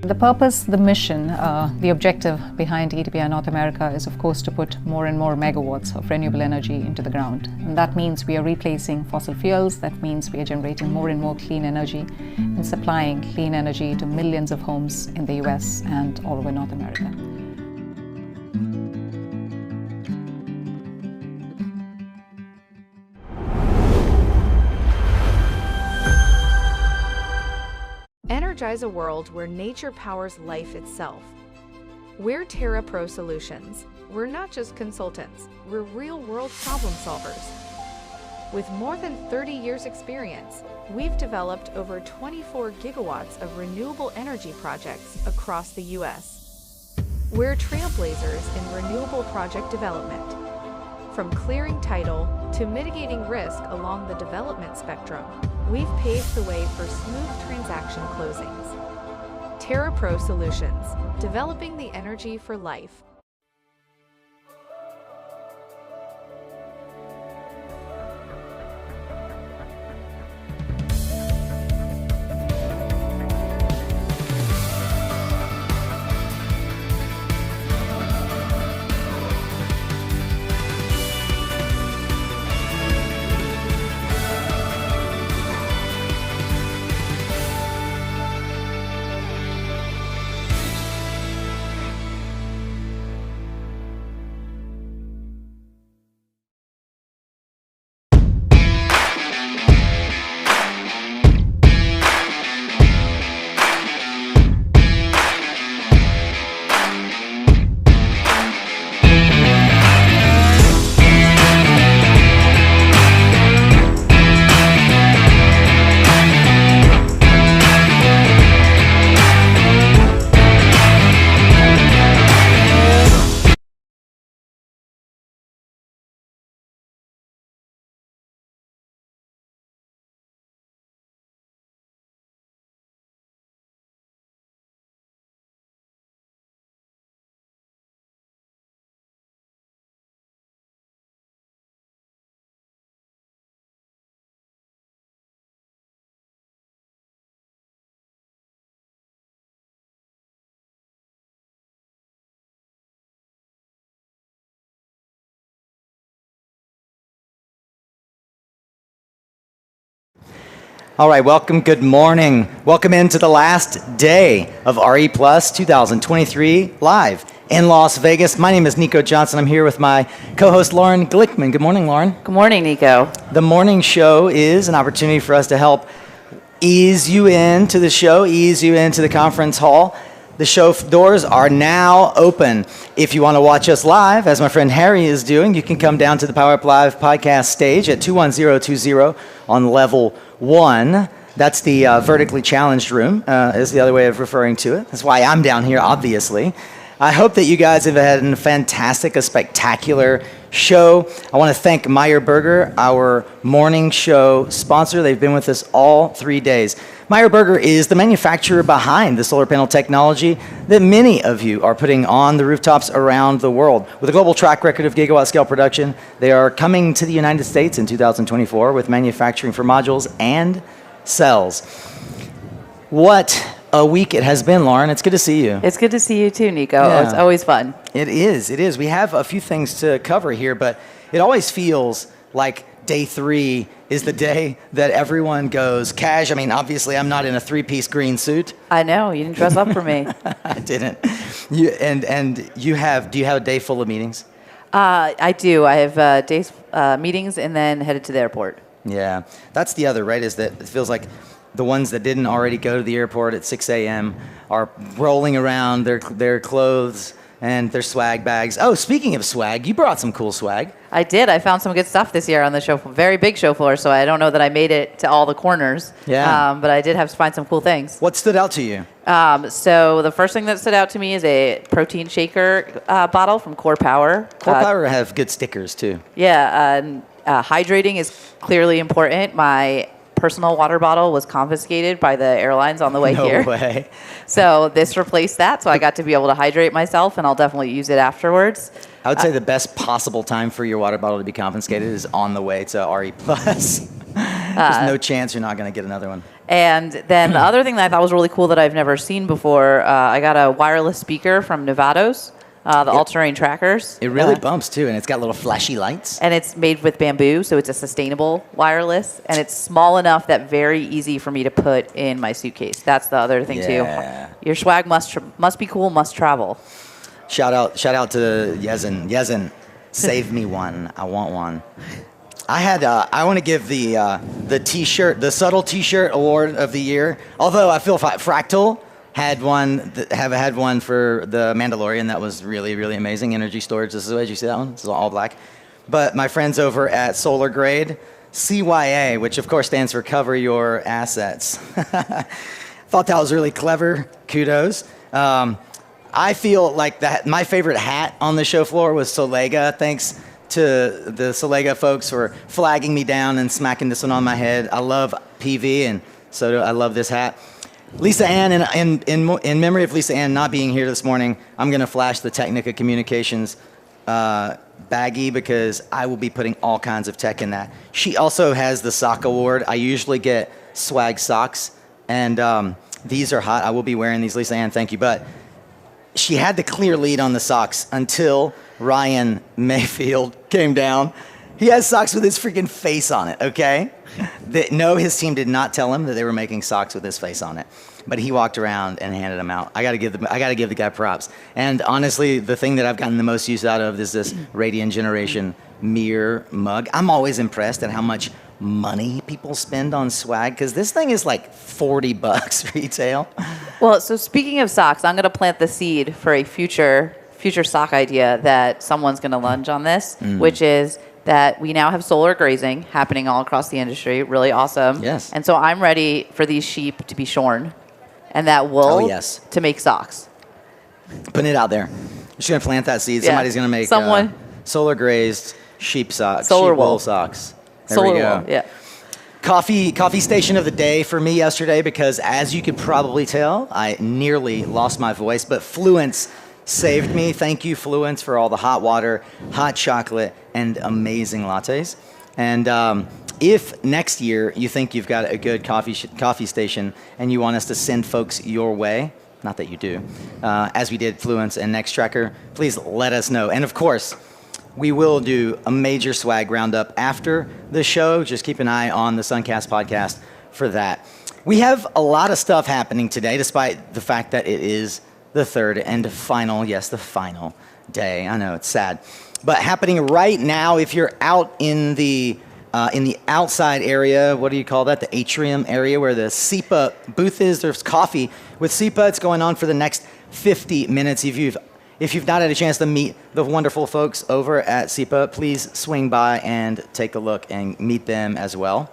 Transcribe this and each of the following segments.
The purpose, the mission, the objective behind EDPI North America is, of course, to put more and more megawatts of renewable energy into the ground. And that means we are replacing fossil fuels. That means we are generating more and more clean energy and supplying clean energy to millions of homes in the US and all over North America. Energize a world where nature powers life itself. We're Terra Pro Solutions. We're not just consultants, we're real-world problem solvers. With more than 30 years experience, we've developed over 24 gigawatts of renewable energy projects across the US. We're trailblazers in renewable project development. From clearing title to mitigating risk along the development spectrum, we've paved the way for smooth transaction closings. Terra Pro Solutions, developing the energy for life. All right, welcome, good morning. Welcome into the last day of RE Plus 2023 live in Las Vegas. My name is Nico Johnson. I'm here with my co-host Lauren Glickman. Good morning, Lauren. Good morning, Nico. The morning show is an opportunity for us to help ease you into the show, ease you into the conference hall. The show doors are now open. If you want to watch us live, as my friend Harry is doing, you can come down to the PowerUp Live podcast stage at 21020 on level 1. That's the vertically challenged room, is the other way of referring to it. That's why I'm down here, obviously. I hope that you guys have had a fantastic, a spectacular show. I want to thank Meyer Burger, our morning show sponsor. They've been with us all 3 days. Meyer Burger is the manufacturer behind the solar panel technology that many of you are putting on the rooftops around the world. With a global track record of gigawatt scale production, they are coming to the United States in 2024 with manufacturing for modules and cells. What a week it has been, Lauren. It's good to see you. It's good to see you too, Nico. Yeah. It's always fun. It is. It is. We have a few things to cover here, but it always feels like day 3 is the day that everyone goes cash. I mean, obviously, I'm not in a 3-piece green suit. I know. You didn't dress up for me. I didn't. Do you have a day full of meetings? I do. I have days meetings and then headed to the airport. Yeah. That's the other, right, is that it feels like the ones that didn't already go to the airport at 6 a.m. are rolling around their clothes and their swag bags. Oh, speaking of swag, you brought some cool swag. I did. I found some good stuff this year on the show, very big show floor, so I don't know that I made it to all the corners. Yeah. But I did have to find some cool things. What stood out to you? So the first thing that stood out to me is a protein shaker bottle from Core Power. Core Power have good stickers, too. Yeah. Hydrating is clearly important. My personal water bottle was confiscated by the airlines on the way here. No way. So this replaced that, so I got to be able to hydrate myself, and I'll definitely use it afterwards. I would say the best possible time for your water bottle to be confiscated is on the way to RE+. There's no chance you're not going to get another one. And then the other thing that I thought was really cool that I've never seen before, I got a wireless speaker from Nevados, the all-terrain trackers. It really bumps, too, and it's got little flashy lights. And it's made with bamboo, so it's a sustainable wireless, and it's small enough that very easy for me to put in my suitcase. That's the other thing, too. Your swag must be cool, must travel. Shout out to Yezin. Yezin, save me one. I want one. I want to give the T-shirt, the subtle T-shirt award of the year. Although I feel Fractal had one for the Mandalorian that was really, really amazing. Energy storage. This is what you see that one. This is all black. But my friends over at Solar Grade, CYA, which of course stands for Cover Your Assets. Thought that was really clever. Kudos. I feel like that my favorite hat on the show floor was Solega. Thanks to the Solega folks for flagging me down and smacking this one on my head. I love PV, and so I love this hat. Lisa Ann, in memory of Lisa Ann not being here this morning, I'm going to flash the Technica Communications baggie because I will be putting all kinds of tech in that. She also has the sock award. I usually get swag socks, and these are hot. I will be wearing these, Lisa Ann, thank you. But she had the clear lead on the socks until Ryan Mayfield came down. He has socks with his freaking face on it, okay? No, his team did not tell him that they were making socks with his face on it. But he walked around and handed them out. I gotta give the guy props. And honestly, the thing that I've gotten the most use out of is this Radiant Generation mirror mug. I'm always impressed at how much money people spend on swag, because this thing is like $40 retail. Well, so speaking of socks, I'm going to plant the seed for a future sock idea that someone's going to lunge on this, which is that we now have solar grazing happening all across the industry. Really awesome. Yes. And so I'm ready for these sheep to be shorn and that wool to make socks. Putting it out there. I'm just going to plant that seed. Yeah. Somebody's going to make solar grazed sheep socks. Solar sheep wool socks. There solar we go. wool, yeah. Coffee station of the day for me yesterday, because as you could probably tell, I nearly lost my voice, but Fluence saved me. Thank you, Fluence, for all the hot water, hot chocolate, and amazing lattes. And if next year you think you've got a good coffee station and you want us to send folks your way, not that you do, as we did Fluence and Next Tracker, please let us know. And of course, we will do a major swag roundup after the show. Just keep an eye on the Suncast podcast for that. We have a lot of stuff happening today, despite the fact that it is the third and final, yes, the final day. I know, it's sad. But happening right now, if you're out in the outside area, what do you call that? The atrium area where the SEPA booth is. There's coffee with SEPA. It's going on for the next 50 minutes. If you've not had a chance to meet the wonderful folks over at SEPA, please swing by and take a look and meet them as well.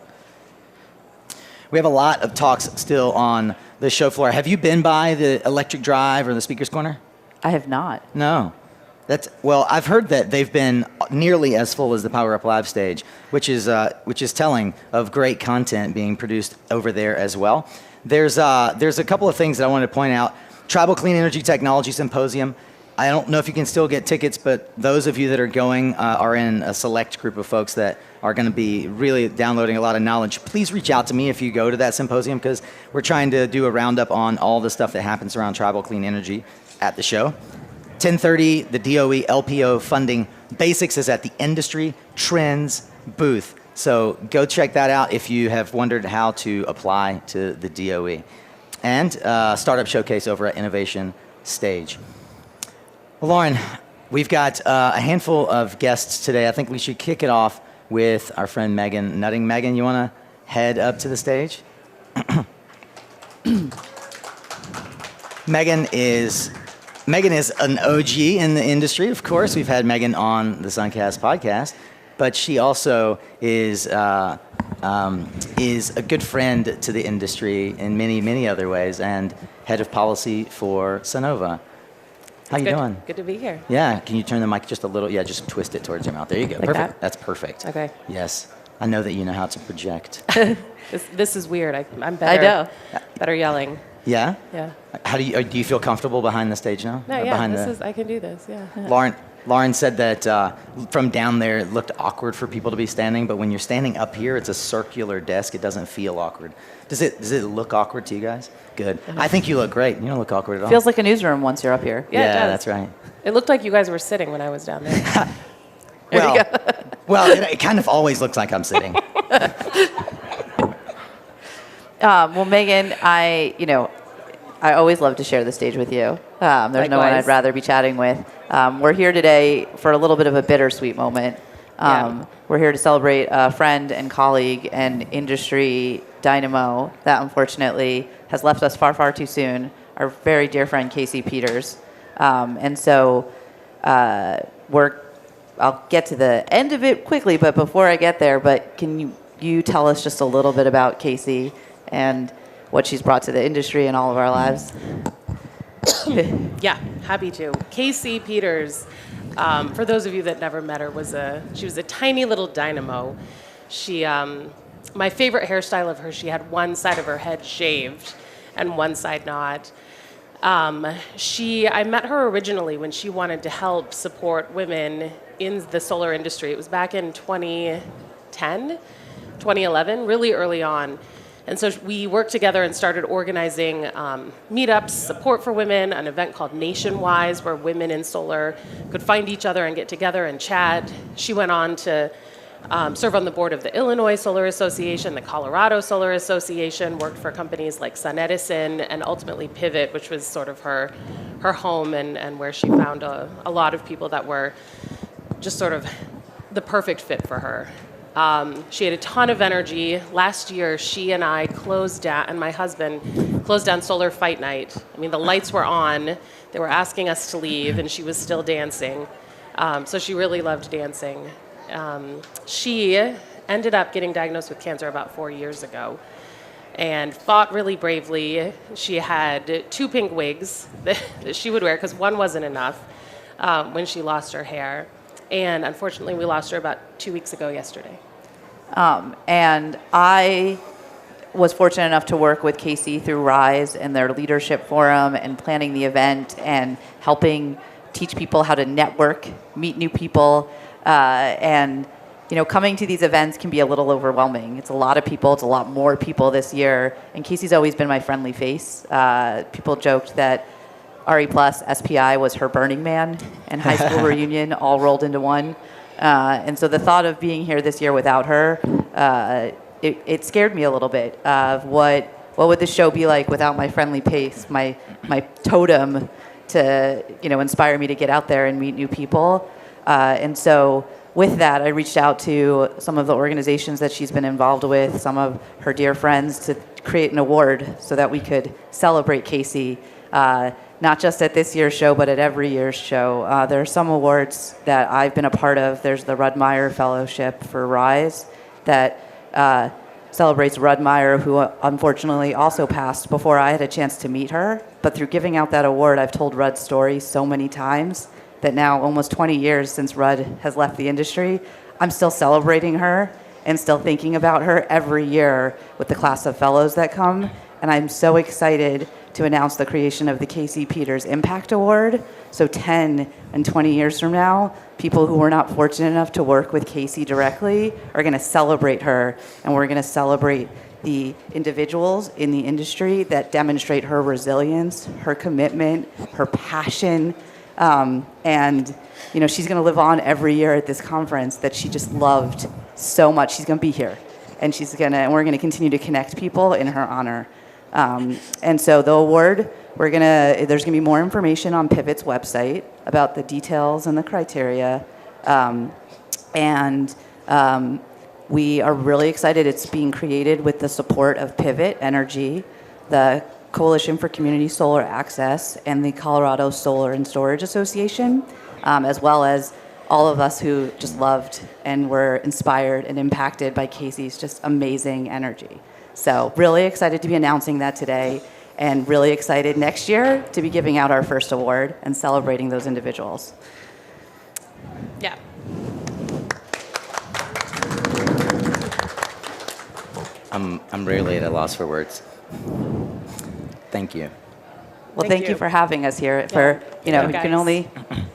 We have a lot of talks still on the show floor. Have you been by the Electric Drive or the Speaker's Corner? I have not. No. Well, I've heard that they've been nearly as full as the PowerUp Live stage, which is telling of great content being produced over there as well. There's a couple of things that I wanted to point out. Tribal Clean Energy Technology Symposium. I don't know if you can still get tickets, but those of you that are going are in a select group of folks that are going to be really downloading a lot of knowledge. Please reach out to me if you go to that symposium, because we're trying to do a roundup on all the stuff that happens around tribal clean energy at the show. 10:30, the DOE LPO funding basics is at the Industry Trends booth. So go check that out if you have wondered how to apply to the DOE. And Startup Showcase over at Innovation Stage. Well, Lauren, we've got a handful of guests today. I think we should kick it off with our friend Megan Nutting. Megan, you want to head up to the stage? Megan is an OG in the industry, of course. We've had Megan on the Suncast podcast, but she also is a good friend to the industry in many, many other ways, and head of policy for Sonova. How you doing? Good to be here. Yeah. Can you turn the mic just a little? Yeah, just twist it towards your mouth. There you go. Like Perfect. that? That's perfect. Okay. Yes. I know that you know how to project. This is weird. I'm better. I know. Better yelling. Yeah? Yeah. How do you feel comfortable behind the stage now? No, Or yeah. behind I can do this. Yeah. Lauren said that from down there it looked awkward for people to be standing, but when you're standing up here, it's a circular desk. It doesn't feel awkward. Does it look awkward to you guys? Good. I think you look great. You don't look awkward at all. Feels like a newsroom once you're up here. Yeah, it does. That's right. It looked like you guys were sitting when I was down there. Well, it kind of always looks like I'm sitting. Well, Megan, I always love to share the stage with you. There's no one I'd Likewise. rather be chatting with. We're here today for a little bit of a bittersweet moment. We're here to celebrate a friend and colleague and industry dynamo that unfortunately has left us far, far too soon, our very dear friend Casey Peters. And so I'll get to the end of it quickly, but before I get there, can you tell us just a little bit about Casey and what she's brought to the industry and all of our lives? Yeah, happy to. Casey Peters, for those of you that never met her, she was a tiny little dynamo. She, my favorite hairstyle of her, she had one side of her head shaved and one side not. I met her originally when she wanted to help support women in the solar industry. It was back in 2010, 2011, really early on. And so we worked together and started organizing meetups, support for women, an event called Nationwise, where women in solar could find each other and get together and chat. She went on to serve on the board of the Illinois Solar Association, the Colorado Solar Association, worked for companies like SunEdison, and ultimately Pivot, which was sort of her home and where she found a lot of people that were just sort of the perfect fit for her. She had a ton of energy. Last year, she and I and my husband closed down Solar Fight Night. I mean, the lights were on. They were asking us to leave, and she was still dancing. So she really loved dancing. She ended up getting diagnosed with cancer about 4 years ago and fought really bravely. She had 2 pink wigs that she would wear because one wasn't enough when she lost her hair. And unfortunately, we lost her about 2 weeks ago yesterday. And I was fortunate enough to work with Casey through RISE and their leadership forum and planning the event and helping teach people how to network, meet new people. And, coming to these events can be a little overwhelming. It's a lot of people. It's a lot more people this year. And Casey's always been my friendly face. People joked that RE Plus SPI was her Burning Man and high school reunion all rolled into one. And so the thought of being here this year without her, it scared me a little bit of what would the show be like without my friendly face, my totem to inspire me to get out there and meet new people. And so with that, I reached out to some of the organizations that she's been involved with, some of her dear friends, to create an award so that we could celebrate Casey. Not just at this year's show, but at every year's show. There are some awards that I've been a part of. There's the Rudd Meyer Fellowship for RISE that celebrates Rudd Meyer, who unfortunately also passed before I had a chance to meet her. But through giving out that award, I've told Rudd's story so many times that now, almost 20 years since Rudd has left the industry, I'm still celebrating her and still thinking about her every year with the class of fellows that come. And I'm so excited to announce the creation of the Casey Peters Impact Award. So 10 and 20 years from now, people who were not fortunate enough to work with Casey directly are going to celebrate her, and we're going to celebrate the individuals in the industry that demonstrate her resilience, her commitment, her passion, and she's going to live on every year at this conference that she just loved so much. She's going to be here, and we're going to continue to connect people in her honor. And so the award, there's going to be more information on Pivot's website about the details and the criteria. We are really excited. It's being created with the support of Pivot Energy, the Coalition for Community Solar Access, and the Colorado Solar and Storage Association, as well as all of us who just loved and were inspired and impacted by Casey's just amazing energy. So really excited to be announcing that today, and really excited next year to be giving out our first award and celebrating those individuals. Yeah. I'm rarely at a loss for words. Thank you. Well, Thank thank you you for having us here. For you guys.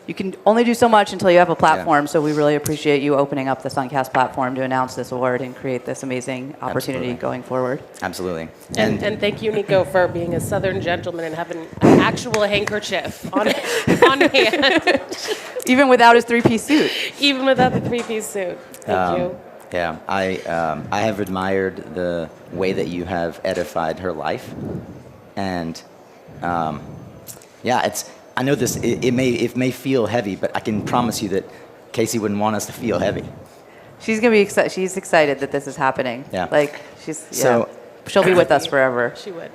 you can only do so much until you have a platform. So we really appreciate you opening up the SunCast platform to announce this award and create this amazing opportunity Absolutely. going forward. Absolutely. And thank you, Nico, for being a Southern gentleman and having an actual handkerchief on hand, Even without his three-piece suit. even without the three-piece suit. Thank you. Yeah, I have admired the way that you have edified her life, and yeah, I know this. It may feel heavy, but I can promise you that Casey wouldn't want us to feel heavy. She's gonna be excited. She's excited that this is happening. Yeah. Like she'll be with us forever. She would.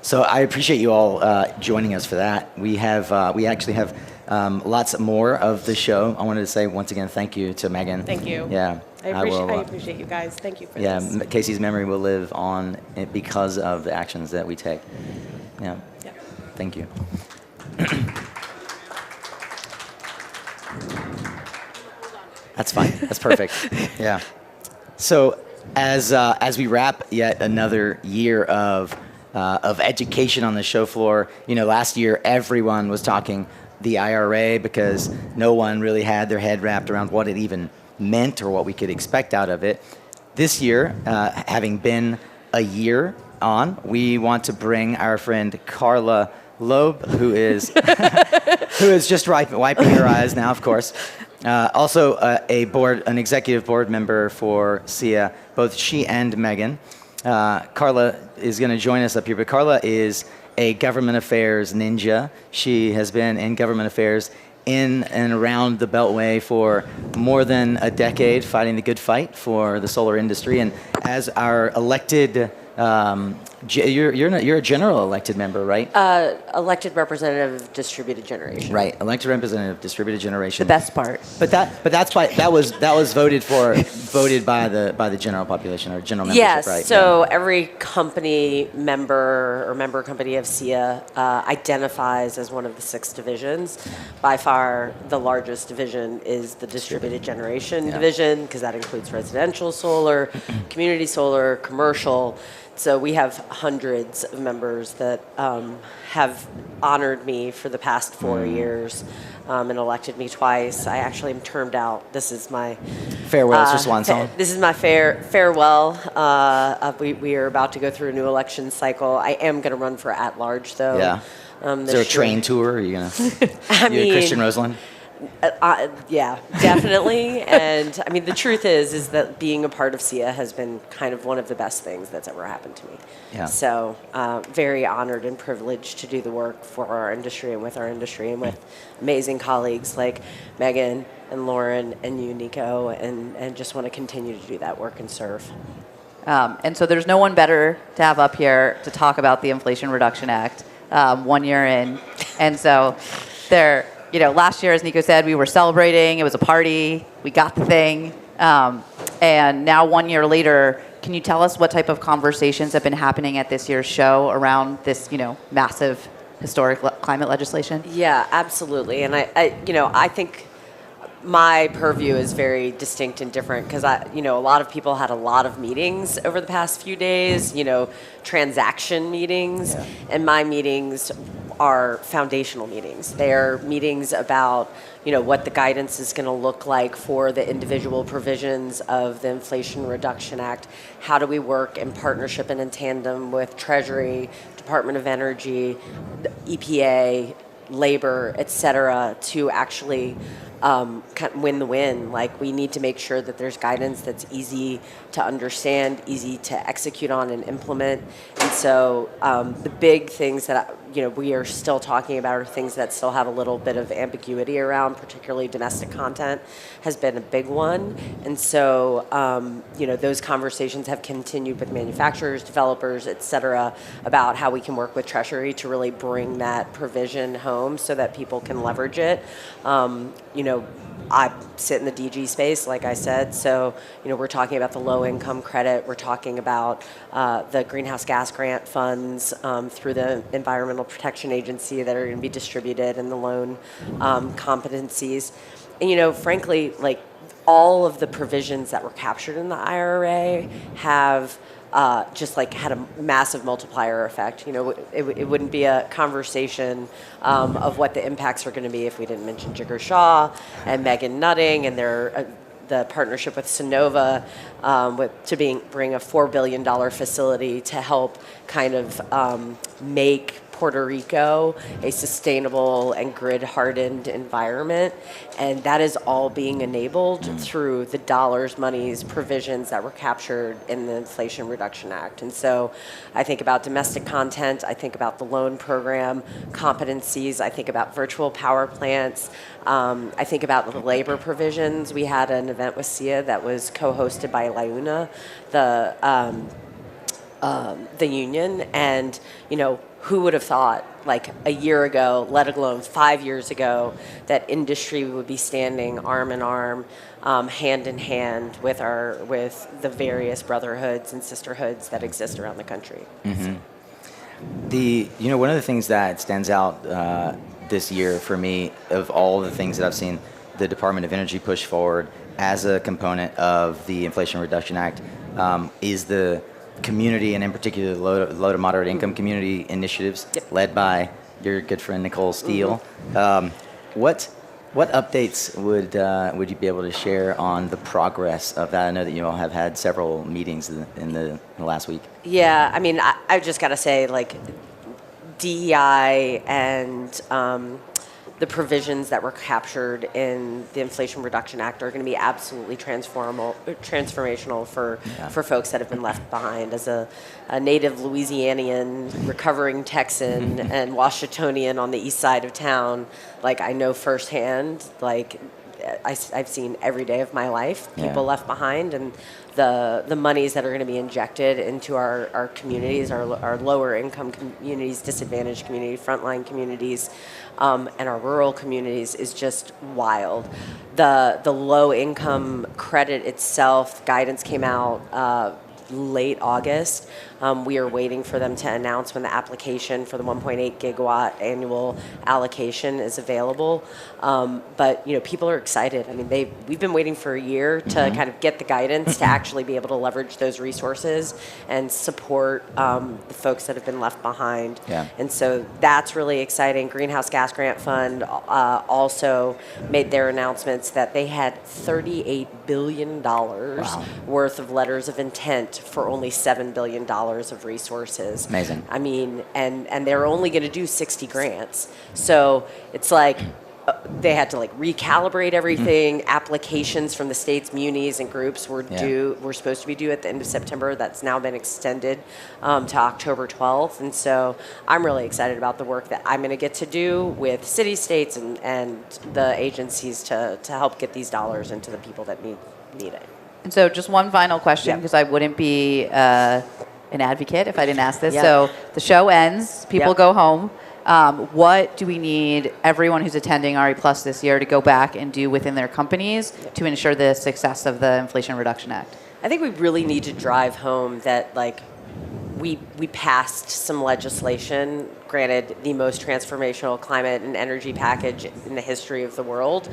So I appreciate you all joining us for that. We actually have lots more of the show. I wanted to say once again thank you to Megan. Thank you. Yeah. I appreciate you guys. Thank you for Yeah, this. Casey's memory will live on because of the actions that we take. Yeah. Yeah. Thank you. That's fine. That's perfect. Yeah. So as we wrap yet another year of education on the show floor, last year everyone was talking the IRA because no one really had their head wrapped around what it even meant or what we could expect out of it. This year, having been a year on, we want to bring our friend Carla Loeb, who is just wiping her eyes now, of course. Also, an executive board member for SIA, both she and Megan. Carla is going to join us up here, but Carla is a government affairs ninja. She has been in government affairs in and around the Beltway for more than a decade, fighting the good fight for the solar industry. And as our elected, you're a general elected member, right? Elected representative of distributed generation. Right, elected representative of distributed generation. The best part. But that's why that was voted by the general population or general membership, Yes, right? so every company member or member company of SIA identifies as one of the 6 divisions. By far, the largest division is the distributed generation division, because that includes residential solar, community solar, commercial. So we have hundreds of members that have honored me for the past 4 years and elected me twice. I actually am termed out. This is my farewell to Swan Song. This is my farewell. We are about to go through a new election cycle. I am going to run for at-large, though. Yeah. Is there a train tour? Are you gonna? Christian Roseland? Yeah, definitely. And I mean, the truth is that being a part of SIA has been kind of one of the best things that's ever happened to me. Yeah. So very honored and privileged to do the work for our industry and with our industry and with amazing colleagues like Megan and Lauren and you, Nico, and just want to continue to do that work and serve. And so there's no one better to have up here to talk about the Inflation Reduction Act 1 year in. And so last year, as Nico said, we were celebrating. It was a party. We got the thing. And now 1 year later, can you tell us what type of conversations have been happening at this year's show around this, massive historic climate legislation? Yeah, absolutely. And I think my purview is very distinct and different because a lot of people had a lot of meetings over the past few days, transaction meetings, and my meetings are foundational meetings. They are meetings about, what the guidance is going to look like for the individual provisions of the Inflation Reduction Act. How do we work in partnership and in tandem with Treasury, Department of Energy, EPA, labor, et cetera, to actually win the win. Like, we need to make sure that there's guidance that's easy to understand, easy to execute on and implement. And so the big things that we are still talking about are things that still have a little bit of ambiguity around, particularly domestic content has been a big one. And so those conversations have continued with manufacturers, developers, et cetera, about how we can work with Treasury to really bring that provision home so that people can leverage it. I sit in the DG space, like I said, so we're talking about the low-income credit. We're talking about the greenhouse gas grant funds through the Environmental Protection Agency that are going to be distributed and the loan competencies. And frankly, like all of the provisions that were captured in the IRA have just like had a massive multiplier effect. You know, it wouldn't be a conversation of what the impacts are going to be if we didn't mention Jigar Shah and Megan Nutting and their the partnership with Sonova bring a $4 billion facility to help kind of make Puerto Rico a sustainable and grid-hardened environment. And that is all being enabled through the dollars, monies, provisions that were captured in the Inflation Reduction Act. And so I think about domestic content, I think about the loan program, competencies, I think about virtual power plants, I think about the labor provisions. We had an event with SIA that was co-hosted by LIUNA, the union, and, you know, who would have thought, like a year ago, let alone 5 years ago, that industry would be standing arm in arm, hand in hand with the various brotherhoods and sisterhoods that exist around the country. Mm-hmm. One of the things that stands out this year for me, of all the things that I've seen the Department of Energy push forward as a component of the Inflation Reduction Act, is the community, and in particular low to moderate income community initiatives led by your good friend Nicole Steele. What updates would you be able to share on the progress of that? I know that you all have had several meetings in the last week. Yeah, I mean, I just got to say, like, DEI and the provisions that were captured in the Inflation Reduction Act are going to be absolutely transformational for folks that have been left behind. As a native Louisianian, recovering Texan, and Washingtonian on the east side of town, like, I know firsthand, like, I've seen every day of my life people left behind, and the monies that are going to be injected into our communities, our lower income communities, disadvantaged communities, frontline communities, and our rural communities is just wild. The low income credit itself, guidance came out late August. We are waiting for them to announce when the application for the 1.8 gigawatt annual allocation is available. But, you know, people are excited. I mean, we've been waiting for a year to kind of get the guidance to actually be able to leverage those resources and support the folks that have been left behind. Yeah. And so that's really exciting. Greenhouse Gas Grant Fund also made their announcements that they had $38 billion worth of letters of intent for only $7 billion of resources. Amazing. I mean, and they're only going to do 60 grants. So it's like they had to like recalibrate everything. Applications from the states, munis, and groups were supposed to be due at the end of September. That's now been extended to October 12th. And so I'm really excited about the work that I'm going to get to do with cities, states, and the agencies to help get these dollars into the people that need it. And so just one final question, because I wouldn't be an advocate if I didn't ask this. So the show ends, people go home. What do we need everyone who's attending RE Plus this year to go back and do within their companies to ensure the success of the Inflation Reduction Act? I think we really need to drive home that, like, we passed some legislation, granted the most transformational climate and energy package in the history of the world,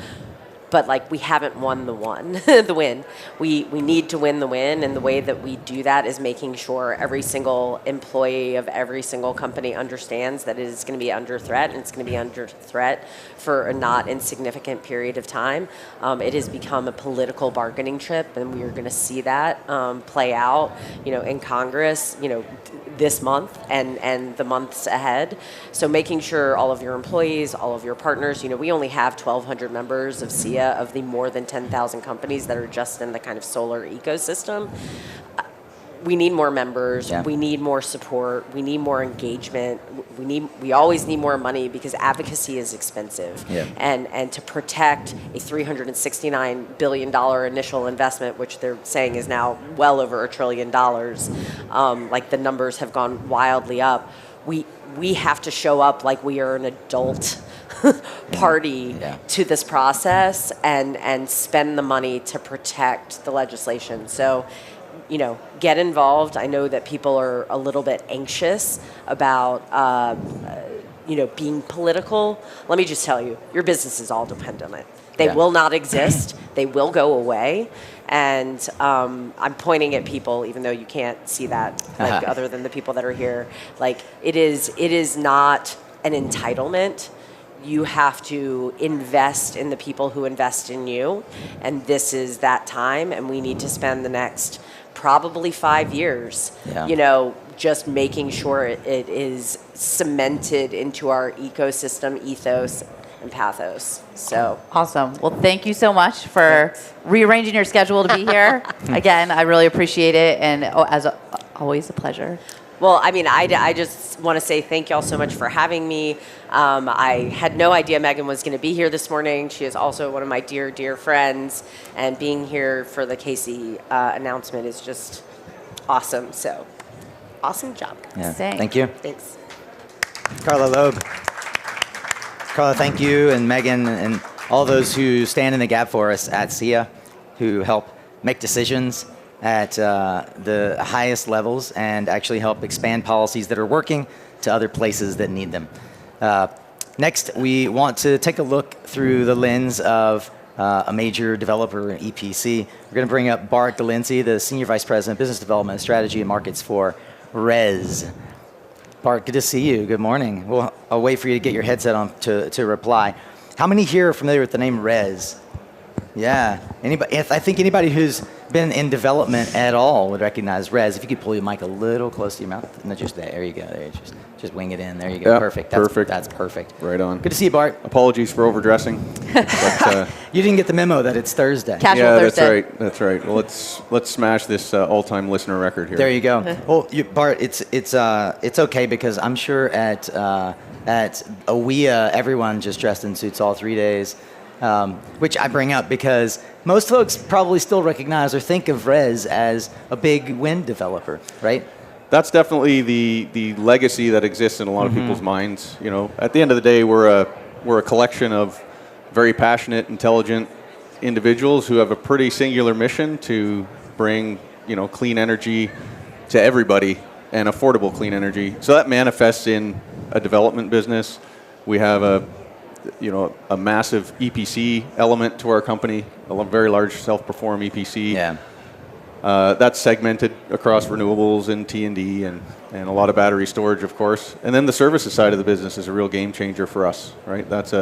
but like we haven't won the win. We need to win the win, and the way that we do that is making sure every single employee of every single company understands that it is going to be under threat, and it's going to be under threat for a not insignificant period of time. It has become a political bargaining chip, and we are going to see that play out, in Congress, this month and the months ahead. So making sure all of your employees, all of your partners, we only have 1,200 members of SIA of the more than 10,000 companies that are just in the kind of solar ecosystem. We need more members. We need more support. We need more engagement. We always need more money because advocacy is expensive. And to protect a $369 billion initial investment, which they're saying is now well over $1 trillion, like the numbers have gone wildly up. We have to show up like we are an adult party to this process and spend the money to protect the legislation. So, get involved. I know that people are a little bit anxious about, being political. Let me just tell you, your business is all dependent on it. They Yeah. will not exist. They will go away. And I'm pointing at people, even though you can't see that, like, other than the people that are here. Like, it is not an entitlement. You have to invest in the people who invest in you. And this is that time. And we need to spend the next probably 5 years, just making sure it is cemented into our ecosystem, ethos, and pathos. So Awesome. Well, thank you so much for rearranging your schedule to be here. Again, I really appreciate it, and always a pleasure. Well, I mean, I just want to say thank y'all so much for having me. I had no idea Megan was going to be here this morning. She is also one of my dear, dear friends, and being here for the Casey announcement is just awesome. So, awesome job. Yeah. Thanks. Thank you. Thanks. Carla Loeb. Carla, thank you, and Megan, and all those who stand in the gap for us at SIA, who help make decisions at the highest levels and actually help expand policies that are working to other places that need them. Next, we want to take a look through the lens of a major developer, EPC. We're going to bring up Bart Delancey, the Senior Vice President, Business Development, Strategy, and Markets for RES. Bart, good to see you. Good morning. Well, I'll wait for you to get your headset on to reply. How many here are familiar with the name RES? Yeah. Anybody? I think anybody who's been in development at all would recognize RES. If you could pull your mic a little close to your mouth. No, just there. There you go. There, just wing it in. There you go. Yeah, perfect. That's perfect. Right on. Good to see you, Bart. Apologies for overdressing. But, You didn't get the memo that it's Thursday. Casual yeah, Thursday. that's right. Well, let's smash this all-time listener record here. There you go. Well, Bart, it's okay because I'm sure at AWEA everyone just dressed in suits all 3 days, which I bring up because most folks probably still recognize or think of RES as a big wind developer, right? That's definitely the legacy that exists in a lot of people's minds. You know, at the end of the day, we're a collection of very passionate, intelligent individuals who have a pretty singular mission to bring, clean energy to everybody and affordable clean energy. So that manifests in a development business. We have a massive EPC element to our company, a very large self-perform EPC. Yeah. That's segmented across renewables and T&D and a lot of battery storage, of course. And then the services side of the business is a real game changer for us, right? That's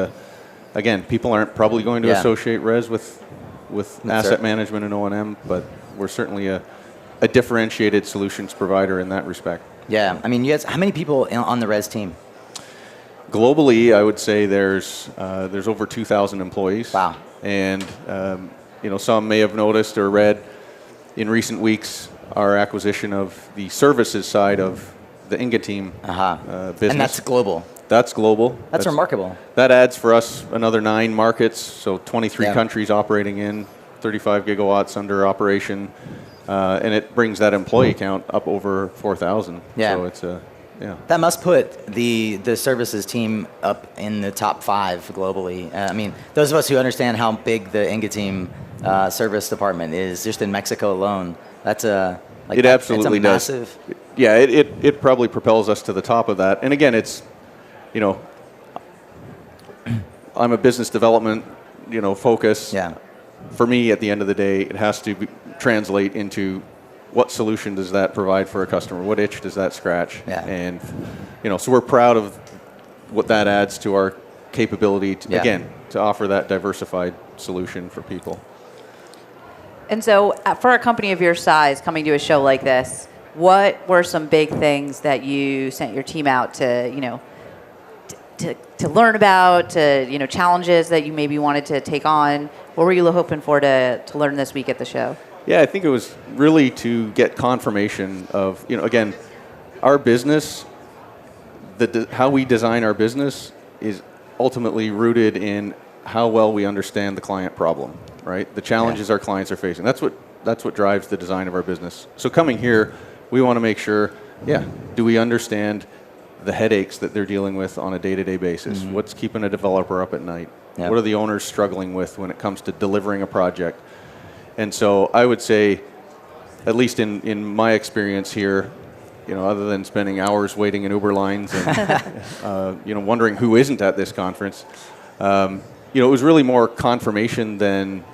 again, people aren't probably going to associate RES with asset management and O&M, but we're certainly a differentiated solutions provider in that respect. Yeah. I mean, you guys, how many people on the RES team? Globally, I would say there's over 2,000 employees. Wow. And some may have noticed or read in recent weeks our acquisition of the services side of the Inga team business. And that's global. That's global. That's remarkable. That adds for us another 9 markets, so 23 countries operating in, 35 gigawatts under operation, and it brings that employee count up over 4,000. Yeah. So it's That must put the services team up in the top 5 globally. I mean, those of us who understand how big the Inga team service department is, just in Mexico alone, that's it absolutely does. Massive. Yeah, it probably propels us to the top of that. And again, it's, I'm a business development, focus. Yeah. For me, at the end of the day, it has to translate into what solution does that provide for a customer? What itch does that scratch? Yeah. And, so we're proud of what that adds to our capability, to offer that diversified solution for people. And so, for a company of your size coming to a show like this, what were some big things that you sent your team out to, to learn about, to challenges that you maybe wanted to take on? What were you hoping for to learn this week at the show? Yeah, I think it was really to get confirmation of, again, our business, how we design our business is ultimately rooted in how well we understand the client problem, right? The challenges our clients are facing. That's what drives the design of our business. So coming here, we want to make sure, do we understand the headaches that they're dealing with on a day-to-day basis? Mm-hmm. What's keeping a developer up at night? Yep. What are the owners struggling with when it comes to delivering a project? And so I would say, at least in my experience here, other than spending hours waiting in Uber lines and wondering who isn't at this conference, it was really more confirmation than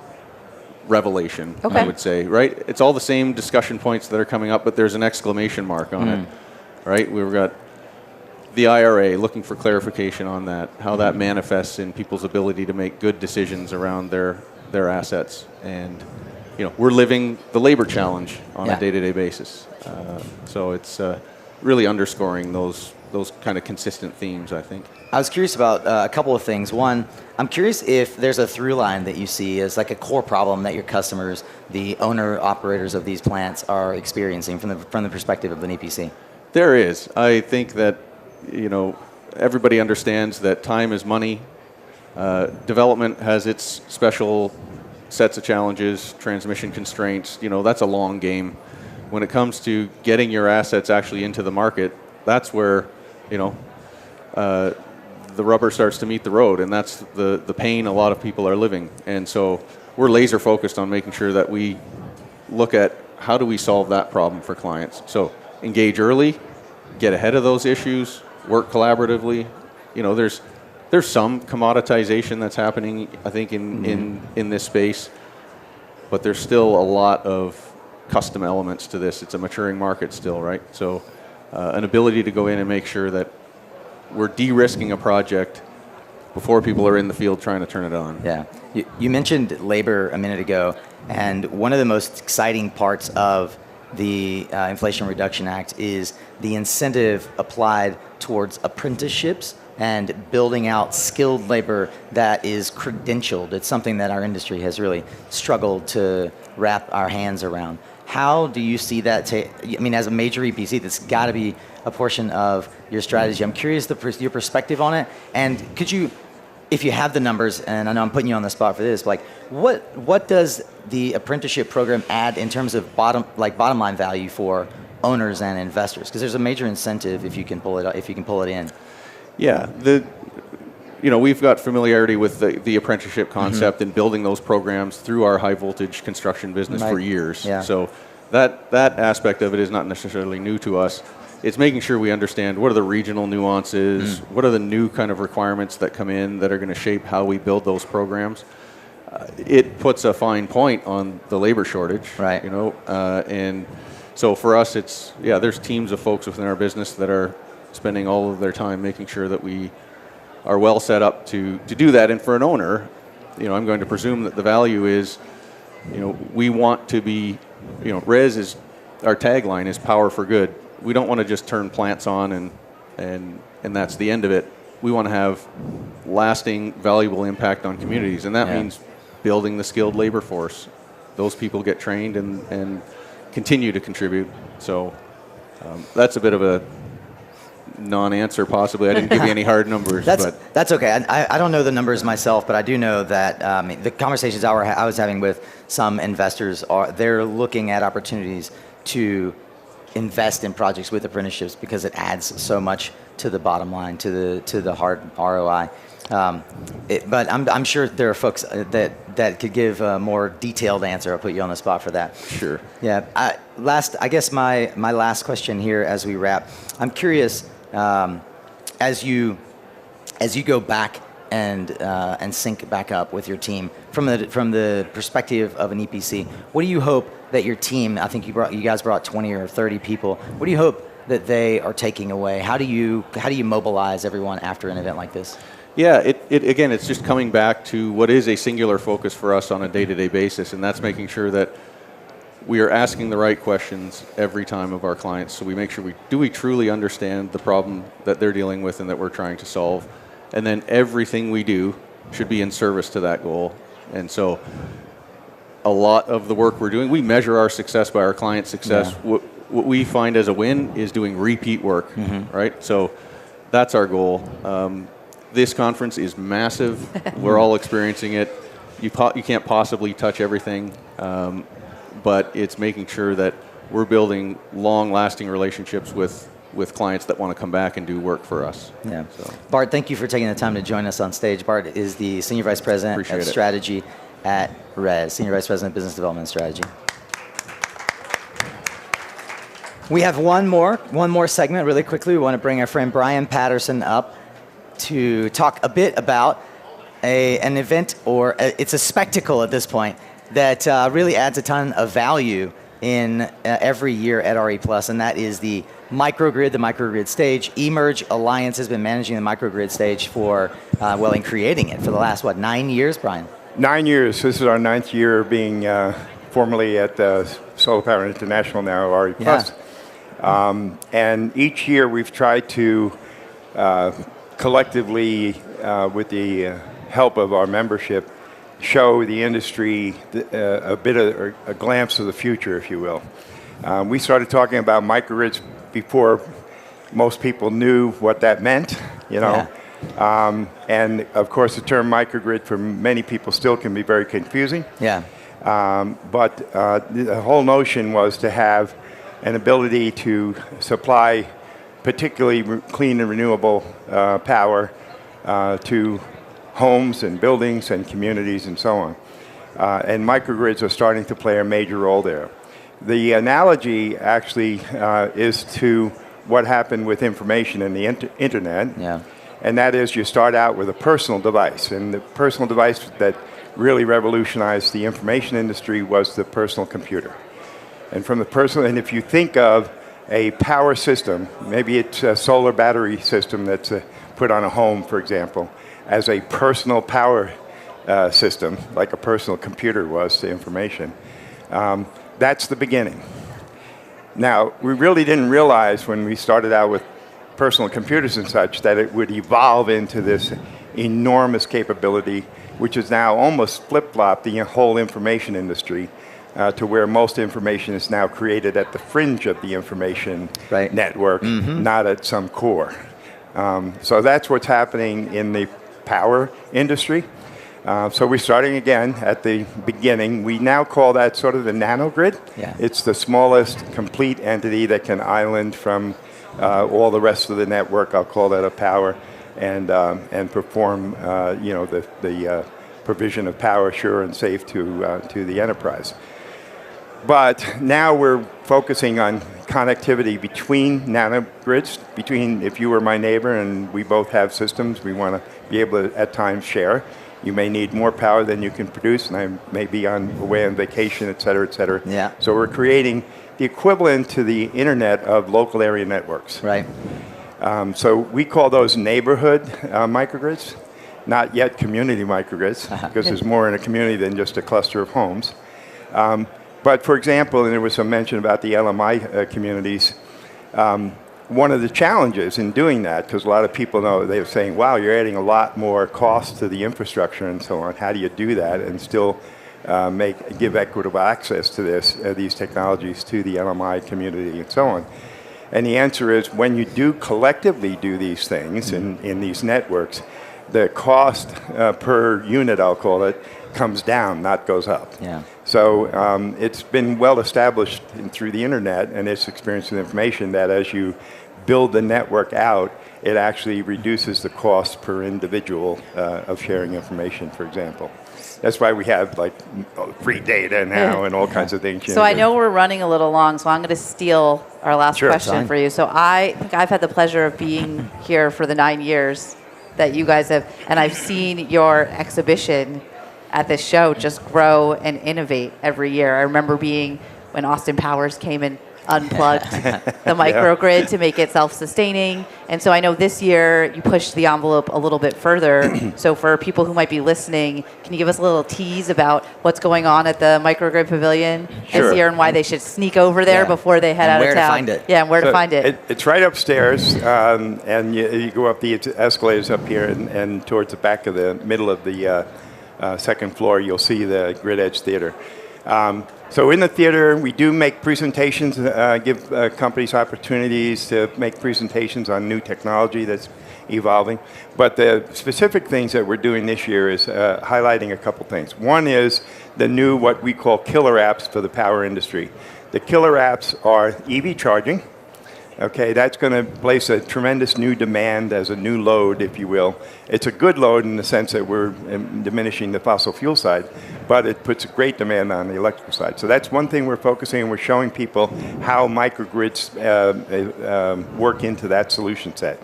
revelation, Okay. I would say, right? It's all the same discussion points that are coming up, but there's an exclamation mark on it, right? We've got the IRA, looking for clarification on that, how that manifests in people's ability to make good decisions around their assets. And, we're living the labor challenge on a day-to-day basis. So it's really underscoring those kind of consistent themes, I think. I was curious about a couple of things. One, I'm curious if there's a through line that you see as like a core problem that your customers, the owner-operators of these plants, are experiencing from the perspective of an EPC. There is. I think that, everybody understands that time is money. Development has its special sets of challenges, transmission constraints. That's a long game. When it comes to getting your assets actually into the market, that's where, the rubber starts to meet the road, and that's the pain a lot of people are living. And so we're laser focused on making sure that we look at how do we solve that problem for clients. So engage early, get ahead of those issues, work collaboratively. There's some commoditization that's happening, I think, in this space, but there's still a lot of custom elements to this. It's a maturing market still, right? So an ability to go in and make sure that we're de-risking a project before people are in the field trying to turn it on. Yeah. You mentioned labor a minute ago, and one of the most exciting parts of the Inflation Reduction Act is the incentive applied towards apprenticeships and building out skilled labor that is credentialed. It's something that our industry has really struggled to wrap our hands around. How do you see that? As a major EPC, that's got to be a portion of your strategy. I'm curious your perspective on it. And could you, if you have the numbers, and I know I'm putting you on the spot for this, like what does the apprenticeship program add in terms of bottom line value for owners and investors? Because there's a major incentive if you can pull it in. Yeah, we've got familiarity with the apprenticeship concept and building those programs through our high voltage construction business for years. Yeah. So that aspect of it is not necessarily new to us. It's making sure we understand what are the regional nuances, what are the new kind of requirements that come in that are going to shape how we build those programs. It puts a fine point on the labor shortage, right? And so for us, there's teams of folks within our business that are spending all of their time making sure that we are well set up to do that. And for an owner, I'm going to presume that the value is, we want to be, RES is, our tagline is power for good. We don't want to just turn plants on and that's the end of it. We want to have lasting, valuable impact on communities. And that means building the skilled labor force. Those people get trained and continue to contribute. So that's a bit of a non-answer possibly. I didn't give you any hard numbers. That's okay. I don't know the numbers myself, but I do know that the conversations I was having with some investors they're looking at opportunities to invest in projects with apprenticeships because it adds so much to the bottom line, to the hard ROI. But I'm sure there are folks that could give a more detailed answer. I'll put you on the spot for that. Sure. Yeah. I guess my last question here as we wrap. I'm curious, as you go back and sync back up with your team from the perspective of an EPC, what do you hope that your team? I think you guys brought 20 or 30 people. What do you hope that they are taking away? How do you mobilize everyone after an event like this? Yeah, again, it's just coming back to what is a singular focus for us on a day-to-day basis, and that's making sure that we are asking the right questions every time of our clients, so we make sure we truly understand the problem that they're dealing with and that we're trying to solve, and then everything we do should be in service to that goal. And so a lot of the work we're doing, we measure our success by our client success. Yeah. What we find as a win is doing repeat work, right? So that's our goal. This conference is massive. We're all experiencing it. You can't possibly touch everything, but it's making sure that we're building long-lasting relationships with clients that want to come back and do work for us. Yeah. So. Bart, thank you for taking the time to join us on stage. Bart is the Senior Vice President of Strategy at RES, Senior Vice President of Business Development and Strategy. We have one more segment really quickly. We want to bring our friend Brian Patterson up to talk a bit about an event, or it's a spectacle at this point that really adds a ton of value in every year at RE+, and that is the microgrid stage. eMERGE Alliance has been managing the microgrid stage for, in creating it for the last, 9 years, Brian? 9 years. This is our 9th year being formerly at Solar Power International, now RE+. Yeah. And each year we've tried to collectively, with the help of our membership, show the industry a bit of a glimpse of the future, if you will. We started talking about microgrids before most people knew what that meant, you know. Yeah. And of course, the term microgrid for many people still can be very confusing. Yeah. But the whole notion was to have an ability to supply particularly clean and renewable power to homes and buildings and communities and so on. And microgrids are starting to play a major role there. The analogy actually is to what happened with information in the internet. Yeah. And that is, you start out with a personal device. And the personal device that really revolutionized the information industry was the personal computer. And from the personal, and if you think of a power system, maybe it's a solar battery system that's put on a home, for example, as a personal power system, like a personal computer was to information. That's the beginning. Now, we really didn't realize when we started out with personal computers and such that it would evolve into this enormous capability, which is now almost flip-flopped the whole information industry to where most information is now created at the fringe of the information network, not at some core. So that's what's happening in the power industry. So we're starting again at the beginning. We now call that sort of the nanogrid. Yeah. It's the smallest complete entity that can island from all the rest of the network. I'll call that a power, and perform the provision of power sure and safe to the enterprise. But now we're focusing on connectivity between nanogrids, between if you were my neighbor and we both have systems, we want to be able to at times share. You may need more power than you can produce, and I may be away on vacation, et cetera, et cetera. Yeah. So we're creating the equivalent to the internet of local area networks. Right. So we call those neighborhood microgrids, not yet community microgrids, because there's more in a community than just a cluster of homes. But for example, and there was some mention about the LMI communities, one of the challenges in doing that, because a lot of people know, they're saying, wow, you're adding a lot more cost to the infrastructure and so on. How do you do that and still give equitable access to these technologies to the LMI community and so on? And the answer is, when you do collectively do these things in these networks, the cost per unit, I'll call it, comes down, not goes up. Yeah. So it's been well established through the internet and its experience with information that as you build the network out, it actually reduces the cost per individual of sharing information, for example. That's why we have like free data now and all kinds of things. So I know we're running a little long, so I'm going to steal our last question for you. So I think I've had the pleasure of being here for the 9 years that you guys have, and I've seen your exhibition at this show just grow and innovate every year. I remember being when Austin Powers came and unplugged the microgrid to make it self-sustaining. And so I know this year you pushed the envelope a little bit further. So for people who might be listening, can you give us a little tease about what's going on at the Microgrid Pavilion this year and why they should sneak over there before they head out of town? Where to find it. Yeah, and where to find it. It's right upstairs, and you go up the escalators up here and towards the back of the middle of the second floor, you'll see the Grid Edge Theater. So in the theater, we do make presentations, give companies opportunities to make presentations on new technology that's evolving. But the specific things that we're doing this year is highlighting a couple things. One is the new, what we call killer apps for the power industry. The killer apps are EV charging. Okay, that's going to place a tremendous new demand as a new load, if you will. It's a good load in the sense that we're diminishing the fossil fuel side, but it puts a great demand on the electrical side. So that's one thing we're focusing on. We're showing people how microgrids work into that solution set.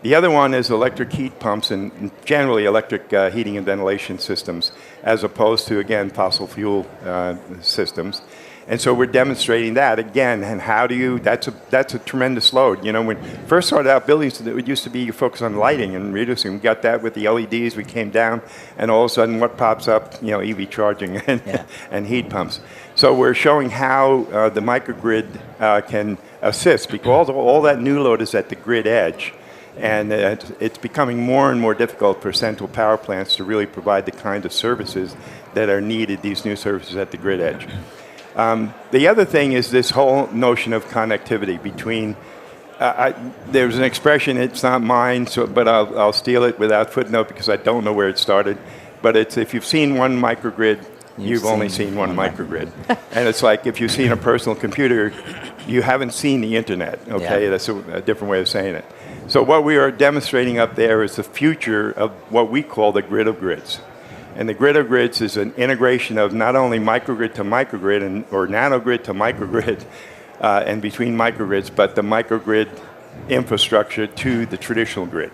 The other one is electric heat pumps and generally electric heating and ventilation systems, as opposed to, again, fossil fuel systems. And so we're demonstrating that again. And how do you? That's a tremendous load. You know, when first started out, buildings, it used to be you focus on lighting and reducing. We got that with the LEDs. We came down, and all of a sudden, what pops up? You know, EV charging and heat pumps. So we're showing how the microgrid can assist, because all that new load is at the grid edge. And it's becoming more and more difficult for central power plants to really provide the kind of services that are needed, these new services at the grid edge. The other thing is this whole notion of connectivity between, there's an expression, it's not mine, but I'll steal it without footnote because I don't know where it started, but it's if you've seen one microgrid, you've only seen one microgrid. And it's like if you've seen a personal computer, you haven't seen the internet, okay? Yeah. That's a different way of saying it. So what we are demonstrating up there is the future of what we call the grid of grids. And the grid of grids is an integration of not only microgrid to microgrid or nanogrid to microgrid and between microgrids, but the microgrid infrastructure to the traditional grid.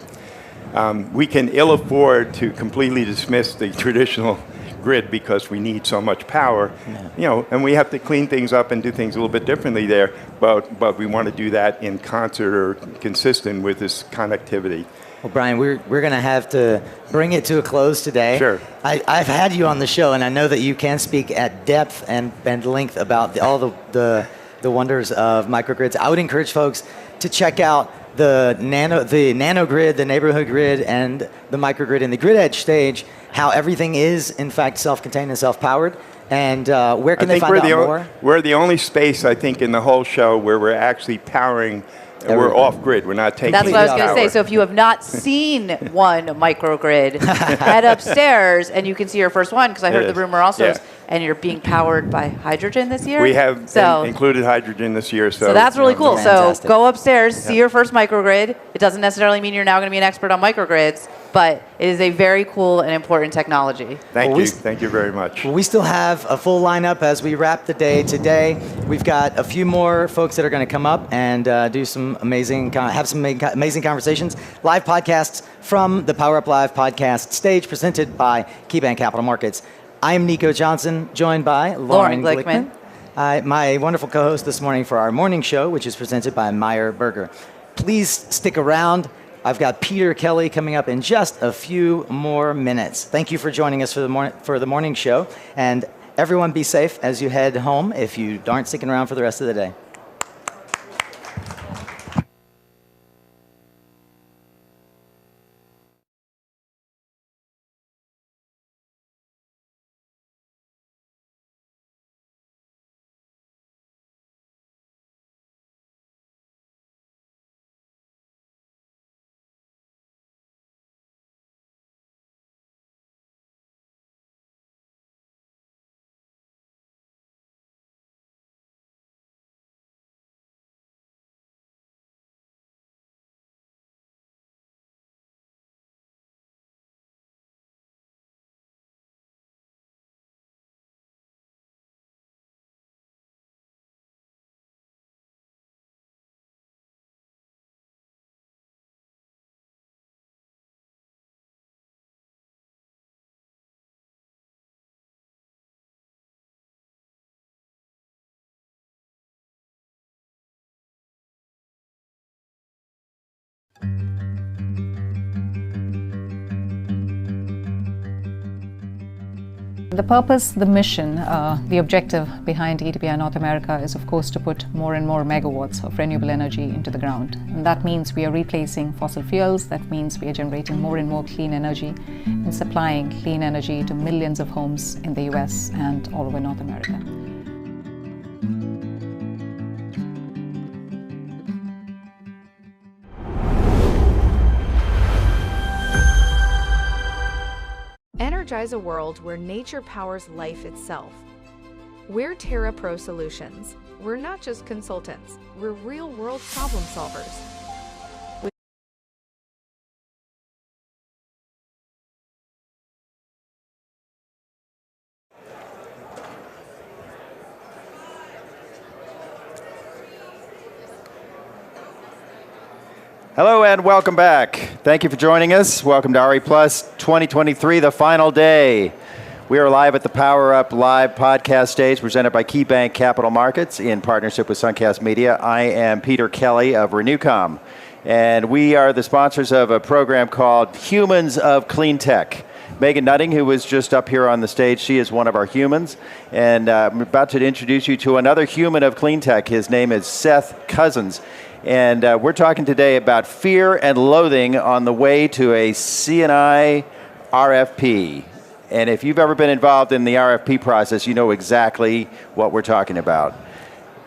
We can ill afford to completely dismiss the traditional grid because we need so much power, you know, and we have to clean things up and do things a little bit differently there, but we want to do that in concert or consistent with this connectivity. Well, Brian, we're going to have to bring it to a close today. Sure. I've had you on the show, and I know that you can speak at depth and length about all the wonders of microgrids. I would encourage folks to check out the nano grid, the neighborhood grid, and the microgrid in the grid edge stage, how everything is, in fact, self-contained and self-powered. And where can they find out more? We're the only space, I think, in the whole show where we're actually powering. We're off grid. We're not taking. That's what I was going to say. So if you have not seen one microgrid, head upstairs and you can see your first one, because I heard the rumor also is, and you're being powered by hydrogen this year. We have included hydrogen this year. So that's really cool. Fantastic. So go upstairs, see your first microgrid. It doesn't necessarily mean you're now going to be an expert on microgrids, but it is a very cool and important technology. Thank you. Thank you very much. Well, we still have a full lineup as we wrap the day today. We've got a few more folks that are going to come up and do some amazing conversations. Live podcasts from the PowerUp Live podcast stage presented by KeyBank Capital Markets. I'm Nico Johnson, joined by Lauren Glickman. My wonderful co-host this morning for our morning show, which is presented by Meyer Burger. Please stick around. I've got Peter Kelly coming up in just a few more minutes. Thank you for joining us for the morning show. And everyone be safe as you head home if you aren't sticking around for the rest of the day. The purpose, the mission, the objective behind EDPI North America is, of course, to put more and more megawatts of renewable energy into the ground. And that means we are replacing fossil fuels. That means we are generating more and more clean energy and supplying clean energy to millions of homes in the US and all over North America. Energize a world where nature powers life itself. We're Terra Pro Solutions. We're not just consultants, we're real-world problem solvers. Hello and welcome back. Thank you for joining us. Welcome to RE Plus 2023, the final day. We are live at the PowerUp Live podcast stage presented by KeyBank Capital Markets in partnership with Suncast Media. I am Peter Kelly of Renewcom, and we are the sponsors of a program called Humans of Clean Tech. Megan Nutting, who was just up here on the stage, she is one of our humans, and I'm about to introduce you to another human of clean tech. His name is Seth Cousins. And we're talking today about fear and loathing on the way to a CNI RFP. And if you've ever been involved in the RFP process, you know exactly what we're talking about.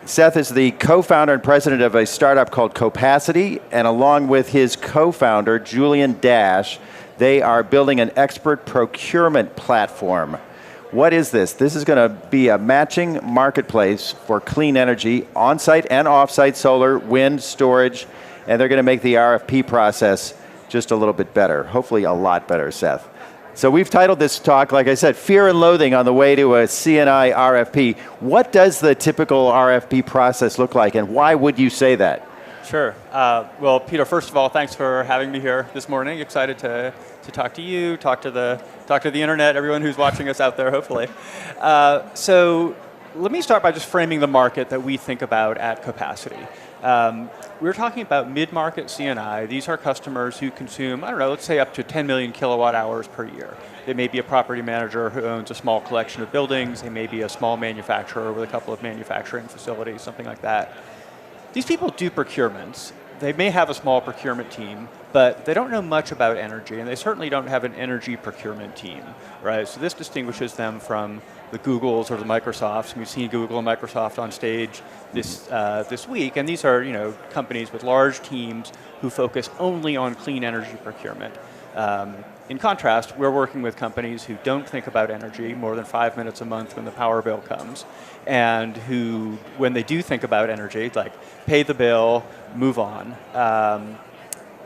Seth is the co-founder and president of a startup called Copacity, and along with his co-founder, Julian Dash, they are building an expert procurement platform. What is this? This is going to be a matching marketplace for clean energy, on-site and off-site solar, wind, storage, and they're going to make the RFP process just a little bit better, hopefully a lot better, Seth. So we've titled this talk, like I said, Fear and Loathing on the Way to a CNI RFP. What does the typical RFP process look like, and why would you say that? Sure. Well, Peter, first of all, thanks for having me here this morning. Excited to talk to you, talk to the internet, everyone who's watching us out there, hopefully. So let me start by just framing the market that we think about at Copacity. We're talking about mid-market CNI. These are customers who consume, I don't know, let's say up to 10 million kilowatt hours per year. They may be a property manager who owns a small collection of buildings. They may be a small manufacturer with a couple of manufacturing facilities, something like that. These people do procurements. They may have a small procurement team, but they don't know much about energy, and they certainly don't have an energy procurement team, right? So this distinguishes them from the Googles or the Microsofts. We've seen Google and Microsoft on stage this week, and these are companies with large teams who focus only on clean energy procurement. In contrast, we're working with companies who don't think about energy more than 5 minutes a month when the power bill comes, and who, when they do think about energy, like pay the bill, move on.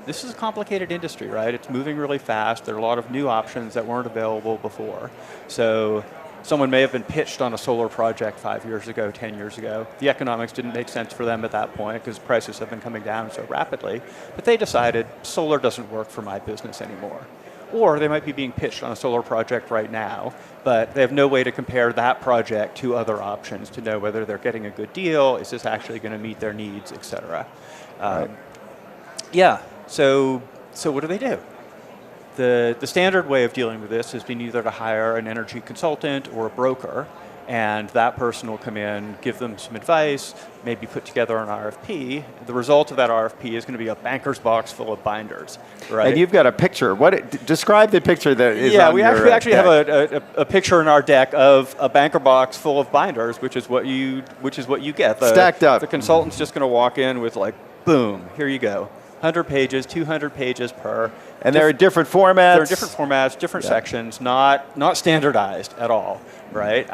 This is a complicated industry, right? It's moving really fast. There are a lot of new options that weren't available before. So someone may have been pitched on a solar project 5 years ago, 10 years ago. The economics didn't make sense for them at that point because prices have been coming down so rapidly. But they decided solar doesn't work for my business anymore. Or they might be being pitched on a solar project right now, but they have no way to compare that project to other options to know whether they're getting a good deal, is this actually going to meet their needs, et cetera. Right. Yeah, so what do they do? The standard way of dealing with this has been either to hire an energy consultant or a broker, and that person will come in, give them some advice, maybe put together an RFP. The result of that RFP is going to be a banker's box full of binders, right? And you've got a picture. Describe the picture that is on we your actually have a picture in our deck of a banker box full of binders, which is what you get. Stacked up. The consultant's just going to walk in with like, boom, here you go. 100 pages, 200 pages per. And there are different formats? There are different formats, different sections, not standardized at all, right?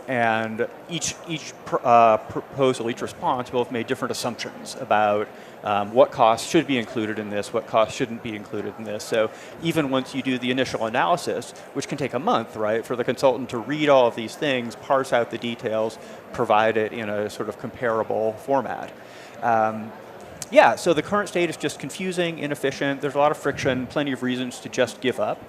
And each proposal, each response will have made different assumptions about what costs should be included in this, what costs shouldn't be included in this. So even once you do the initial analysis, which can take a month, right, for the consultant to read all of these things, parse out the details, provide it in a sort of comparable format. Yeah, so the current state is just confusing, inefficient. There's a lot of friction, plenty of reasons to just give up,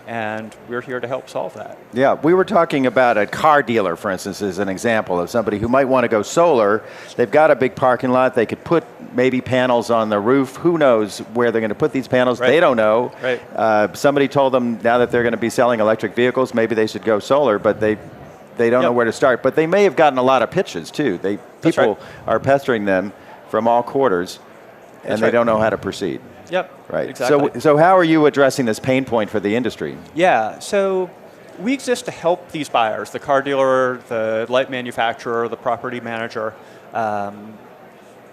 and we're here to help solve that. Yeah, we were talking about a car dealer, for instance, as an example of somebody who might want to go solar. They've got a big parking lot. They could put maybe panels on the roof. Who knows where they're going to put these panels? Right. They don't know. Right. Somebody told them now that they're going to be selling electric vehicles, maybe they should go solar, but they don't know where to start. But they may have gotten a lot of pitches, too. People are pestering them from all quarters. And they don't know how to proceed. Yep, right. Exactly. So how are you addressing this pain point for the industry? Yeah, so we exist to help these buyers, the car dealer, the light manufacturer, the property manager, to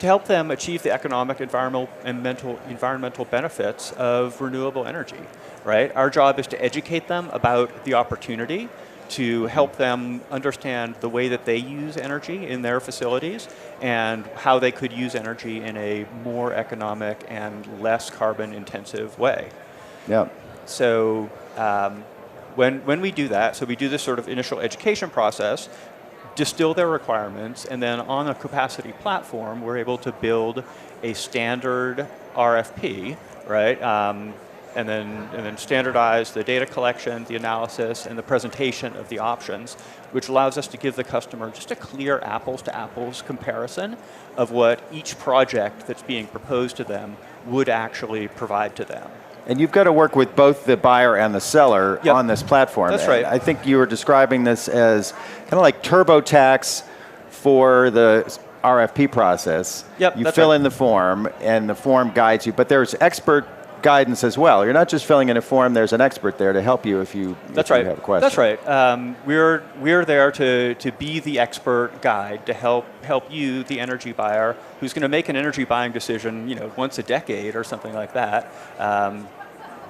help them achieve the economic, environmental benefits of renewable energy, right? Our job is to educate them about the opportunity, to help them understand the way that they use energy in their facilities and how they could use energy in a more economic and less carbon intensive way. Yeah. So when we do that, so we do this sort of initial education process, distill their requirements, and then on a Copacity platform, we're able to build a standard RFP, right? And then standardize the data collection, the analysis, and the presentation of the options, which allows us to give the customer just a clear apples-to-apples comparison of what each project that's being proposed to them would actually provide to them. And you've got to work with both the buyer and the seller on this platform. That's right. I think you were describing this as kind of like TurboTax for the RFP process. Yep, you that's fill right. in the form, and the form guides you. But there's expert guidance as well. You're not just filling in a form. There's an expert there to help you if you have a question. That's right. We're there to be the expert guide to help you, the energy buyer, who's going to make an energy buying decision, once a decade or something like that.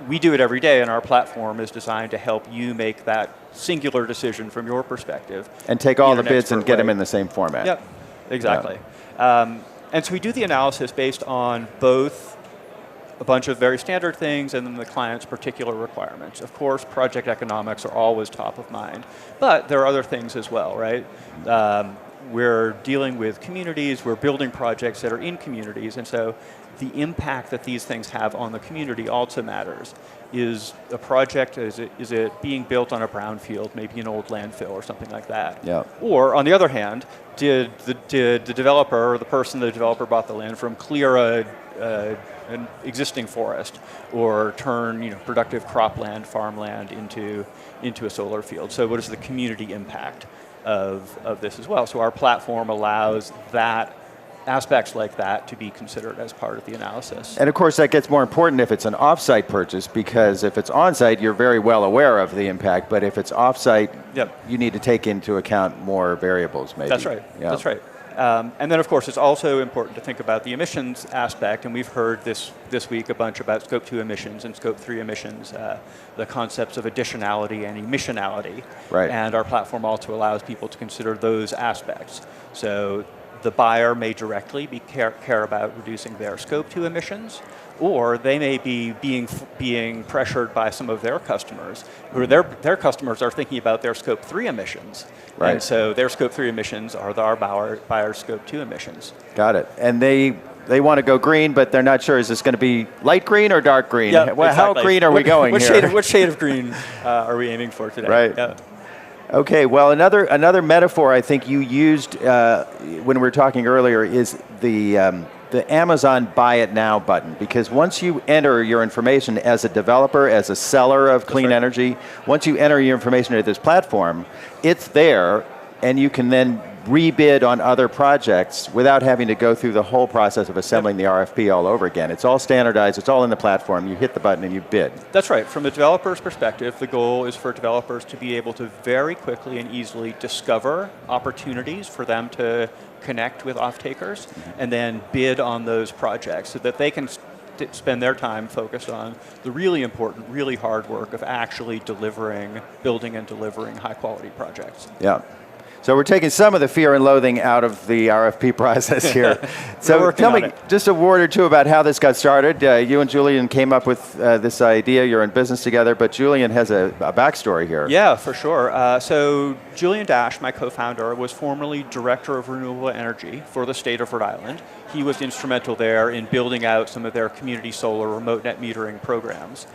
We do it every day, and our platform is designed to help you make that singular decision from your perspective. And take all the bids and get them in the same format. Yep, exactly. And so we do the analysis based on both a bunch of very standard things and then the client's particular requirements. Of course, project economics are always top of mind, but there are other things as well, right? We're dealing with communities, we're building projects that are in communities, and so the impact that these things have on the community also matters. Is a project, is it being built on a brownfield, maybe an old landfill or something like that? Yeah. Or on the other hand, did the developer or the person the developer bought the land from clear an existing forest or turn productive cropland, farmland into a solar field? So what is the community impact of this as well? So our platform allows aspects like that to be considered as part of the analysis. And of course that gets more important if it's an off-site purchase, because if it's on-site, you're very well aware of the impact, but if it's off-site, you need to take into account more variables maybe. That's right, that's right. And then of course it's also important to think about the emissions aspect, and we've heard this week a bunch about Scope 2 emissions and Scope 3 emissions, the concepts of additionality and emissionality. Right. And our platform also allows people to consider those aspects. So the buyer may directly care about reducing their Scope 2 emissions, or they may be being pressured by some of their customers, who their customers are thinking about their Scope 3 emissions. Right. And so their Scope 3 emissions are our buyer's Scope 2 emissions. Got it. And they want to go green, but they're not sure, is this going to be light green or dark green? Yep, Well, exactly. How green are we going here? What shade of green are we aiming for today? Right. Yeah. Okay, well, another metaphor I think you used when we were talking earlier is the Amazon Buy It Now button, because once you enter your information as a developer, as a seller of clean energy, once you enter your information into this platform, it's there, and you can then rebid on other projects without having to go through the whole process of assembling the RFP all over again. It's all standardized, it's all in the platform, you hit the button and you bid. That's right. From the developer's perspective, the goal is for developers to be able to very quickly and easily discover opportunities for them to connect with off-takers and then bid on those projects so that they can spend their time focused on the really important, really hard work of actually building and delivering high-quality projects. Yeah. So we're taking some of the fear and loathing out of the RFP process here. So tell me just a word or two about how this got started. You and Julian came up with this idea. You're in business together, but Julian has a backstory here. Yeah, for sure. So Julian Dash, my co-founder, was formerly Director of Renewable Energy for the state of Rhode Island. He was instrumental there in building out some of their community solar remote net metering programs.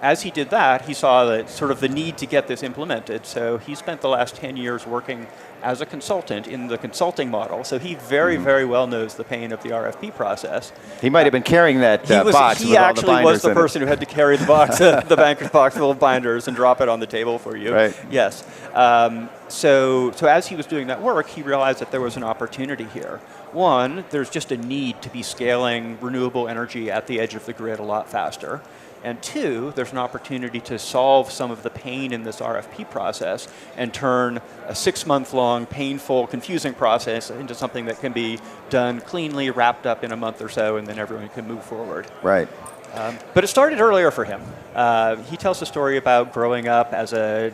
As he did that, he saw that sort of the need to get this implemented. So he spent the last 10 years working as a consultant in the consulting model. So he very, very well knows the pain of the RFP process. He might have been carrying that box with all the binders in it. He actually was the person who had to carry the box, the banker's box full of binders and drop it on the table for you. Right. Yes. So as he was doing that work, he realized that there was an opportunity here. One, there's just a need to be scaling renewable energy at the edge of the grid a lot faster. And two, there's an opportunity to solve some of the pain in this RFP process and turn a 6-month-long, painful, confusing process into something that can be done cleanly, wrapped up in a month or so, and then everyone can move forward. Right. But it started earlier for him. He tells a story about growing up as a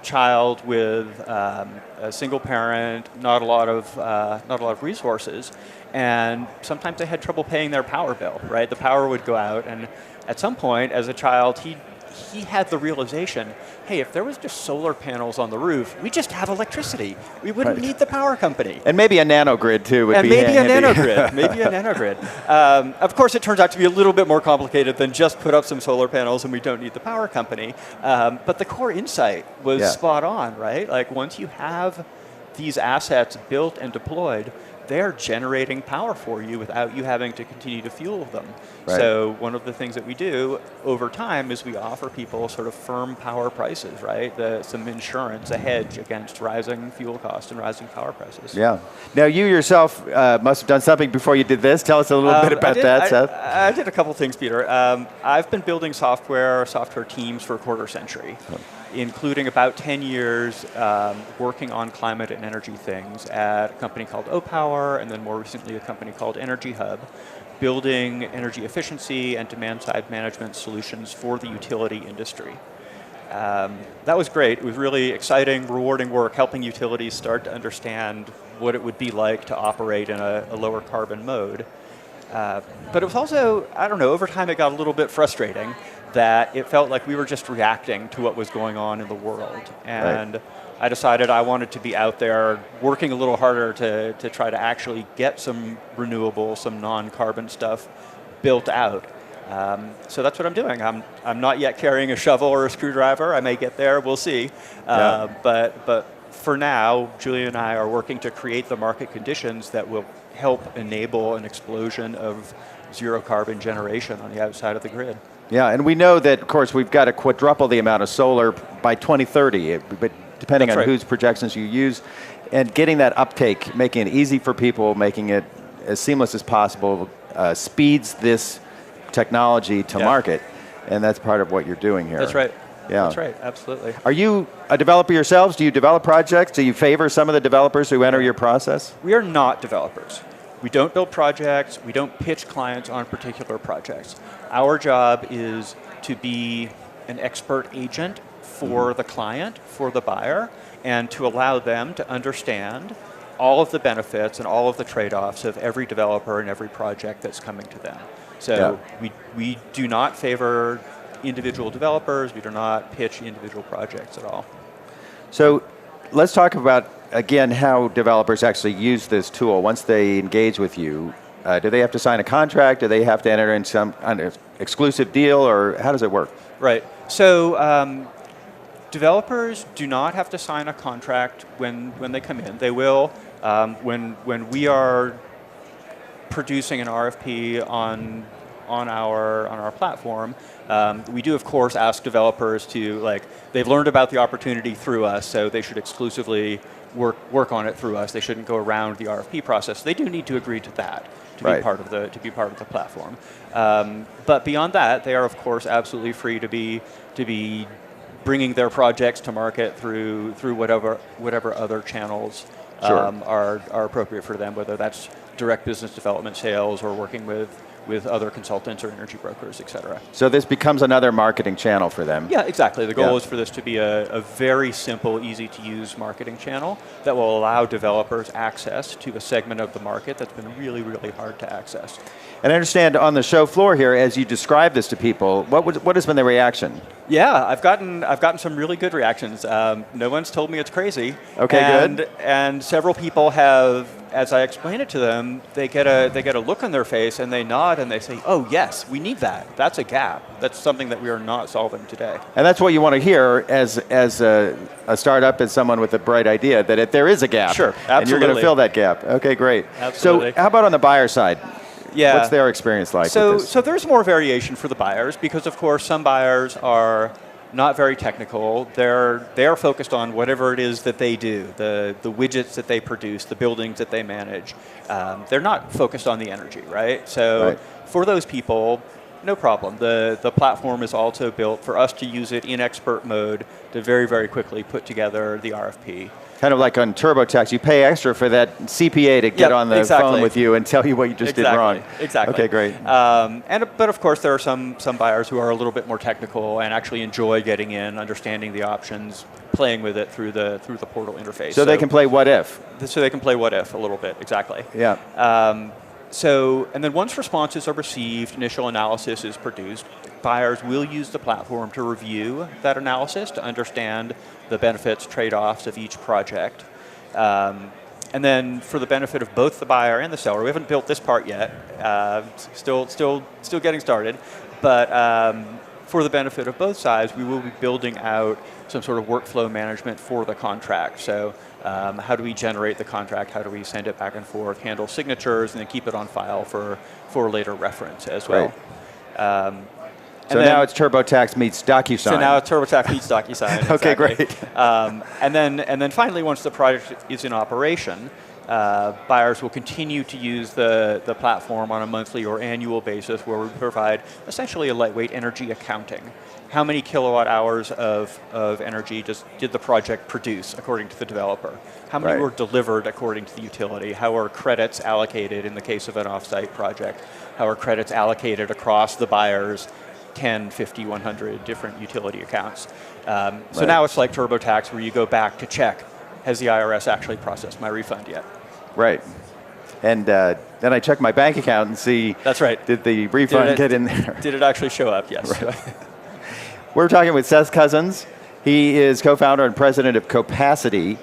child with a single parent, not a lot of resources, and sometimes they had trouble paying their power bill. Right, the power would go out, and at some point, as a child, he he had the realization, hey, if there was just solar panels on the roof, we just have electricity. We wouldn't need the power company. And maybe a nanogrid too would be maybe handy. a nanogrid. Maybe a nanogrid. Of course, it turns out to be a little bit more complicated than just put up some solar panels and we don't need the power company. But the core insight was spot on, right? Like once you have these assets built and deployed, they're generating power for you without you having to continue to fuel them. Right. So one of the things that we do over time is we offer people sort of firm power prices, right? Some insurance, a hedge against rising fuel costs and rising power prices. Yeah. Now you yourself must have done something before you did this. Tell us a little bit about that, Seth. I did a couple things, Peter. I've been building software teams for a quarter century. Including about 10 years working on climate and energy things at a company called OPower, and then more recently a company called Energy Hub, building energy efficiency and demand-side management solutions for the utility industry. That was great. It was really exciting, rewarding work, helping utilities start to understand what it would be like to operate in a lower carbon mode. But it was also, I don't know, over time it got a little bit frustrating that it felt like we were just reacting to what was going on in the world. And I decided I wanted to be out there working a little harder to try to actually get some renewable, some non-carbon stuff built out. So that's what I'm doing. I'm not yet carrying a shovel or a screwdriver. I may get there, we'll see. But for now, Julia and I are working to create the market conditions that will help enable an explosion of zero carbon generation on the outside of the grid. Yeah, and we know that, of course, we've got to quadruple the amount of solar by 2030, but depending on whose projections you use, and getting that uptake, making it easy for people, making it as seamless as possible, speeds this technology to market, and that's part of what you're doing here. That's right. Yeah. That's right, absolutely. Are you a developer yourselves? Do you develop projects? Do you favor some of the developers who enter your process? We are not developers. We don't build projects. We don't pitch clients on particular projects. Our job is to be an expert agent for the client, for the buyer, and to allow them to understand all of the benefits and all of the trade-offs of every developer and every project that's coming to them. So we do not favor individual developers. We do not pitch individual projects at all. So let's talk about, again, how developers actually use this tool. Once they engage with you, do they have to sign a contract? Do they have to enter in some exclusive deal, or how does it work? Right. So developers do not have to sign a contract when they come in. They will when we are producing an RFP on our platform. We do, of course, ask developers to, they've learned about the opportunity through us, so they should exclusively work on it through us. They shouldn't go around the RFP process. They do need to agree to that to be part of the platform. But beyond that, they are, of course, absolutely free to be bringing their projects to market through whatever other channels are appropriate for them, whether that's direct business development sales or working with other consultants or energy brokers, et cetera. So this becomes another marketing channel for them. Yeah, exactly. The goal is for this to be a very simple, easy-to-use marketing channel that will allow developers access to a segment of the market that's been really, really hard to access. And I understand on the show floor here, as you describe this to people, what has been the reaction? Yeah, I've gotten some really good reactions. No one's told me it's crazy. Okay, good. And several people have, as I explain it to them, they get a look on their face and they nod and they say, "Oh yes, we need that. That's a gap. That's something that we are not solving today." And that's what you want to hear as a startup, as someone with a bright idea, that there is a gap. Sure, absolutely. And you're going to fill that gap. Okay, great. Absolutely. So how about on the buyer side? Yeah. What's their experience like with this? So there's more variation for the buyers because, of course, some buyers are not very technical. They're focused on whatever it is that they do, the widgets that they produce, the buildings that they manage. They're not focused on the energy, right? So for those people, no problem. The platform is also built for us to use it in expert mode to very, very quickly put together the RFP. Kind of like on TurboTax, you pay extra for that CPA to get on the phone with you and tell you what you just did wrong. Exactly. Okay, great. But of course, there are some buyers who are a little bit more technical and actually enjoy getting in, understanding the options, playing with it through the portal interface. So they can play what if. So they can play what if a little bit, exactly. Yeah. And then once responses are received, initial analysis is produced. buyers will use the platform to review that analysis to understand the benefits, trade-offs of each project. And then for the benefit of both the buyer and the seller, we haven't built this part yet, still getting started, but for the benefit of both sides, we will be building out some sort of workflow management for the contract. So how do we generate the contract? How do we send it back and forth, handle signatures, and then keep it on file for later reference as well. Right. So now it's TurboTax meets DocuSign. So now it's TurboTax meets DocuSign. Okay, exactly. great. And then finally, once the project is in operation, buyers will continue to use the platform on a monthly or annual basis, where we provide essentially a lightweight energy accounting. How many kilowatt hours of energy did the project produce according to the developer? How many were delivered according to the utility? How are credits allocated in the case of an offsite project? How are credits allocated across the buyers' 10, 50, 100 different utility accounts? So now it's like TurboTax, where you go back to check, has the IRS actually processed my refund yet? Right. And then I check my bank account and see, that's right, did the refund get in there? Did it actually show up? Yes. Right. We're talking with Seth Cousins. He is co-founder and president of Copacity,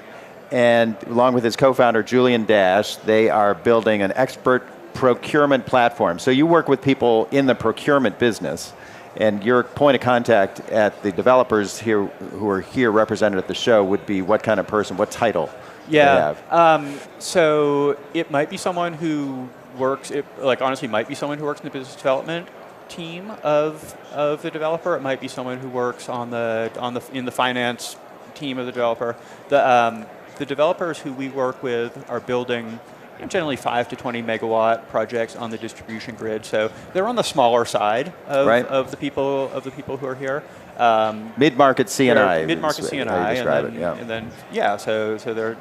and along with his co-founder Julian Dash, they are building an expert procurement platform. So you work with people in the procurement business, and your point of contact at the developers here who are here represented at the show would be what kind of person, what title they have? So it might be someone who works, honestly might be someone who works in the business development team of the developer. It might be someone who works in the finance team of the developer. The developers who we work with are building generally 5 to 20 megawatt projects on the distribution grid. So they're on the smaller side of the people who are here. Mid-market CNI. Mid-market CNI, and then so they're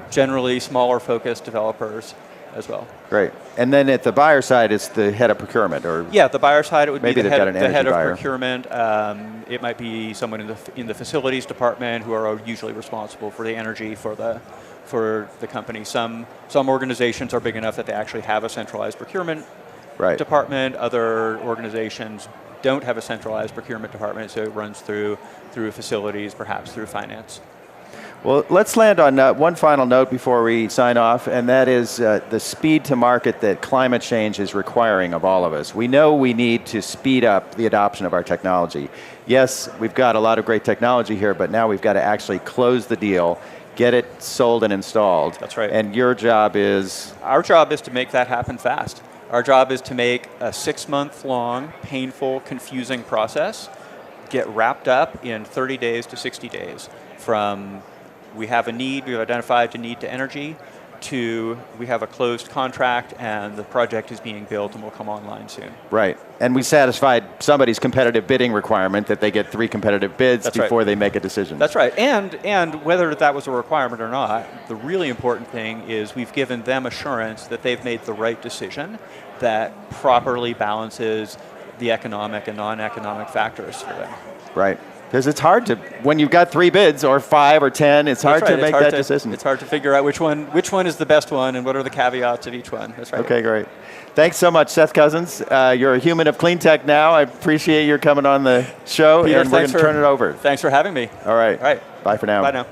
generally smaller focused developers as well. Great. And then at the buyer side, it's the head of procurement, or the buyer side, it would maybe be the head of buyer. procurement. It might be someone in the facilities department who are usually responsible for the energy for the company. Some organizations are big enough that they actually have a centralized procurement department. Other organizations don't have a centralized procurement department, so it runs through facilities, perhaps through finance. Well, let's land on one final note before we sign off, and that is the speed to market that climate change is requiring of all of us. We know we need to speed up the adoption of our technology. Yes, we've got a lot of great technology here, but now we've got to actually close the deal, get it sold and installed. That's right. And your job is? Our job is to make that happen fast. Our job is to make a 6-month-long, painful, confusing process get wrapped up in 30 days to 60 days. From we have a need, we've identified a need to energy, to we have a closed contract and the project is being built and will come online soon. Right. And we satisfied somebody's competitive bidding requirement that they get 3 competitive bids before they make a decision. That's right. And whether that was a requirement or not, the really important thing is we've given them assurance that they've made the right decision that properly balances the economic and non-economic factors for them. Right. Because it's hard to, when you've got 3 bids or 5 or 10, it's hard to make that decision. It's hard to figure out which one is the best one and what are the caveats of each one. That's right. Okay, great. Thanks so much, Seth Cousins. You're a human of clean tech now. I appreciate your coming on the show, Peter, and we're going to turn it over. Thanks for having me. All right. All right. Bye for now. Bye now.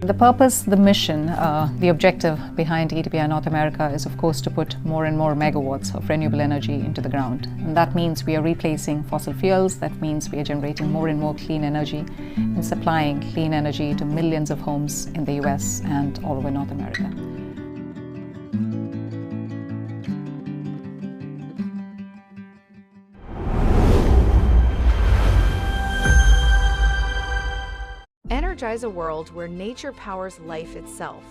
The purpose, the mission, the objective behind EDPI North America is of course to put more and more megawatts of renewable energy into the ground. And that means we are replacing fossil fuels, that means we are generating more and more clean energy and supplying clean energy to millions of homes in the US and all over North America. Energize a world where nature powers life itself.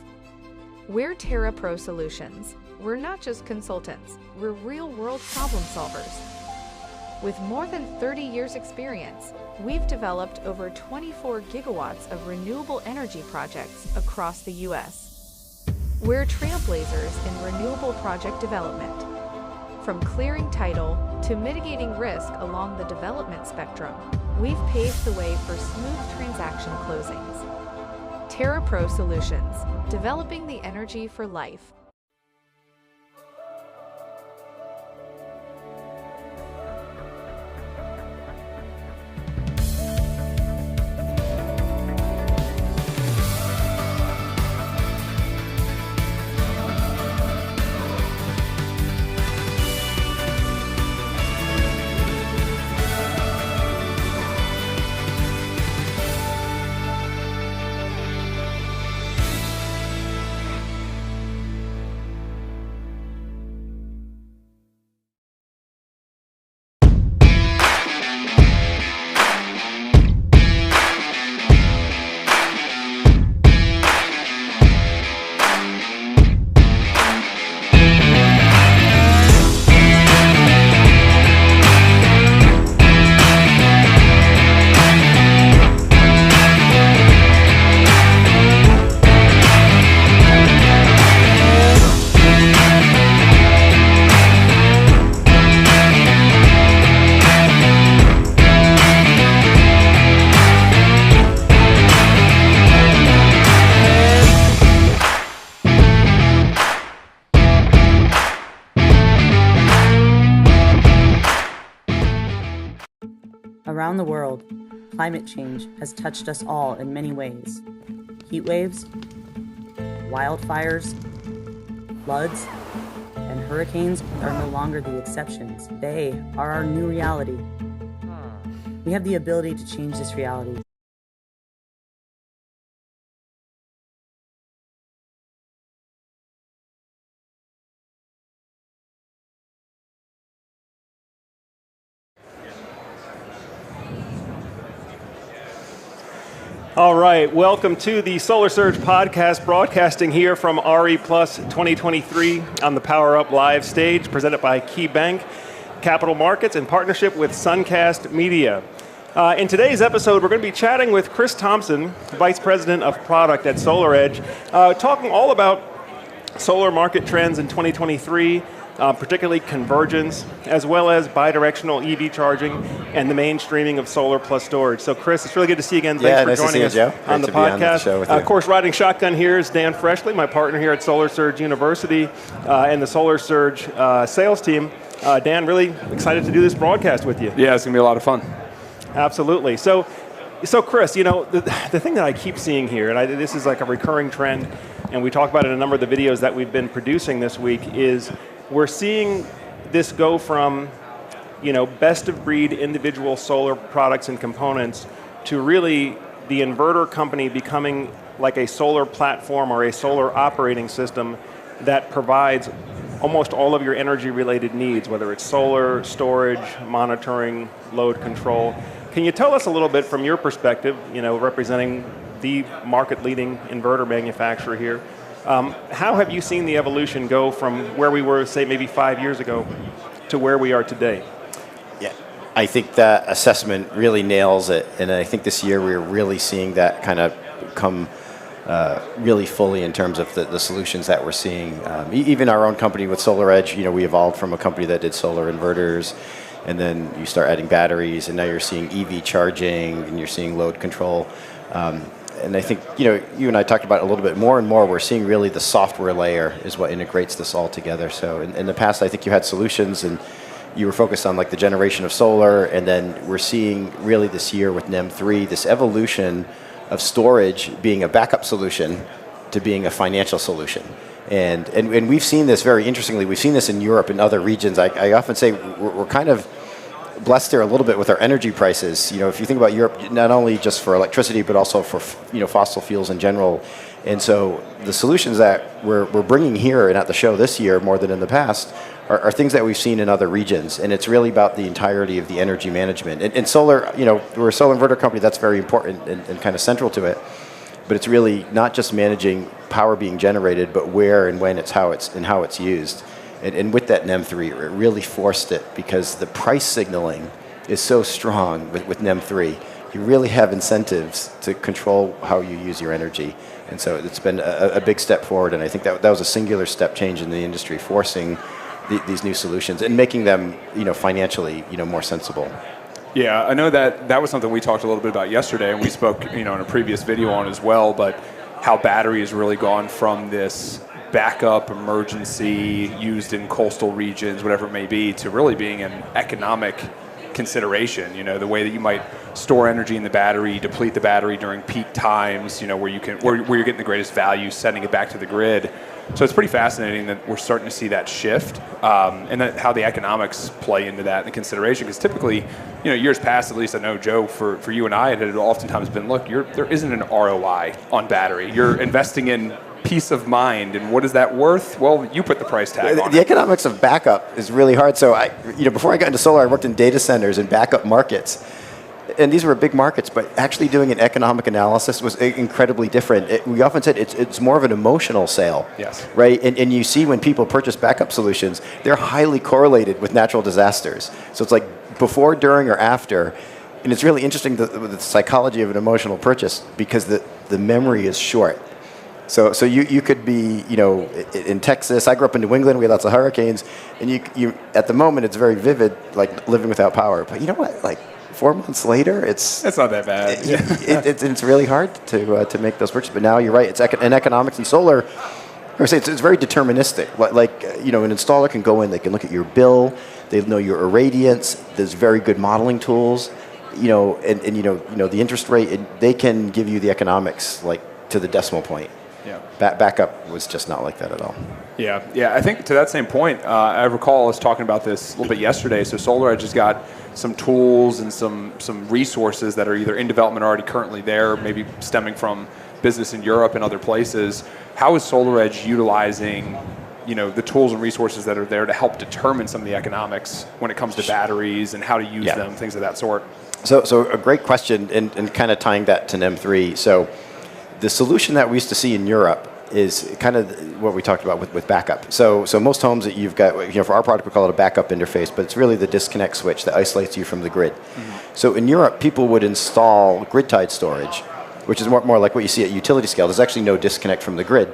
We're Terra Pro Solutions. We're not just consultants, we're real-world problem solvers. With more than 30 years' experience, we've developed over 24 gigawatts of renewable energy projects across the US. We're trailblazers in renewable project development. From clearing title to mitigating risk along the development spectrum, we've paved the way for smooth transaction closings. Terra Pro Solutions, developing the energy for life. Around the world, climate change has touched us all in many ways. Heat waves, wildfires, floods, and hurricanes are no longer the exceptions. They are our new reality. We have the ability to change this reality. All right, welcome to the Solar Surge podcast, broadcasting here from RE Plus 2023 on the PowerUp live stage, presented by KeyBank Capital Markets in partnership with Suncast Media. In today's episode, we're going to be chatting with Chris Thompson, Vice President of Product at SolarEdge, talking all about solar market trends in 2023, particularly convergence, as well as bidirectional EV charging and the mainstreaming of solar plus storage. So Chris, it's really good to see you again. Thanks for joining us on the podcast. Of course, riding shotgun here is Dan Freshley, my partner here at Solar Surge University and the Solar Surge sales team. Dan, really excited to do this broadcast with you. Yeah, it's going to be a lot of fun. Absolutely. So Chris, you know, the thing that I keep seeing here, and this is like a recurring trend, and we talk about it in a number of the videos that we've been producing this week, is we're seeing this go from, you know, best of breed individual solar products and components to really the inverter company becoming like a solar platform or a solar operating system that provides almost all of your energy related needs, whether it's solar, storage, monitoring, load control. Can you tell us a little bit from your perspective, you know, representing the market leading inverter manufacturer here, how have you seen the evolution go from where we were, say, maybe 5 years ago to where we are today? Yeah, I think that assessment really nails it, and I think this year we're really seeing that kind of come really fully in terms of the solutions that we're seeing. Even our own company with SolarEdge, you know, we evolved from a company that did solar inverters, and then you start adding batteries, and now you're seeing EV charging, and you're seeing load control. And I think, you know, you and I talked about it a little bit more and more. We're seeing really the software layer is what integrates this all together. So in the past, I think you had solutions and you were focused on like the generation of solar, and then we're seeing really this year with NEM 3, this evolution of storage being a backup solution to being a financial solution. And we've seen this very interestingly. We've seen this in Europe and other regions. I often say we're kind of blessed there a little bit with our energy prices. If you think about Europe, not only just for electricity, but also for fossil fuels in general. And so the solutions that we're bringing here and at the show this year more than in the past are things that we've seen in other regions. And it's really about the entirety of the energy management. And solar, we're a solar inverter company. That's very important and kind of central to it. But it's really not just managing power being generated, but where and when how it's used. And with that NEM 3, it really forced it because the price signaling is so strong with NEM 3. You really have incentives to control how you use your energy. And so it's been a big step forward, and I think that was a singular step change in the industry, forcing these new solutions and making them financially more sensible. Yeah, I know that was something we talked a little bit about yesterday, and we spoke in a previous video on as well, but how battery has really gone from this backup emergency used in coastal regions, whatever it may be, to really being an economic consideration. The way that you might store energy in the battery, deplete the battery during peak times, where you're getting the greatest value, sending it back to the grid. So it's pretty fascinating that we're starting to see that shift, and that how the economics play into that and consideration. Because typically, years past, at least I know, Joe, for you and I, it had oftentimes been, look, there isn't an ROI on battery. You're investing in peace of mind, and what is that worth? Well, you put the price tag on it. The economics of backup is really hard. So before I got into solar, I worked in data centers and backup markets. And these were big markets, but actually doing an economic analysis was incredibly different. We often said it's more of an emotional sale, yes, right? And you see when people purchase backup solutions, they're highly correlated with natural disasters. So it's like before, during, or after. And it's really interesting, the psychology of an emotional purchase, because the memory is short. So you could be, in Texas. I grew up in New England. We had lots of hurricanes, and you at the moment it's very vivid, like living without power. But you know what? Like 4 months later, it's not that bad. It's really hard to make those purchases. But now you're right. It's in economics and solar. I would say it's very deterministic. Like an installer can go in. They can look at your bill. They know your irradiance. There's very good modeling tools. And the interest rate. They can give you the economics like to the decimal point. Yeah. Backup was just not like that at all. Yeah. I think to that same point, I recall us talking about this a little bit yesterday. So SolarEdge has got some tools and some resources that are either in development or already currently there, maybe stemming from business in Europe and other places. How is SolarEdge utilizing the tools and resources that are there to help determine some of the economics when it comes to batteries and how to use them, things of that sort? So a great question, and kind of tying that to NEM 3. So the solution that we used to see in Europe is kind of what we talked about with backup. So most homes that you've got, for our product we call it a backup interface, but it's really the disconnect switch that isolates you from the grid. Mm-hmm. So in Europe, people would install grid-tied storage, which is more like what you see at utility scale. There's actually no disconnect from the grid,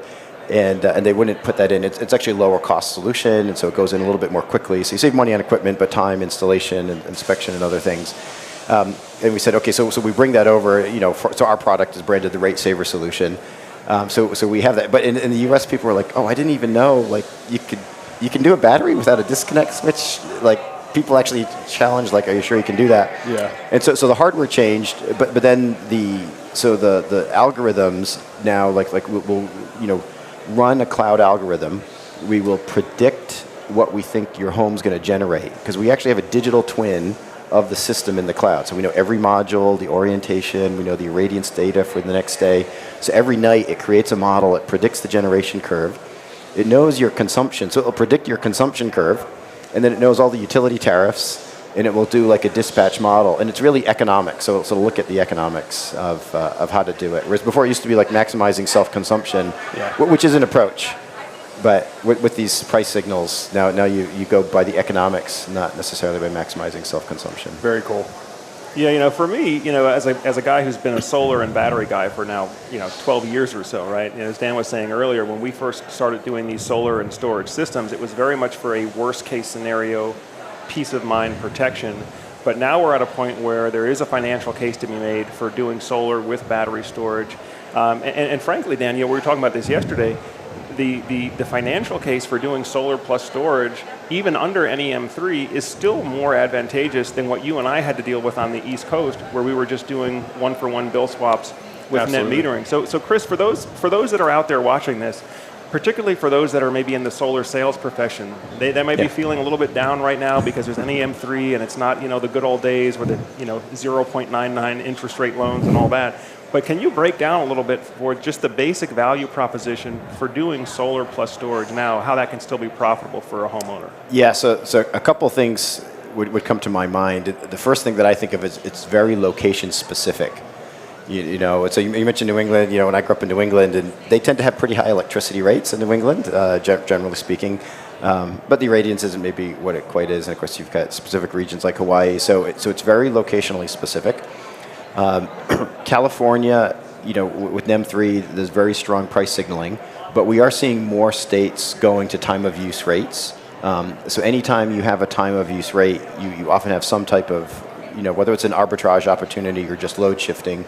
and they wouldn't put that in. It's actually a lower cost solution, and so it goes in a little bit more quickly. So you save money on equipment, but time, installation, and inspection, and other things. And we said, okay, so we bring that over. So our product is branded the Rate Saver solution. So we have that. But in the U.S., people were like, oh, I didn't even know like you can do a battery without a disconnect switch. Like people actually challenged, like, are you sure you can do that? Yeah. And so the hardware changed, but then the algorithms now like we'll run a cloud algorithm. We will predict what we think your home's going to generate, because we actually have a digital twin of the system in the cloud. So we know every module, the orientation, we know the irradiance data for the next day. So every night it creates a model, it predicts the generation curve. It knows your consumption, so it'll predict your consumption curve, and then it knows all the utility tariffs, and it will do like a dispatch model. And it's really economic, so it'll look at the economics of how to do it. Whereas before it used to be like maximizing self-consumption, which is an approach. But with these price signals, now you go by the economics, not necessarily by maximizing self-consumption. Very cool. Yeah, for me, as a guy who's been a solar and battery guy for now, 12 years or so, right? As Dan was saying earlier, when we first started doing these solar and storage systems, it was very much for a worst-case scenario, peace of mind protection. But now we're at a point where there is a financial case to be made for doing solar with battery storage. And frankly, Dan, we were talking about this yesterday. The financial case for doing solar plus storage, even under NEM 3, is still more advantageous than what you and I had to deal with on the East Coast, where we were just doing one-for-one bill swaps net metering. So Chris, for those that are out there watching this, particularly for those that are maybe in the solar sales profession, they might be feeling a little bit down right now because there's NEM3 and it's not the good old days with the 0.99 interest rate loans and all that. But can you break down a little bit for just the basic value proposition for doing solar plus storage now, how that can still be profitable for a homeowner? Yeah, so a couple things would come to my mind. The first thing that I think of is it's very location specific. So you mentioned New England. When I grew up in New England, and they tend to have pretty high electricity rates in New England, generally speaking. But the irradiance isn't maybe what it quite is. And of course, you've got specific regions like Hawaii. So it's very locationally specific. California, with NEM3, there's very strong price signaling. But we are seeing more states going to time of use rates. So anytime you have a time of use rate, you often have some type of, whether it's an arbitrage opportunity or just load shifting.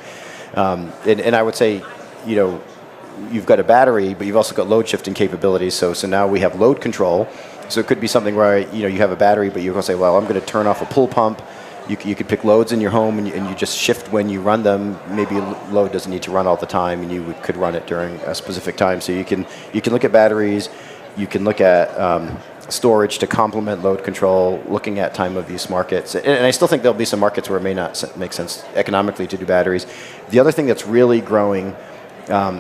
And I would say, you've got a battery, but you've also got load shifting capabilities. So now we have load control. So it could be something where you have a battery, but you're going to say, well, I'm going to turn off a pool pump. You could pick loads in your home, and you just shift when you run them. Maybe a load doesn't need to run all the time, and you could run it during a specific time. So you can look at batteries. You can look at storage to complement load control, looking at time of use markets. And I still think there'll be some markets where it may not make sense economically to do batteries. The other thing that's really growing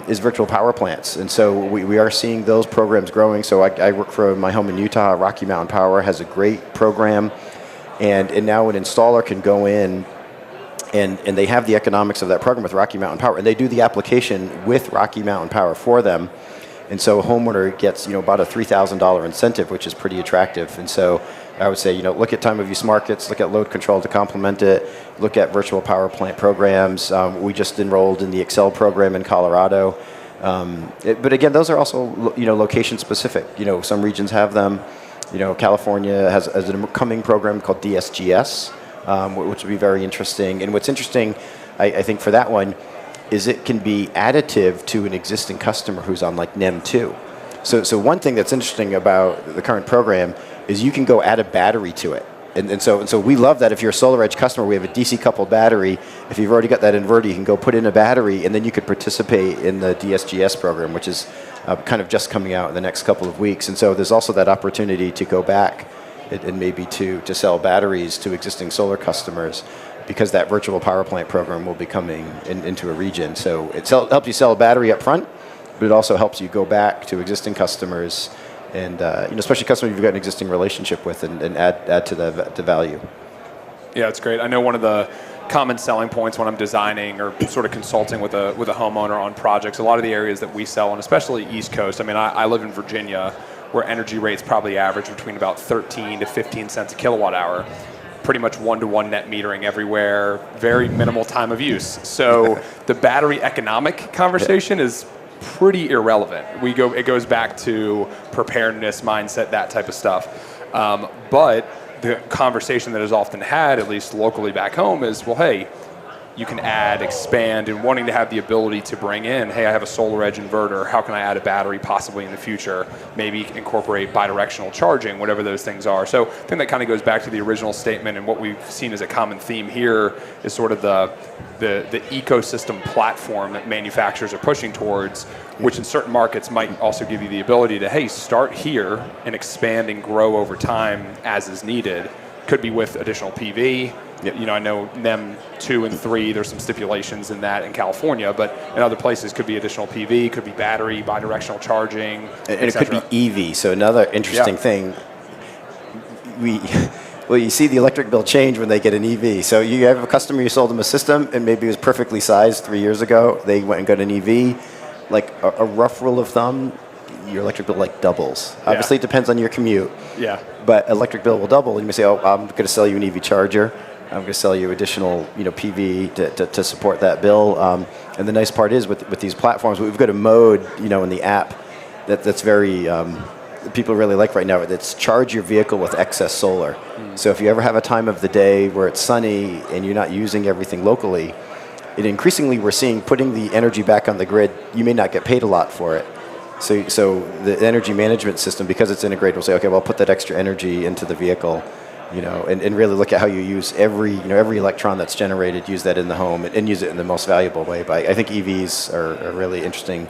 is virtual power plants. And so we are seeing those programs growing. So I work for my home in Utah. Rocky Mountain Power has a great program. And now an installer can go in and they have the economics of that program with Rocky Mountain Power. And they do the application with Rocky Mountain Power for them. And so a homeowner gets, about a $3,000 incentive, which is pretty attractive. And so I would say, look at time of use markets, look at load control to complement it, look at virtual power plant programs. We just enrolled in the Excel program in Colorado. But again, those are also, location specific. Some regions have them. California has an upcoming program called DSGS, which would be very interesting. And what's interesting, I think, for that one, is it can be additive to an existing customer who's on like NEM 2. So one thing that's interesting about the current program is you can go add a battery to it. And so we love that if you're a SolarEdge customer, we have a DC coupled battery. If you've already got that inverter, you can go put in a battery, and then you could participate in the DSGS program, which is kind of just coming out in the next couple of weeks. And so there's also that opportunity to go back and maybe to sell batteries to existing solar customers, because that virtual power plant program will be coming into a region. So it helps you sell a battery up front, but it also helps you go back to existing customers and especially customers you've got an existing relationship with and add to the value. Yeah, it's great. I know one of the common selling points when I'm designing or sort of consulting with a homeowner on projects, a lot of the areas that we sell, and especially East Coast, I live in Virginia, where energy rates probably average between about 13 to 15 cents a kilowatt hour. Pretty much one-to-one net metering everywhere, very minimal time of use. So the battery economic conversation is pretty irrelevant. It goes back to preparedness, mindset, that type of stuff. But the conversation that is often had, at least locally back home, is, well, hey, you can add, expand, and wanting to have the ability to bring in, hey, I have a SolarEdge inverter, how can I add a battery possibly in the future? Maybe incorporate bidirectional charging, whatever those things are. So I think that kind of goes back to the original statement, and what we've seen as a common theme here is sort of the ecosystem platform that manufacturers are pushing towards, which in certain markets might also give you the ability to, hey, start here and expand and grow over time as is needed. Could be with additional PV. Yep. I know NEM 2 and 3, there's some stipulations in that in California, but in other places could be additional PV, could be battery, bidirectional charging, and it could be EV. So another interesting thing, you see the electric bill change when they get an EV. So you have a customer, you sold them a system, and maybe it was perfectly sized 3 years ago. They went and got an EV. Like a rough rule of thumb, your electric bill doubles. Obviously, it depends on your commute. Yeah. But electric bill will double. And you may say, oh, I'm going to sell you an EV charger. I'm going to sell you additional, PV to support that bill. And the nice part is with these platforms, we've got a mode, in the app that's very people really like right now. It's charge your vehicle with excess solar. So if you ever have a time of the day where it's sunny and you're not using everything locally, and increasingly we're seeing putting the energy back on the grid, you may not get paid a lot for it. So the energy management system, because it's integrated, will say, okay, well, I'll put that extra energy into the vehicle. and really look at how you use every electron that's generated, use that in the home and use it in the most valuable way. But I think EVs are really interesting,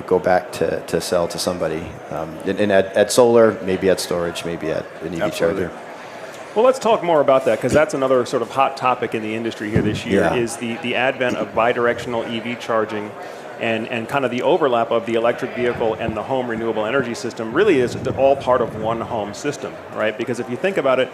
go back to sell to somebody, and add solar, maybe add storage, maybe add an EV charger. Well, let's talk more about that, because that's another sort of hot topic in the industry here this year, Yeah. is the advent of bidirectional EV charging and kind of the overlap of the electric vehicle and the home renewable energy system really is all part of one home system, right? Because if you think about it,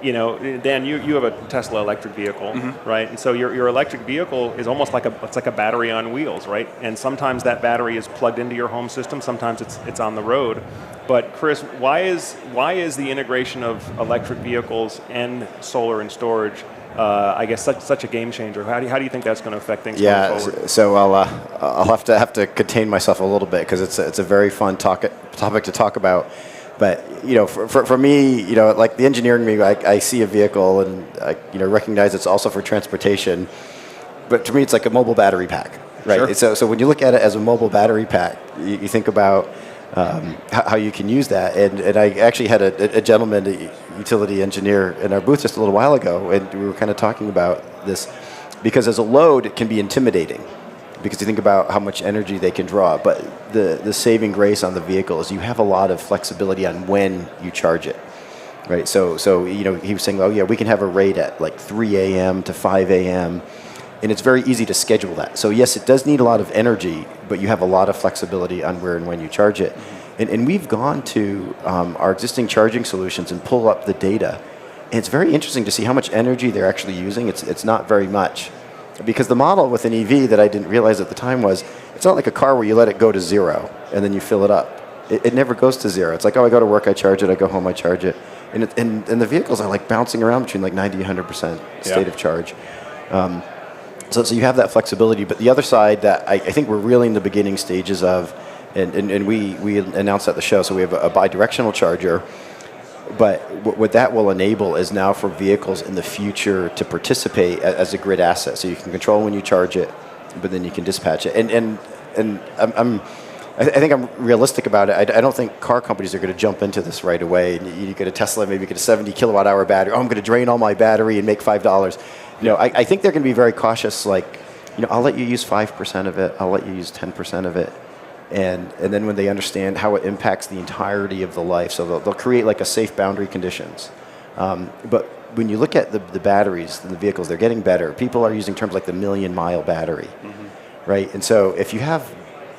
Dan, you have a Tesla electric vehicle, right? And so your electric vehicle is almost like a battery on wheels, right? And sometimes that battery is plugged into your home system, sometimes it's on the road. But Chris, why is the integration of electric vehicles and solar and storage, I guess, such a game changer? How do you think that's going to affect things going forward? So I'll have to contain myself a little bit, because it's a very fun topic to talk about. But for me, like the engineering me, I see a vehicle and I recognize it's also for transportation. But to me, it's like a mobile battery pack, right? Sure. So when you look at it as a mobile battery pack, you think about how you can use that. And I actually had a gentleman, a utility engineer, in our booth just a little while ago, and we were kind of talking about this, because as a load, it can be intimidating, because you think about how much energy they can draw. But the saving grace on the vehicle is you have a lot of flexibility on when you charge it, right? So he was saying, oh yeah, we can have a rate at like 3 a.m. to 5 a.m., and it's very easy to schedule that. So yes, it does need a lot of energy, but you have a lot of flexibility on where and when you charge it. And we've gone to our existing charging solutions and pull up the data. And it's very interesting to see how much energy they're actually using. It's not very much. Because the model with an EV that I didn't realize at the time was, it's not like a car where you let it go to zero and then you fill it up. It never goes to zero. It's like, oh, I go to work, I charge it, I go home, I charge it. And the vehicles are like bouncing around between like 90 and 100% state of charge. So you have that flexibility. But the other side that I think we're really in the beginning stages of, and we announced at the show, so we have a bidirectional charger. But what that will enable is now for vehicles in the future to participate as a grid asset. So you can control when you charge it, but then you can dispatch it. And I think I'm realistic about it. I don't think car companies are going to jump into this right away. You get a Tesla, maybe you get a 70 kilowatt hour battery. Oh, I'm going to drain all my battery and make $5. I think they're going to be very cautious. Like, I'll let you use 5% of it. I'll let you use 10% of it. And then when they understand how it impacts the entirety of the life, so they'll create like a safe boundary conditions. But when you look at the batteries in the vehicles, they're getting better. People are using terms like the million-mile battery, right? And so if you have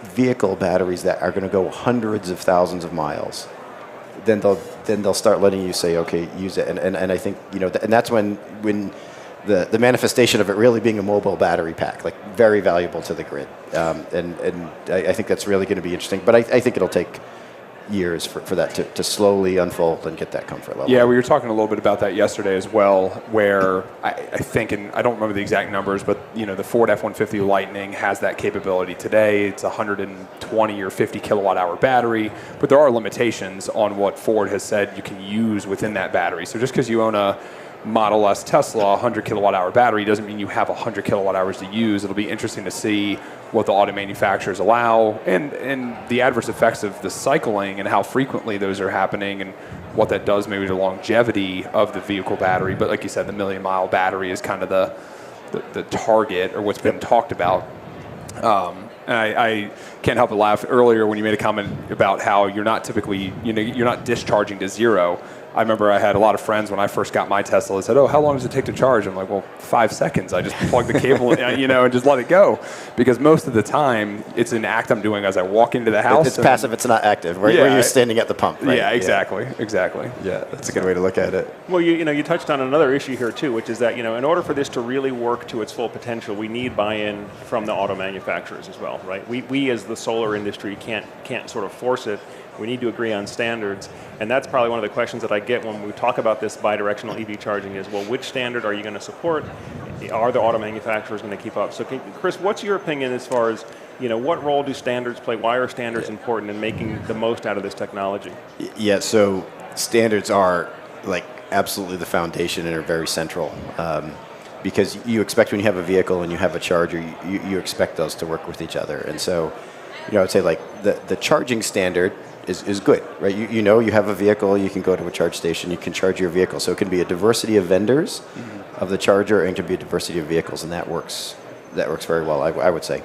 vehicle batteries that are going to go hundreds of thousands of miles, then they'll start letting you say, okay, use it. And I think and that's when the manifestation of it really being a mobile battery pack, like very valuable to the grid. And I think that's really going to be interesting. But I think it'll take years for that to slowly unfold and get that comfort level. Yeah, we were talking a little bit about that yesterday as well, where I think, and I don't remember the exact numbers, but the Ford F-150 Lightning has that capability today. It's a 120 or 50 kilowatt hour battery, but there are limitations on what Ford has said you can use within that battery. So just because you own a Model S Tesla 100 kilowatt hour battery doesn't mean you have 100 kilowatt hours to use. It'll be interesting to see what the auto manufacturers allow and the adverse effects of the cycling and how frequently those are happening and what that does maybe to the longevity of the vehicle battery. But like you said, the million-mile battery is kind of the target, or what's been talked about. And I can't help but laugh earlier when you made a comment about how you're not typically, you're not discharging to zero. I remember I had a lot of friends when I first got my Tesla. They said, oh, how long does it take to charge? I'm like, well, 5 seconds. I just plug the cable in, and just let it go. Because most of the time, it's an act I'm doing as I walk into the house. It's passive. It's not active, right? Where you're standing at the pump, right? Yeah, exactly. Yeah, that's a good way to look at it. Well, you touched on another issue here, too, which is that, in order for this to really work to its full potential, we need buy-in from the auto manufacturers as well, right? We as the solar industry can't sort of force it. We need to agree on standards, and that's probably one of the questions that I get when we talk about this bidirectional EV charging is, well, which standard are you going to support? Are the auto manufacturers going to keep up? So Chris, what's your opinion as far as, what role do standards play? Why are standards important in making the most out of this technology? Yeah, so standards are like absolutely the foundation and are very central. Because you expect when you have a vehicle and you have a charger, you expect those to work with each other. And so, I would say like the charging standard is good, right? You know you have a vehicle, you can go to a charge station, you can charge your vehicle. So it can be a diversity of vendors of the charger, and it can be a diversity of vehicles, and that works very well, I would say.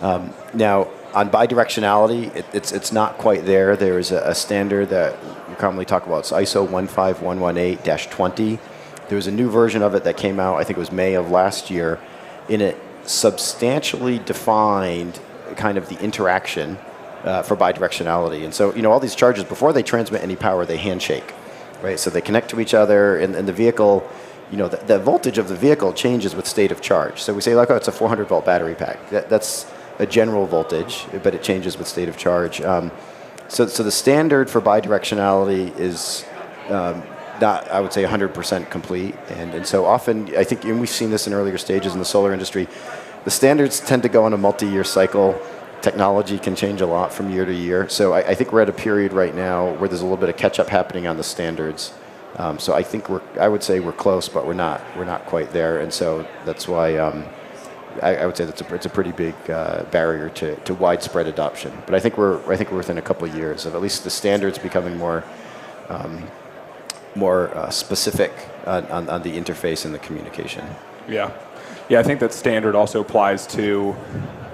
Now, on bidirectionality, it's not quite there. There is a standard that we commonly talk about. It's ISO 15118-20. There was a new version of it that came out, I think it was May of last year, and it substantially defined kind of the interaction for bidirectionality. And so, all these chargers, before they transmit any power, they handshake, right? So they connect to each other, and the vehicle, the voltage of the vehicle changes with state of charge. So we say, like, oh, it's a 400-volt battery pack. That's a general voltage, but it changes with state of charge. So the standard for bidirectionality is not, I would say, 100% complete. And so often, I think, and we've seen this in earlier stages in the solar industry, the standards tend to go on a multi-year cycle. Technology can change a lot from year to year. So I think we're at a period right now where there's a little bit of catch-up happening on the standards. So I think I would say we're close, but we're not quite there. And so that's why I would say it's a pretty big barrier to widespread adoption. But I think we're within a couple of years of at least the standards becoming more specific on the interface and the communication. Yeah, I think that standard also applies to,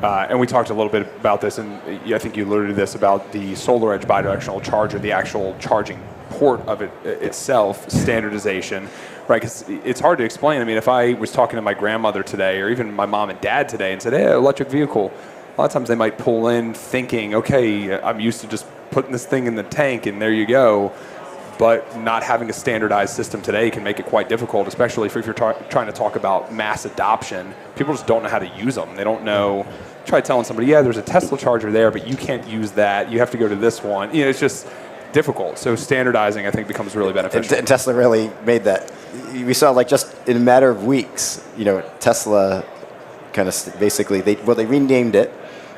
and we talked a little bit about this, and I think you alluded to this about the SolarEdge bidirectional charger, the actual charging port of it itself, standardization, right? Because it's hard to explain. I mean, if I was talking to my grandmother today, or even my mom and dad today, and said, "Hey, electric vehicle," a lot of times they might pull in thinking, "Okay, I'm used to just putting this thing in the tank, and there you go." But not having a standardized system today can make it quite difficult, especially if you're trying to talk about mass adoption. People just don't know how to use them. They don't know. Try telling somebody, "Yeah, there's a Tesla charger there, but you can't use that. You have to go to this one." It's just difficult. So standardizing, I think, becomes really beneficial. And Tesla really made that. We saw, like, just in a matter of weeks, Tesla kind of basically, they renamed it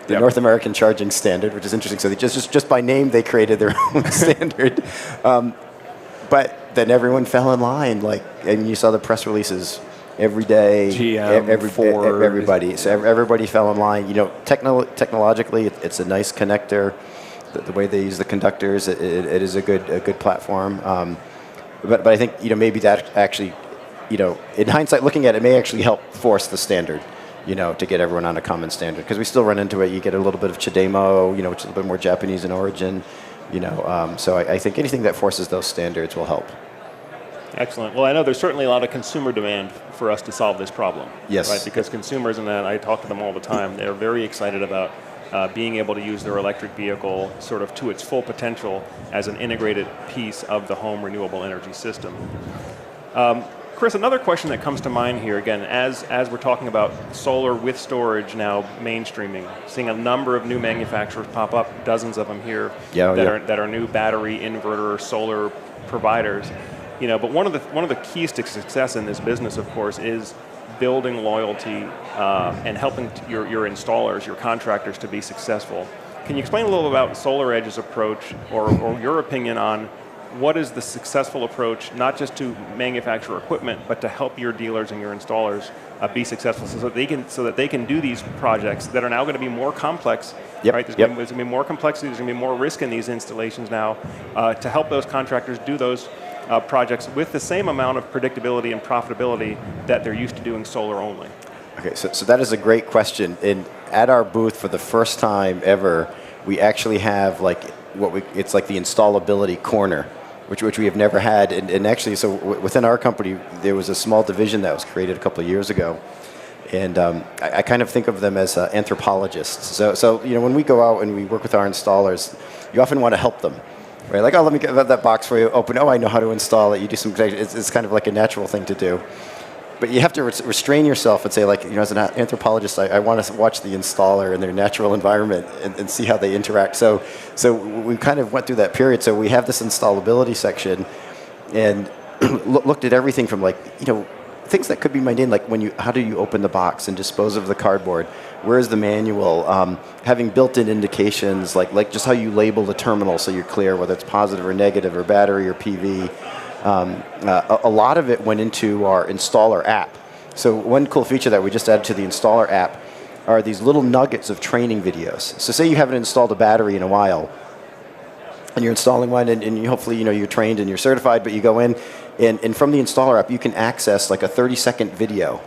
the North American Charging Standard, which is interesting. So they just by name, they created their own standard. But then everyone fell in line, and you saw the press releases every day. GM, Ford, everybody. So everybody fell in line. Technologically, it's a nice connector. The way they use the conductors, it is a good platform. But I think maybe that actually, in hindsight, looking at it, may actually help force the standard, to get everyone on a common standard. Because we still run into it. You get a little bit of Chidemo, which is a little bit more Japanese in origin. So I think anything that forces those standards will help. Excellent. Well, I know there's certainly a lot of consumer demand for us to solve this problem. Yes. Right? Because consumers, and I talk to them all the time, they're very excited about being able to use their electric vehicle sort of to its full potential as an integrated piece of the home renewable energy system. Chris, another question that comes to mind here, again, as we're talking about solar with storage now mainstreaming, seeing a number of new manufacturers pop up, dozens of them here, that are new battery, inverter, solar providers. But one of the keys to success in this business, of course, is building loyalty and helping your installers, your contractors, to be successful. Can you explain a little about SolarEdge's approach, or your opinion on what is the successful approach, not just to manufacture equipment, but to help your dealers and your installers be successful, so that they can do these projects that are now going to be more complex. Right? There's going to be more complexity. There's going to be more risk in these installations now. To help those contractors do those projects with the same amount of predictability and profitability that they're used to doing solar only. Okay, so that is a great question. And at our booth, for the first time ever, we actually have it's like the installability corner, which we have never had. And actually, so within our company, there was a small division that was created a couple of years ago. And I kind of think of them as anthropologists. So when we go out and we work with our installers, you often want to help them. Right, like, oh, let me get that box for you. Open. Oh, I know how to install it. You do some. It's kind of like a natural thing to do, but you have to restrain yourself and say, as an anthropologist, I want to watch the installer in their natural environment and see how they interact. So we kind of went through that period. So we have this installability section, and looked at everything from things that could be mundane, like how do you open the box and dispose of the cardboard? Where is the manual? Having built-in indications, like just how you label the terminal so you're clear whether it's positive or negative or battery or PV. A lot of it went into our installer app. So one cool feature that we just added to the installer app are these little nuggets of training videos. So say you haven't installed a battery in a while. and you're installing one, and you hopefully you're trained and you're certified, but you go in, and from the installer app, you can access like a 30-second video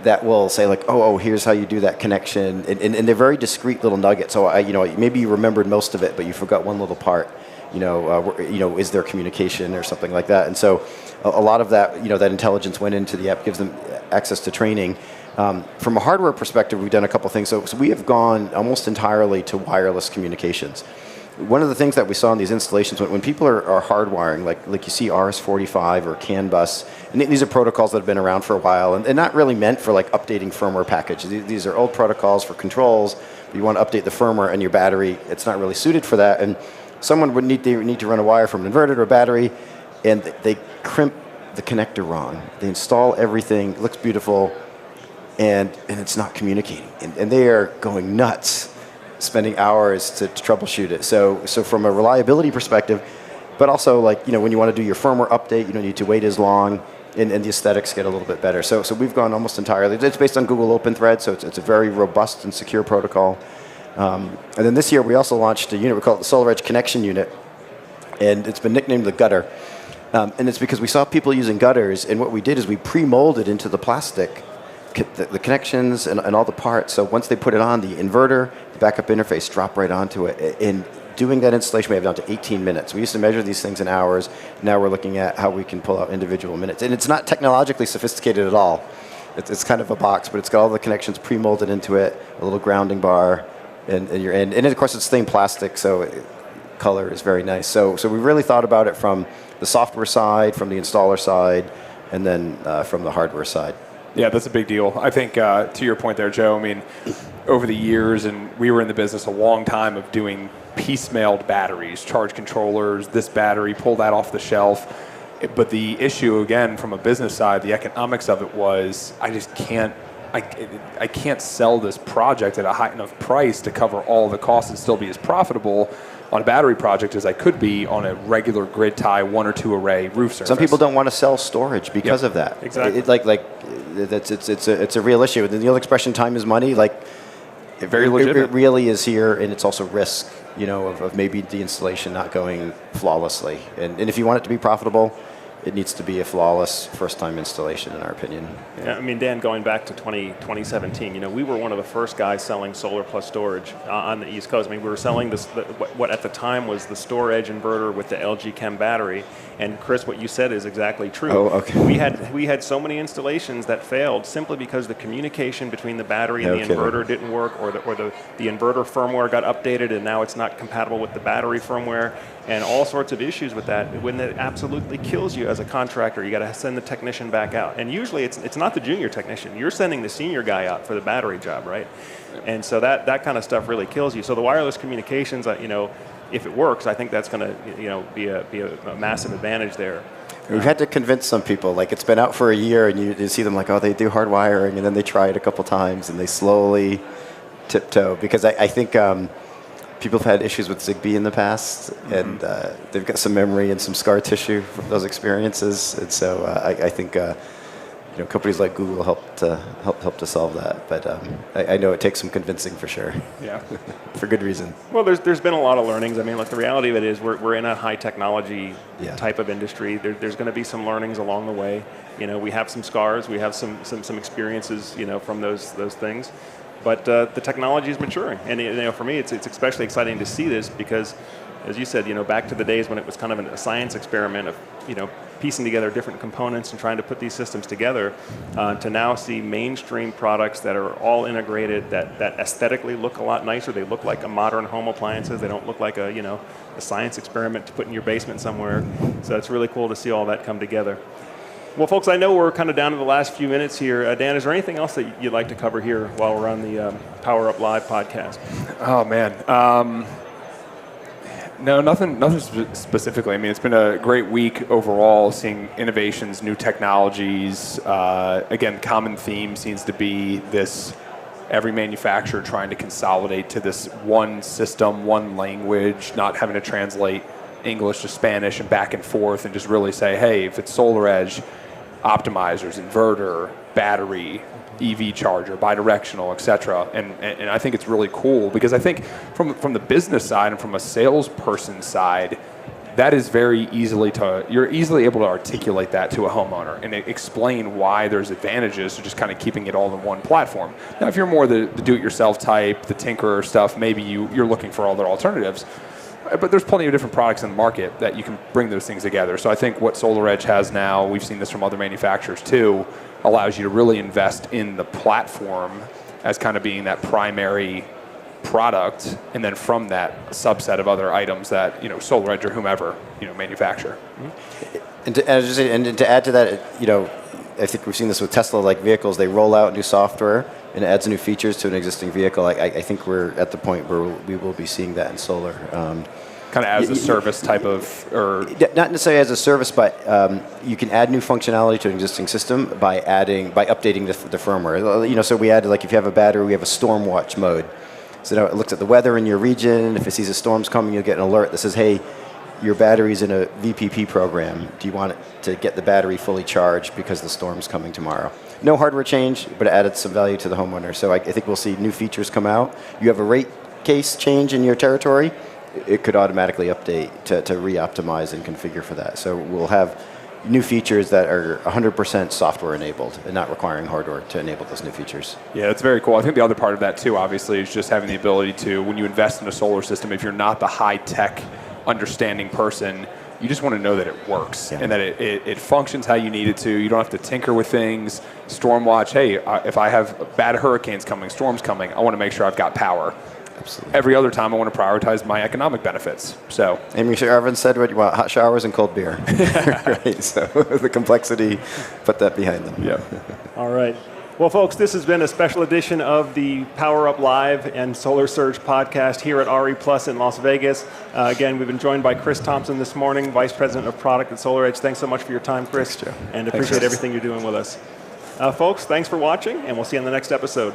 that will say like, oh, here's how you do that connection, and they're very discrete little nuggets. So maybe you remembered most of it, but you forgot one little part. Is there communication or something like that? And so a lot of that, that intelligence went into the app, gives them access to training. From a hardware perspective, we've done a couple things. So we have gone almost entirely to wireless communications. One of the things that we saw in these installations, when people are hardwiring, like you see RS-45 or CAN bus, and these are protocols that have been around for a while, and not really meant for like updating firmware packages. These are old protocols for controls, but you want to update the firmware and your battery. It's not really suited for that, and someone would need to run a wire from an inverter to a battery, and they crimp the connector wrong. They install everything, it looks beautiful, and it's not communicating, and they are going nuts, spending hours to troubleshoot it. So from a reliability perspective, but also when you want to do your firmware update, you don't need to wait as long, and the aesthetics get a little bit better. So we've gone almost entirely. It's based on Google OpenThread, so it's a very robust and secure protocol. And then this year we also launched a unit, we call it the SolarEdge Connection Unit, and it's been nicknamed the Gutter. And it's because we saw people using gutters, and what we did is we pre-molded into the plastic the connections and all the parts. So once they put it on, the inverter, the backup interface drop right onto it. And doing that installation, we have down to 18 minutes. We used to measure these things in hours. Now we're looking at how we can pull out individual minutes. And it's not technologically sophisticated at all. It's kind of a box, but it's got all the connections pre-molded into it, a little grounding bar, and you're in. And of course, it's stained plastic, so color is very nice. So we really thought about it from the software side, from the installer side, and then from the hardware side. Yeah, that's a big deal. I think to your point there, Joe, I mean, over the years, and we were in the business a long time of doing piecemealed batteries, charge controllers, this battery, pull that off the shelf. But the issue, again, from a business side, the economics of it was I can't sell this project at a high enough price to cover all the costs and still be as profitable on a battery project as I could be on a regular grid tie 1 or 2 array roof surface. Some people don't want to sell storage because of that. Exactly. It's a real issue. The old expression, time is money. Very legitimate. It really is here, and it's also risk, of maybe the installation not going flawlessly. And if you want it to be profitable, it needs to be a flawless first-time installation, in our opinion. Yeah, I mean, Dan, going back to 2017, we were one of the first guys selling solar plus storage on the East Coast. I mean, we were selling what at the time was the StoreEdge inverter with the LG Chem battery. And Chris, what you said is exactly true. Oh, okay. We had so many installations that failed simply because the communication between the battery and the inverter didn't work, or the inverter firmware got updated and now it's not compatible with the battery firmware, and all sorts of issues with that. When that absolutely kills you as a contractor, you got to send the technician back out. And usually it's not the junior technician. You're sending the senior guy out for the battery job, right? And so that kind of stuff really kills you. So the wireless communications, if it works, I think that's going to be a massive advantage there. We've had to convince some people. It's been out for a year, and you see them they do hard wiring, and then they try it a couple times, and they slowly tiptoe. Because I think people have had issues with Zigbee in the past, and they've got some memory and some scar tissue from those experiences. And so I think companies like Google help to solve that. But I know it takes some convincing for sure. Yeah, for good reason. Well, there's been a lot of learnings. I mean, the reality of it is we're in a high technology type of industry. There's going to be some learnings along the way. We have some scars, we have some experiences, from those things. But the technology is maturing, and for me, it's especially exciting to see this because, as you said, back to the days when it was kind of a science experiment of piecing together different components and trying to put these systems together, to now see mainstream products that are all integrated, that aesthetically look a lot nicer. They look like a modern home appliances. They don't look like a science experiment to put in your basement somewhere. So it's really cool to see all that come together. Well, folks, I know we're kind of down to the last few minutes here. Dan, is there anything else that you'd like to cover here while we're on the PowerUp Live podcast? Oh, man. No, nothing specifically. I mean, it's been a great week overall, seeing innovations, new technologies. Again, common theme seems to be this every manufacturer trying to consolidate to this one system, one language, not having to translate English to Spanish and back and forth, and just really say, hey, if it's SolarEdge, optimizers, inverter, battery, EV charger, bidirectional, et cetera. And I think it's really cool because I think from the business side and from a salesperson side, that is very you're easily able to articulate that to a homeowner and explain why there's advantages to just kind of keeping it all in one platform. Now, if you're more the do-it-yourself type, the tinkerer stuff, maybe you're looking for other alternatives. But there's plenty of different products in the market that you can bring those things together. So I think what SolarEdge has now, we've seen this from other manufacturers too, allows you to really invest in the platform as kind of being that primary product, and then from that subset of other items that SolarEdge or whomever manufacture. And to add to that, I think we've seen this with Tesla-like vehicles. They roll out new software and it adds new features to an existing vehicle. I think we're at the point where we will be seeing that in solar. Kind of as a service type of, or not necessarily as a service, but you can add new functionality to an existing system by updating the firmware. So we added, like, if you have a battery, we have a storm watch mode. So now it looks at the weather in your region. If it sees a storm's coming, you'll get an alert that says, hey, your battery's in a VPP program. Do you want it to get the battery fully charged because the storm's coming tomorrow? No hardware change, but it added some value to the homeowner. So I think we'll see new features come out. You have a rate case change in your territory, it could automatically update to re-optimize and configure for that. So we'll have new features that are 100% software enabled and not requiring hardware to enable those new features. Yeah, that's very cool. I think the other part of that too, obviously, is just having the ability to, when you invest in a solar system, if you're not the high-tech understanding person, you just want to know that it works and that it functions how you need it to. You don't have to tinker with things. Storm watch, hey, if I have bad hurricanes coming, storms coming, I want to make sure I've got power. Absolutely. Every other time I want to prioritize my economic benefits. So Amy Shervin said what you want, hot showers and cold beer. Right, so the complexity, put that behind them. Yeah. All right. Well, folks, this has been a special edition of the PowerUp Live and Solar Surge podcast here at RE Plus in Las Vegas. Again, we've been joined by Chris Thompson this morning, Vice President of Product at SolarEdge. Thanks so much for your time, Chris. Thanks, Joe. And appreciate everything you're doing with us. Folks, thanks for watching, and we'll see you in the next episode.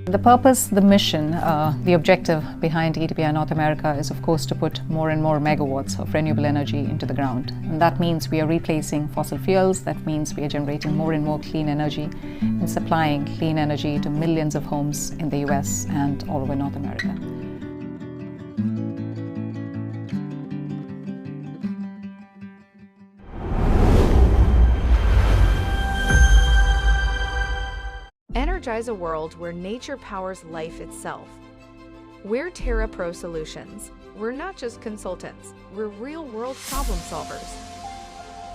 The purpose, the mission, the objective behind EDPI North America is, of course, to put more and more megawatts of renewable energy into the ground. And that means we are replacing fossil fuels. That means we are generating more and more clean energy and supplying clean energy to millions of homes in the US and all over North America. Energize a world where nature powers life itself. We're Terra Pro Solutions. We're not just consultants, we're real-world problem solvers.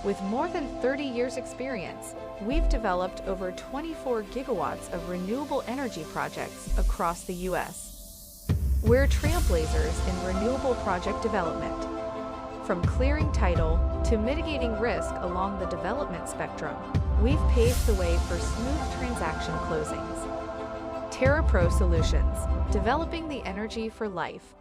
With more than 30 years' experience, we've developed over 24 gigawatts of renewable energy projects across the US. We're trailblazers in renewable project development. From clearing title to mitigating risk along the development spectrum, we've paved the way for smooth transaction closings. Terra Pro Solutions, developing the energy for life.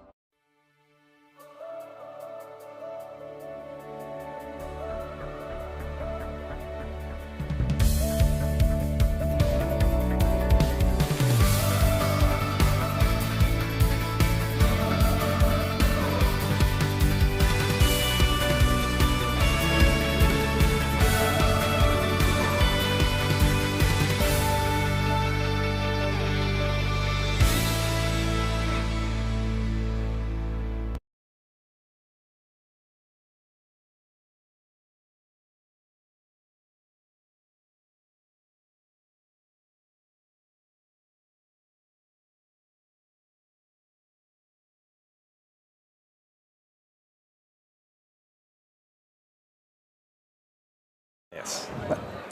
Yes.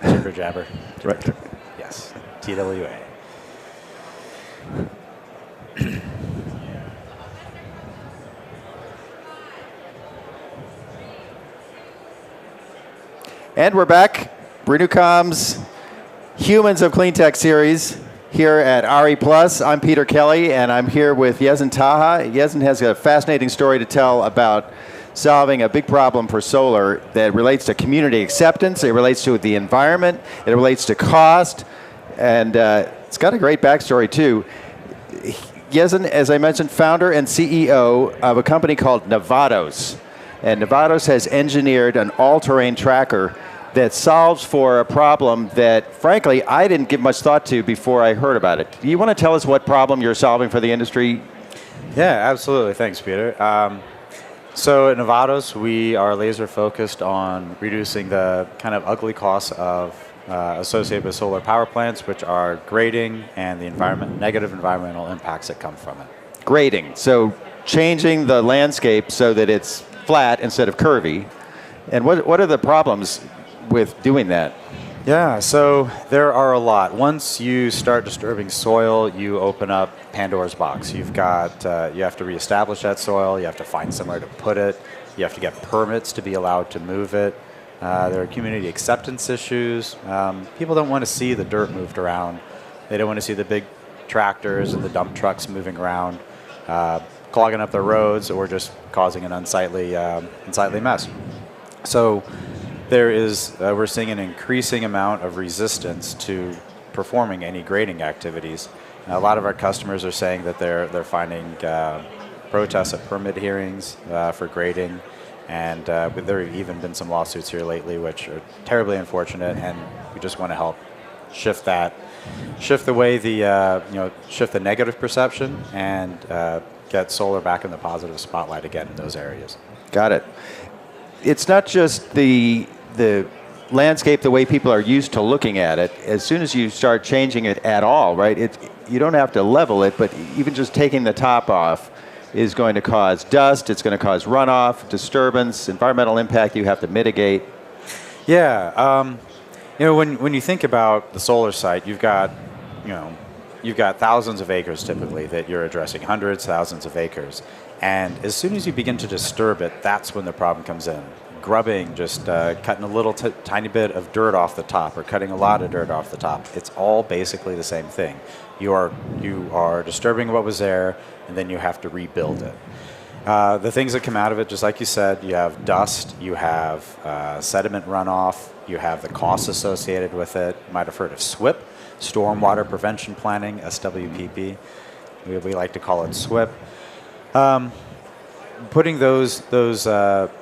Jibber jabber. Right. Yes. TWA. And we're back. Renewcom's Humans of Clean Tech series here at RE+. I'm Peter Kelly, and I'm here with Yezen Taha. Yezen has a fascinating story to tell about solving a big problem for solar that relates to community acceptance, it relates to the environment, it relates to cost, and it's got a great backstory too. Yezen, as I mentioned, founder and CEO of a company called Nevados. And Nevados has engineered an all-terrain tracker that solves for a problem that, frankly, I didn't give much thought to before I heard about it. Do you want to tell us what problem you're solving for the industry? Yeah, absolutely. Thanks, Peter. So at Nevados, we are laser focused on reducing the kind of ugly costs of associated with solar power plants, which are grading and the negative environmental impacts that come from it. Grading. So changing the landscape so that it's flat instead of curvy. And what are the problems with doing that? Yeah, so there are a lot. Once you start disturbing soil, you open up Pandora's box. You've got, you have to reestablish that soil, you have to find somewhere to put it, you have to get permits to be allowed to move it. There are community acceptance issues. People don't want to see the dirt moved around. They don't want to see the big tractors and the dump trucks moving around, clogging up the roads or just causing an unsightly mess. So there is, we're seeing an increasing amount of resistance to performing any grading activities. A lot of our customers are saying that they're finding protests at permit hearings for grading, and there have even been some lawsuits here lately, which are terribly unfortunate. And we just want to help shift the way shift the negative perception and get solar back in the positive spotlight again in those areas. Got it. It's not just the landscape, the way people are used to looking at it. As soon as you start changing it at all, right, you don't have to level it, but even just taking the top off is going to cause dust, it's going to cause runoff, disturbance, environmental impact you have to mitigate. Yeah, when you think about the solar site, you've got thousands of acres typically that you're addressing, hundreds, thousands of acres. And as soon as you begin to disturb it, that's when the problem comes in. Grubbing, just cutting a little tiny bit of dirt off the top or cutting a lot of dirt off the top. It's all basically the same thing. You are disturbing what was there, and then you have to rebuild it. The things that come out of it, just like you said, you have dust, you have sediment runoff, you have the costs associated with it. You might have heard of SWIP, Stormwater Prevention Planning, SWPP. We like to call it SWIP. Putting those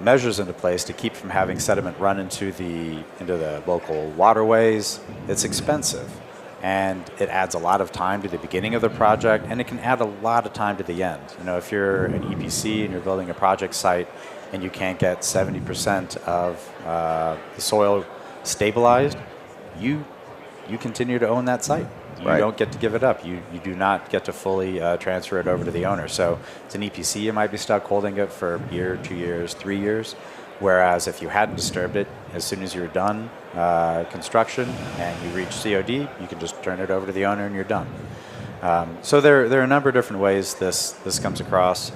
measures into place to keep from having sediment run into the local waterways, it's expensive, and it adds a lot of time to the beginning of the project, and it can add a lot of time to the end. If you're an EPC and you're building a project site and you can't get 70% of the soil stabilized, you continue to own that site. You don't get to give it up. You do not get to fully transfer it over to the owner. So it's an EPC, you might be stuck holding it for a year, 2 years, 3 years. Whereas if you hadn't disturbed it, as soon as you're done construction and you reach COD, you can just turn it over to the owner and you're done. So there are a number of different ways this comes across.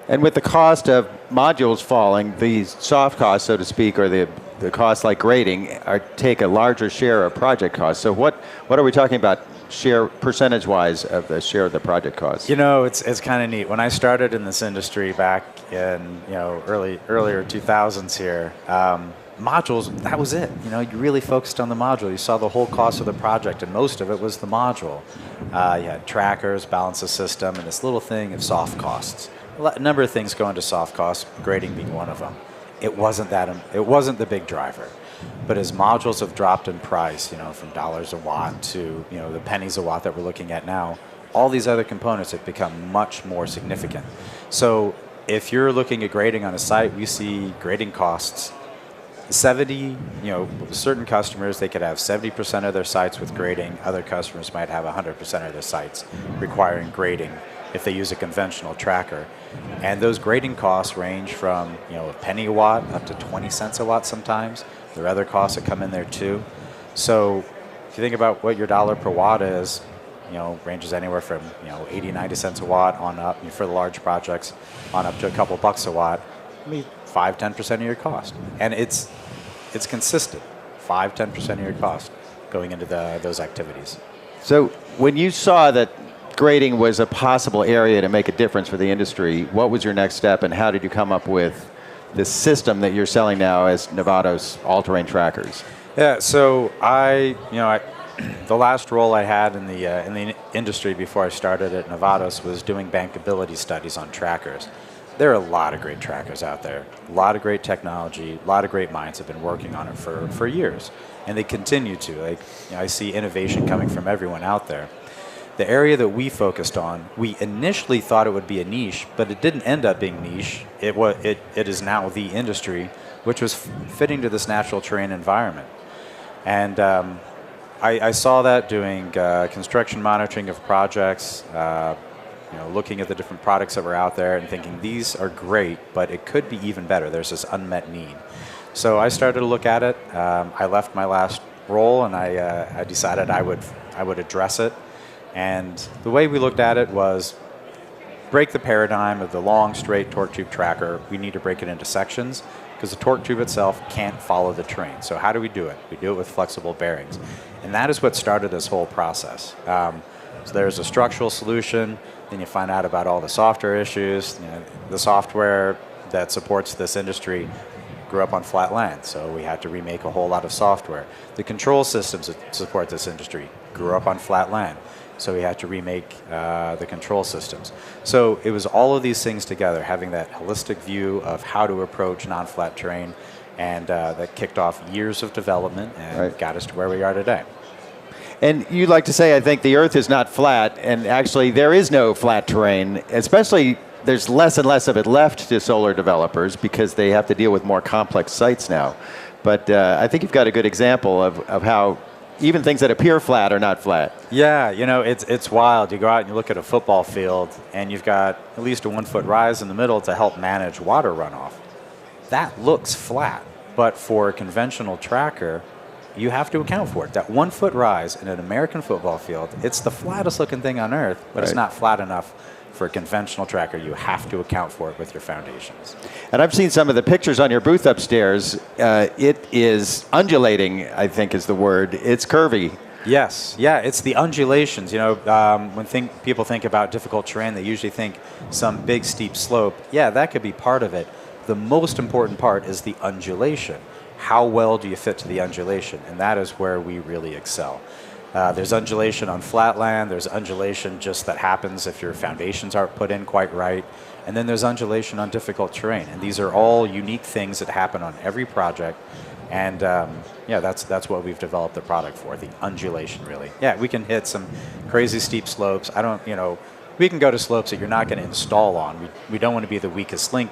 And with the cost of modules falling, the soft costs, so to speak, or the costs like grading take a larger share of project costs. So what are we talking about share percentage-wise of the share of the project costs? It's kind of neat. When I started in this industry back in earlier 2000s here, modules, that was it. You really focused on the module. You saw the whole cost of the project, and most of it was the module. You had trackers, balance the system, and this little thing of soft costs. A number of things go into soft costs, grading being one of them. It wasn't the big driver. But as modules have dropped in price, from dollars a watt to the pennies a watt that we're looking at now, all these other components have become much more significant. So if you're looking at grading on a site, we see grading costs 70, certain customers, they could have 70% of their sites with grading. Other customers might have 100% of their sites requiring grading if they use a conventional tracker. And those grading costs range from a penny a watt up to 20 cents a watt sometimes. There are other costs that come in there too. So if you think about what your dollar per watt is, ranges anywhere from 80, 90 cents a watt on up for the large projects, on up to a couple bucks a watt. I mean, 5-10% of your cost, and it's consistent. 5-10% of your cost going into those activities. So when you saw that grading was a possible area to make a difference for the industry, what was your next step, and how did you come up with this system that you're selling now as Nevados all-terrain trackers? Yeah, so the last role I had in the industry before I started at Nevados was doing bankability studies on trackers. There are a lot of great trackers out there, a lot of great technology, a lot of great minds have been working on it for years, and they continue to. I see innovation coming from everyone out there. The area that we focused on, we initially thought it would be a niche, but it didn't end up being niche. It is now the industry, which was fitting to this natural terrain environment. And I saw that doing construction monitoring of projects, looking at the different products that were out there and thinking these are great, but it could be even better. There's this unmet need. So I started to look at it. I left my last role and I decided I would address it. And the way we looked at it was break the paradigm of the long, straight torque tube tracker. We need to break it into sections because the torque tube itself can't follow the terrain. So how do we do it? We do it with flexible bearings. And that is what started this whole process. So there's a structural solution, then you find out about all the software issues. The software that supports this industry grew up on flat land, so we had to remake a whole lot of software. The control systems that support this industry grew up on flat land, so we had to remake the control systems. So it was all of these things together, having that holistic view of how to approach non-flat terrain, and that kicked off years of development and got us to where we are today. And you like to say, I think, the Earth is not flat, and actually there is no flat terrain, especially there's less and less of it left to solar developers because they have to deal with more complex sites now. But I think you've got a good example of how even things that appear flat are not flat. Yeah, it's wild. You go out and you look at a football field, and you've got at least a 1 foot rise in the middle to help manage water runoff. That looks flat, but for a conventional tracker, you have to account for it. That 1 foot rise in an American football field, it's the flattest looking thing on Earth, but it's not flat enough for a conventional tracker. You have to account for it with your foundations. And I've seen some of the pictures on your booth upstairs. It is undulating, I think is the word. It's curvy. Yes, yeah, it's the undulations. When people think about difficult terrain, they usually think some big steep slope. Yeah, that could be part of it. The most important part is the undulation. How well do you fit to the undulation? And that is where we really excel. There's undulation on flat land. There's undulation just that happens if your foundations aren't put in quite right. And then there's undulation on difficult terrain. And these are all unique things that happen on every project. And that's what we've developed the product for, the undulation, really. Yeah, we can hit some crazy steep slopes. We can go to slopes that you're not going to install on. We don't want to be the weakest link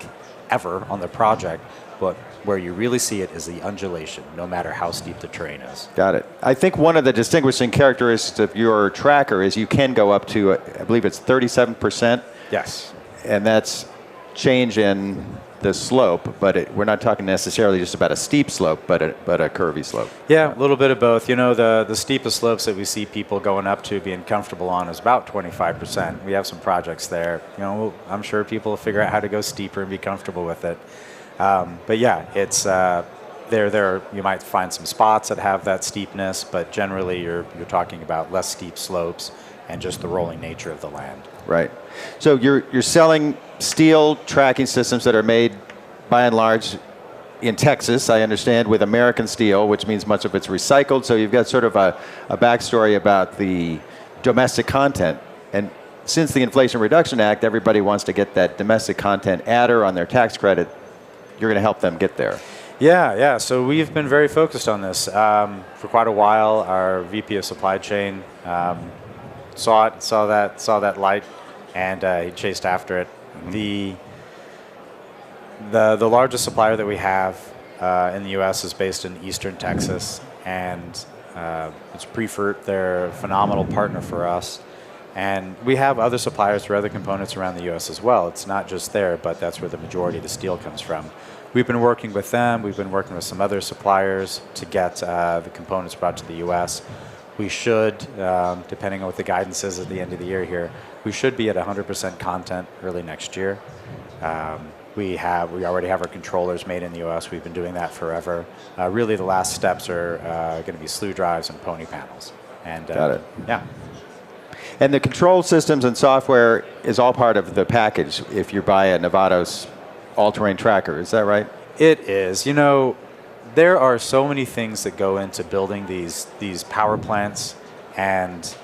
ever on the project, but where you really see it is the undulation, no matter how steep the terrain is. Got it. I think one of the distinguishing characteristics of your tracker is you can go up to, I believe it's 37%. Yes. And that's change in the slope, but we're not talking necessarily just about a steep slope, but a curvy slope. Yeah, a little bit of both. The steepest slopes that we see people going up to being comfortable on is about 25%. We have some projects there. I'm sure people will figure out how to go steeper and be comfortable with it. But yeah, it's there. You might find some spots that have that steepness, but generally you're talking about less steep slopes and just the rolling nature of the land. Right. So you're selling steel tracking systems that are made by and large in Texas, I understand, with American steel, which means much of it's recycled. So you've got sort of a backstory about the domestic content. And since the Inflation Reduction Act, everybody wants to get that domestic content adder on their tax credit. You're going to help them get there. Yeah. So we've been very focused on this for quite a while. Our VP of supply chain saw that light, and he chased after it. Mm-hmm. The largest supplier that we have in the U.S. is based in Eastern Texas, and it's Preferred. They're a phenomenal partner for us. And we have other suppliers for other components around the U.S. as well. It's not just there, but that's where the majority of the steel comes from. We've been working with them. We've been working with some other suppliers to get the components brought to the U.S. We should, depending on what the guidance is at the end of the year here, we should be at 100% content early next year. We already have our controllers made in the U.S. We've been doing that forever. Really, the last steps are going to be slew drives and pony panels. And Got it. Yeah. And the control systems and software is all part of the package if you buy a Nevados all-terrain tracker. Is that right? It is. You know, there are so many things that go into building these power plants, and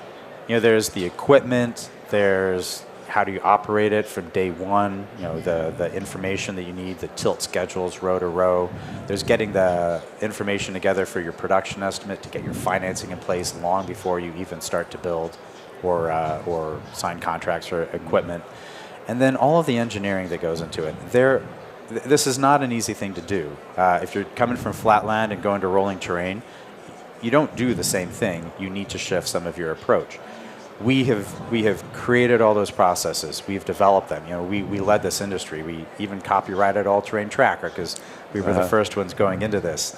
you know, there's the equipment, there's how do you operate it from day one, you know, the information that you need, the tilt schedules, row to row. There's getting the information together for your production estimate to get your financing in place long before you even start to build or sign contracts for equipment. And then all of the engineering that goes into it. This is not an easy thing to do. If you're coming from flatland and going to rolling terrain, you don't do the same thing. You need to shift some of your approach. We have created all those processes. We've developed them. You know, we led this industry. We even copyrighted all-terrain tracker because we were the first ones going into this.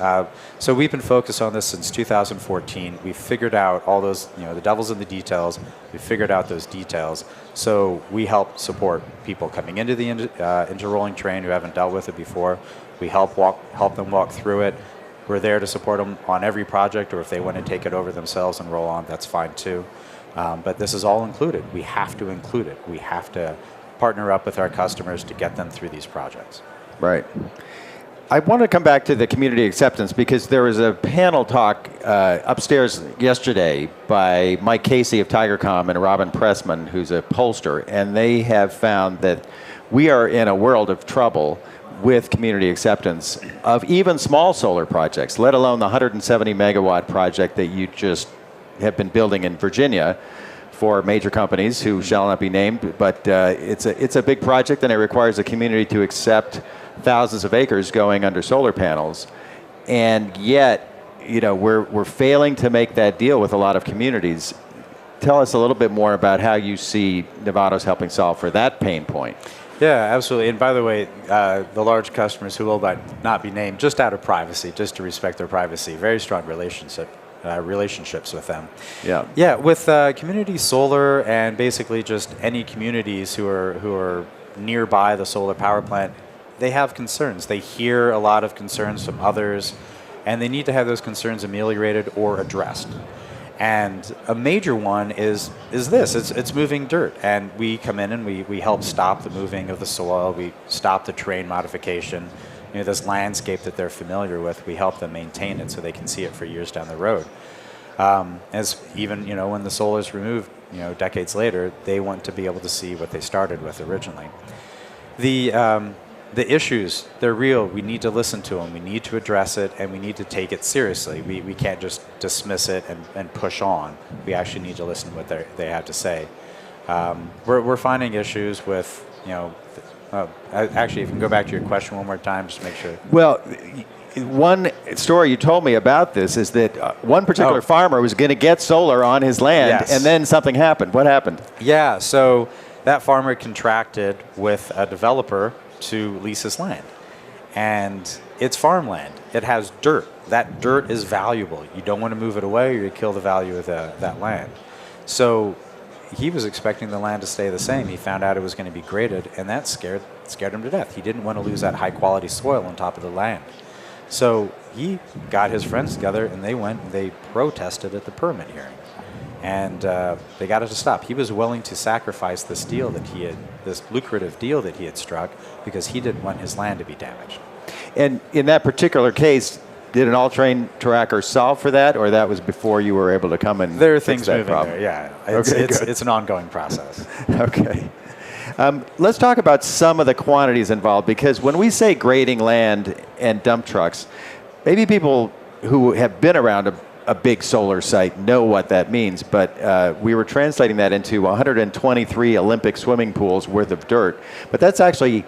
So we've been focused on this since 2014. We've figured out all those, you know, the devil's in the details. We've figured out those details. So we help support people coming into the into rolling terrain who haven't dealt with it before. We help them walk through it. We're there to support them on every project, or if they want to take it over themselves and roll on, that's fine too. But this is all included. We have to include it. We have to partner up with our customers to get them through these projects. Right. I want to come back to the community acceptance because there was a panel talk upstairs yesterday by Mike Casey of TigerCom and Robin Pressman, who's a pollster, and they have found that we are in a world of trouble with community acceptance of even small solar projects, let alone the 170 megawatt project that you just have been building in Virginia for major companies who shall not be named, but it's a big project and it requires a community to accept thousands of acres going under solar panels, and yet, you know, we're failing to make that deal with a lot of communities. Tell us a little bit more about how you see Nevados helping solve for that pain point. Yeah, absolutely. And by the way, the large customers who will not be named, just out of privacy, just to respect their privacy, very strong relationships with them. Yeah. Yeah, with community solar and basically just any communities who are nearby the solar power plant, they have concerns. They hear a lot of concerns from others, and they need to have those concerns ameliorated or addressed. And a major one is this. It's moving dirt. And we come in and we help stop the moving of the soil. We stop the terrain modification. You know, this landscape that they're familiar with, we help them maintain it so they can see it for years down the road. As even, you know, when the solar is removed, you know, decades later, they want to be able to see what they started with originally. The issues, they're real. We need to listen to them. We need to address it, and we need to take it seriously. We can't just dismiss it and push on. We actually need to listen to what they have to say. We're finding issues with, you know, actually, if you can go back to your question one more time, just to make sure. Well, one story you told me about this is that one particular farmer was going to get solar on his land, and then something happened. What happened? Yeah, so that farmer contracted with a developer to lease his land. And it's farmland. It has dirt. That dirt is valuable. You don't want to move it away or you kill the value of that land. So he was expecting the land to stay the same. He found out it was going to be graded, and that scared him to death. He didn't want to lose that high-quality soil on top of the land. So he got his friends together, and they went and they protested at the permit hearing. And they got it to stop. He was willing to sacrifice this deal that this lucrative deal that he had struck, because he didn't want his land to be damaged. And in that particular case, did an all-terrain tracker solve for that, or that was before you were able to come and there are fix things that moving problem? there, yeah. It's an ongoing process. Okay. Let's talk about some of the quantities involved, because when we say grading land and dump trucks, maybe people who have been around a big solar site know what that means, but we were translating that into 123 Olympic swimming pools worth of dirt. But that's actually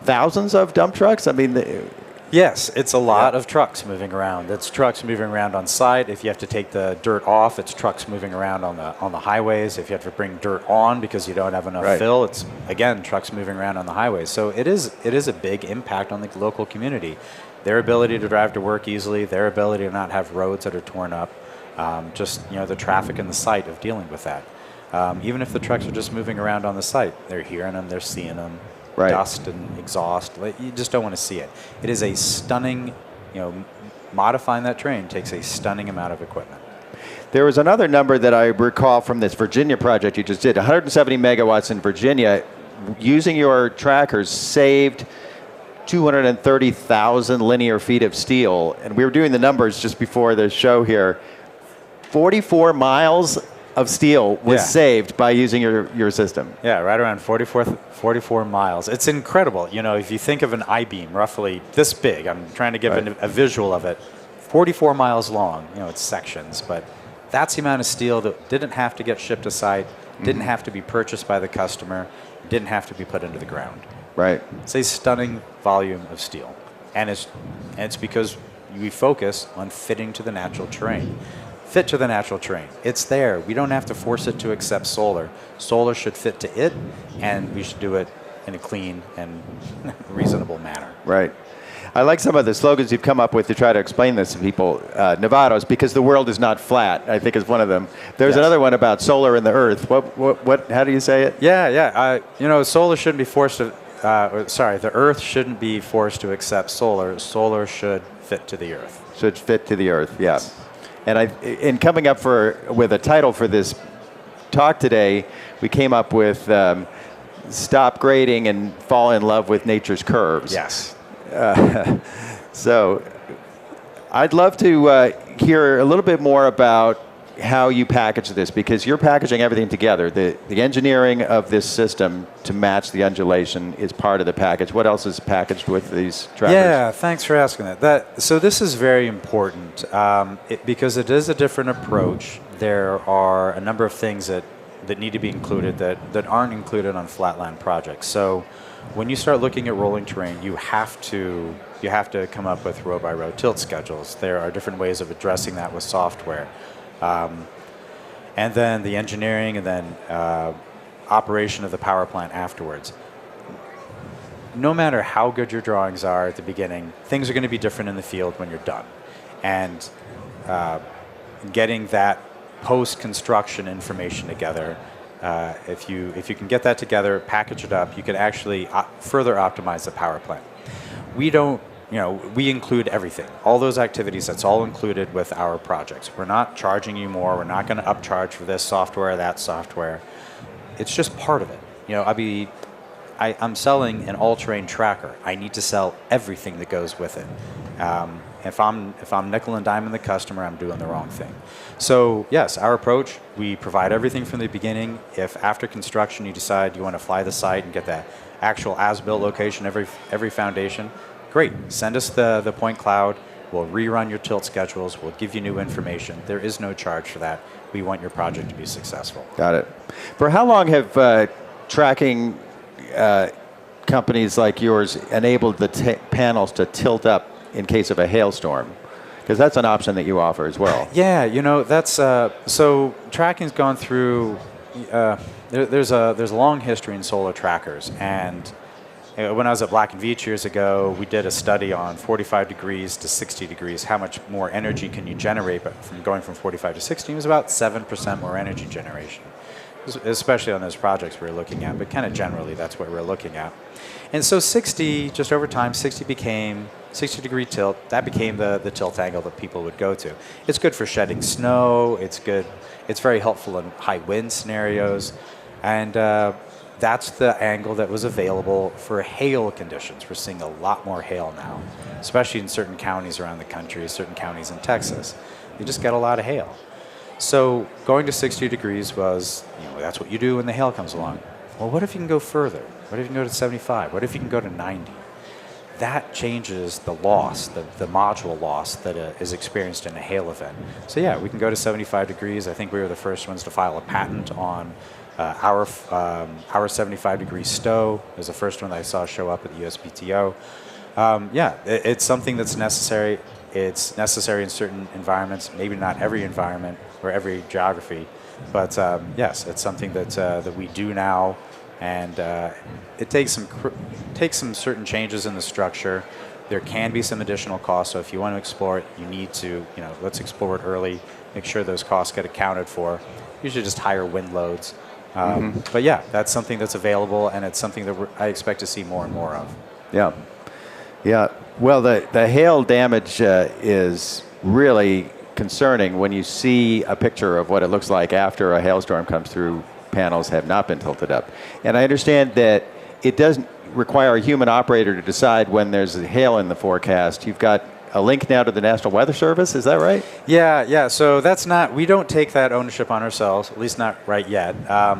thousands of dump trucks? I mean, Yes, it's a lot of trucks moving around. It's trucks moving around on site. If you have to take the dirt off, it's trucks moving around on the highways. If you have to bring dirt on because you don't have enough fill, it's again trucks moving around on the highways. So it is a big impact on the local community. Their ability to drive to work easily, their ability to not have roads that are torn up, just the traffic and the site of dealing with that. Even if the trucks are just moving around on the site, they're hearing them, they're seeing them. Dust and exhaust. You just don't want to see it. It is a stunning, modifying that train takes a stunning amount of equipment. There was another number that I recall from this Virginia project you just did. 170 megawatts in Virginia, using your trackers, saved 230,000 linear feet of steel. And we were doing the numbers just before the show here. 44 miles of steel was saved by using your system. Yeah, right around 44 miles. It's incredible. If you think of an I-beam roughly this big, I'm trying to give a visual of it, 44 miles long, it's sections, but that's the amount of steel that didn't have to get shipped to site, didn't have to be purchased by the customer, didn't have to be put into the ground. Right. It's a stunning volume of steel. And it's because we focus on fitting to the natural terrain. Fit to the natural terrain. It's there. We don't have to force it to accept solar. Solar should fit to it, and we should do it in a clean and reasonable manner. Right. I like some of the slogans you've come up with to try to explain this to people. Nevados, because the world is not flat, I think is one of them. There's another one about solar and the earth. What? How do you say it? Yeah. Solar shouldn't be forced to, the earth shouldn't be forced to accept solar. Solar should fit to the earth. Should fit to the earth, yeah. And in coming up with a title for this talk today, we came up with Stop Grading and Fall in Love with Nature's Curves. Yes. So I'd love to hear a little bit more about how you package this, because you're packaging everything together. The engineering of this system to match the undulation is part of the package. What else is packaged with these trackers? Yeah, thanks for asking that. So this is very important because it is a different approach. There are a number of things that need to be included that aren't included on flatland projects. So when you start looking at rolling terrain, you have to come up with row-by-row tilt schedules. There are different ways of addressing that with software. And then the engineering and then operation of the power plant afterwards. No matter how good your drawings are at the beginning, things are going to be different in the field when you're done. And getting that post-construction information together, if you can get that together, package it up, you can actually further optimize the power plant. We include everything. All those activities, that's all included with our projects. We're not charging you more. We're not going to upcharge for this software, that software. It's just part of it. I'm selling an all-terrain tracker. I need to sell everything that goes with it. If I'm nickel and diming the customer, I'm doing the wrong thing. So yes, our approach, we provide everything from the beginning. If after construction you decide you want to fly the site and get that actual as-built location, every foundation, great. Send us the point cloud. We'll rerun your tilt schedules. We'll give you new information. There is no charge for that. We want your project to be successful. Got it. For how long have tracking companies like yours enabled the panels to tilt up in case of a hailstorm? Because that's an option that you offer as well. Yeah, that's so tracking's gone through. There's a long history in solar trackers, and when I was at Black & Veatch years ago, we did a study on 45 degrees to 60 degrees. How much more energy can you generate? But from going from 45 to 60, it was about 7% more energy generation, especially on those projects we were looking at. But kind of generally, that's what we were looking at. And so 60, just over time, 60-degree tilt. That became the tilt angle that people would go to. It's good for shedding snow. It's good. It's very helpful in high wind scenarios, and that's the angle that was available for hail conditions. We're seeing a lot more hail now, especially in certain counties around the country, certain counties in Texas. You just get a lot of hail. So going to 60 degrees was, that's what you do when the hail comes along. Well, what if you can go further? What if you can go to 75? What if you can go to 90? That changes the loss, the module loss that is experienced in a hail event. So yeah, we can go to 75 degrees. I think we were the first ones to file a patent on our 75-degree stow. It was the first one that I saw show up at the USPTO. It's something that's necessary. It's necessary in certain environments, maybe not every environment or every geography, but yes, it's something that we do now, and it takes some certain changes in the structure. There can be some additional costs, so if you want to explore it, you need to, let's explore it early, make sure those costs get accounted for. Usually just higher wind loads. But yeah, that's something that's available, and it's something that I expect to see more and more of. Yeah. Yeah. Well, the hail damage is really concerning when you see a picture of what it looks like after a hailstorm comes through. Panels have not been tilted up. And I understand that it doesn't require a human operator to decide when there's hail in the forecast. You've got a link now to the National Weather Service, is that right? Yeah. So we don't take that ownership on ourselves, at least not right yet,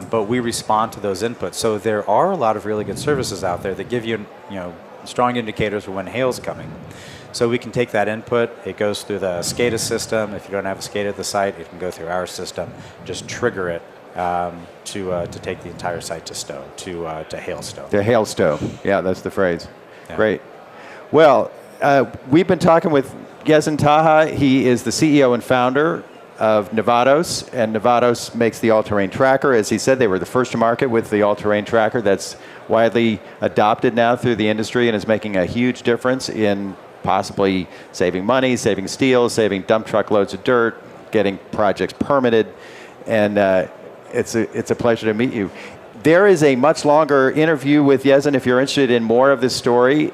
but we respond to those inputs. So there are a lot of really good services out there that give you, strong indicators for when hail's coming. So we can take that input, it goes through the SCADA system. If you don't have a SCADA at the site, it can go through our system, just trigger it to take the entire site to hail stow. To hail stow, yeah, that's the phrase. Yeah. Great. Well, we've been talking with Gezin Taha. He is the CEO and founder of Nevados, and Nevados makes the all-terrain tracker. As he said, they were the first to market with the all-terrain tracker that's widely adopted now through the industry and is making a huge difference in possibly saving money, saving steel, saving dump truck loads of dirt, getting projects permitted, and it's a pleasure to meet you. There is a much longer interview with Gezin if you're interested in more of this story.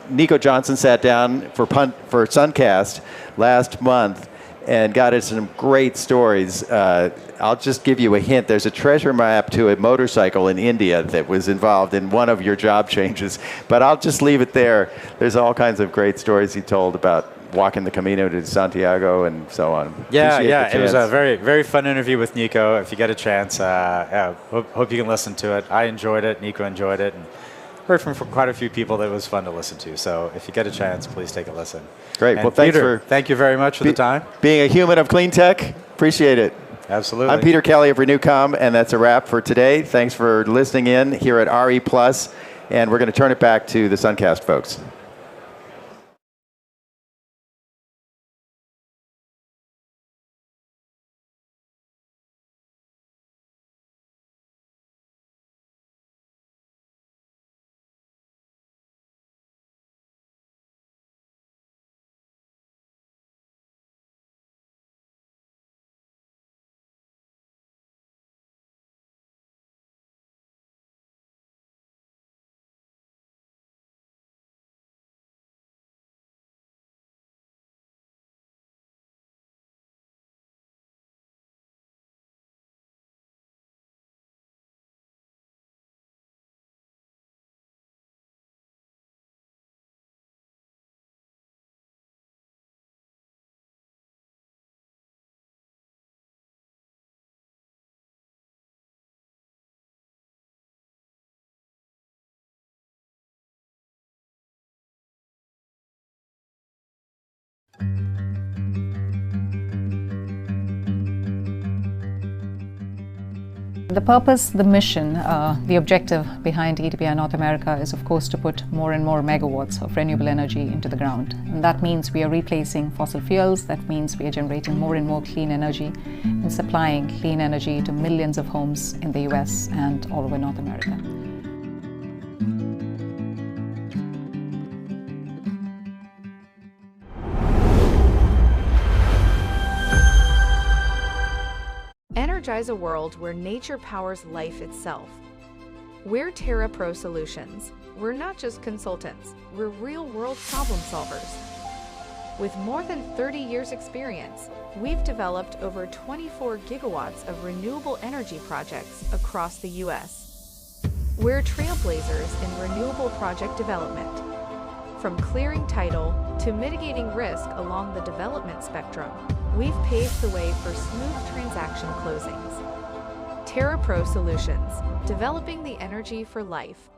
Nico Johnson sat down for SunCast last month and got us some great stories. I'll just give you a hint. There's a treasure map to a motorcycle in India that was involved in one of your job changes, but I'll just leave it there. There's all kinds of great stories he told about walking the Camino to Santiago and so on. Yeah. It was a very, very fun interview with Nico. If you get a chance, hope you can listen to it. I enjoyed it. Nico enjoyed it. And heard from quite a few people that it was fun to listen to. So if you get a chance, please take a listen. Great. And well, thanks Peter, thank you very much for the time. Being a human of clean tech, appreciate it. Absolutely. I'm Peter Kelly of Renewcom, and that's a wrap for today. Thanks for listening in here at RE+, and we're going to turn it back to the SunCast folks. The purpose, the mission, the objective behind EDPI North America is, of course, to put more and more megawatts of renewable energy into the ground. And that means we are replacing fossil fuels. That means we are generating more and more clean energy and supplying clean energy to millions of homes in the US and all over North America. Energize a world where nature powers life itself. We're Terra Pro Solutions. We're not just consultants, we're real-world problem solvers. With more than 30 years experience, we've developed over 24 gigawatts of renewable energy projects across the US. We're trailblazers in renewable project development. From clearing title to mitigating risk along the development spectrum, we've paved the way for smooth transaction closings. Terra Pro Solutions, developing the energy for life.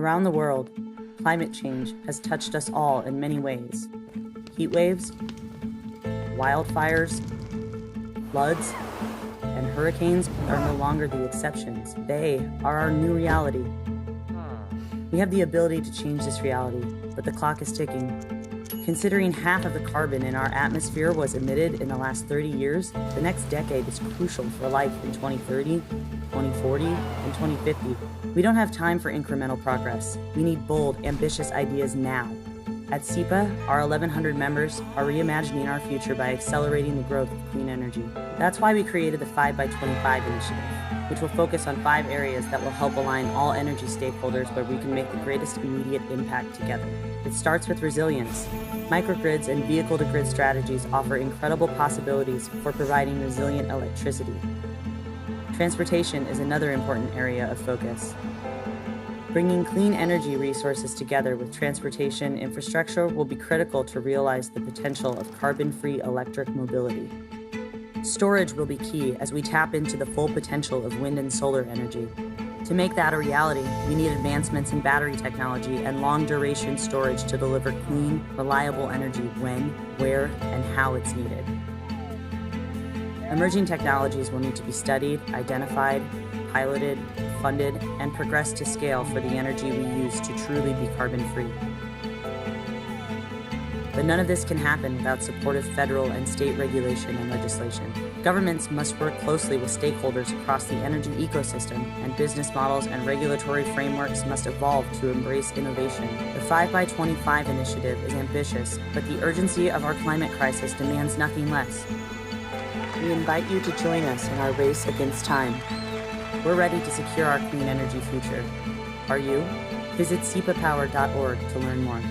Around the world, climate change has touched us all in many ways. Heat waves, wildfires, floods, and hurricanes are no longer the exceptions. They are our new reality. We have the ability to change this reality, but the clock is ticking. Considering half of the carbon in our atmosphere was emitted in the last 30 years, the next decade is crucial for life in 2030, 2040, and 2050. We don't have time for incremental progress. We need bold, ambitious ideas now. At SEPA, our 1,100 members are reimagining our future by accelerating the growth of clean energy. That's why we created the 5x25 initiative, which will focus on 5 areas that will help align all energy stakeholders where we can make the greatest immediate impact together. It starts with resilience. Microgrids and vehicle-to-grid strategies offer incredible possibilities for providing resilient electricity. Transportation is another important area of focus. Bringing clean energy resources together with transportation infrastructure will be critical to realize the potential of carbon-free electric mobility. Storage will be key as we tap into the full potential of wind and solar energy. To make that a reality, we need advancements in battery technology and long-duration storage to deliver clean, reliable energy when, where, and how it's needed. Emerging technologies will need to be studied, identified, piloted, funded, and progressed to scale for the energy we use to truly be carbon-free. But none of this can happen without supportive federal and state regulation and legislation. Governments must work closely with stakeholders across the energy ecosystem, and business models and regulatory frameworks must evolve to embrace innovation. The 5x25 initiative is ambitious, but the urgency of our climate crisis demands nothing less. We invite you to join us in our race against time. We're ready to secure our clean energy future. Are you? Visit sepapower.org to learn more.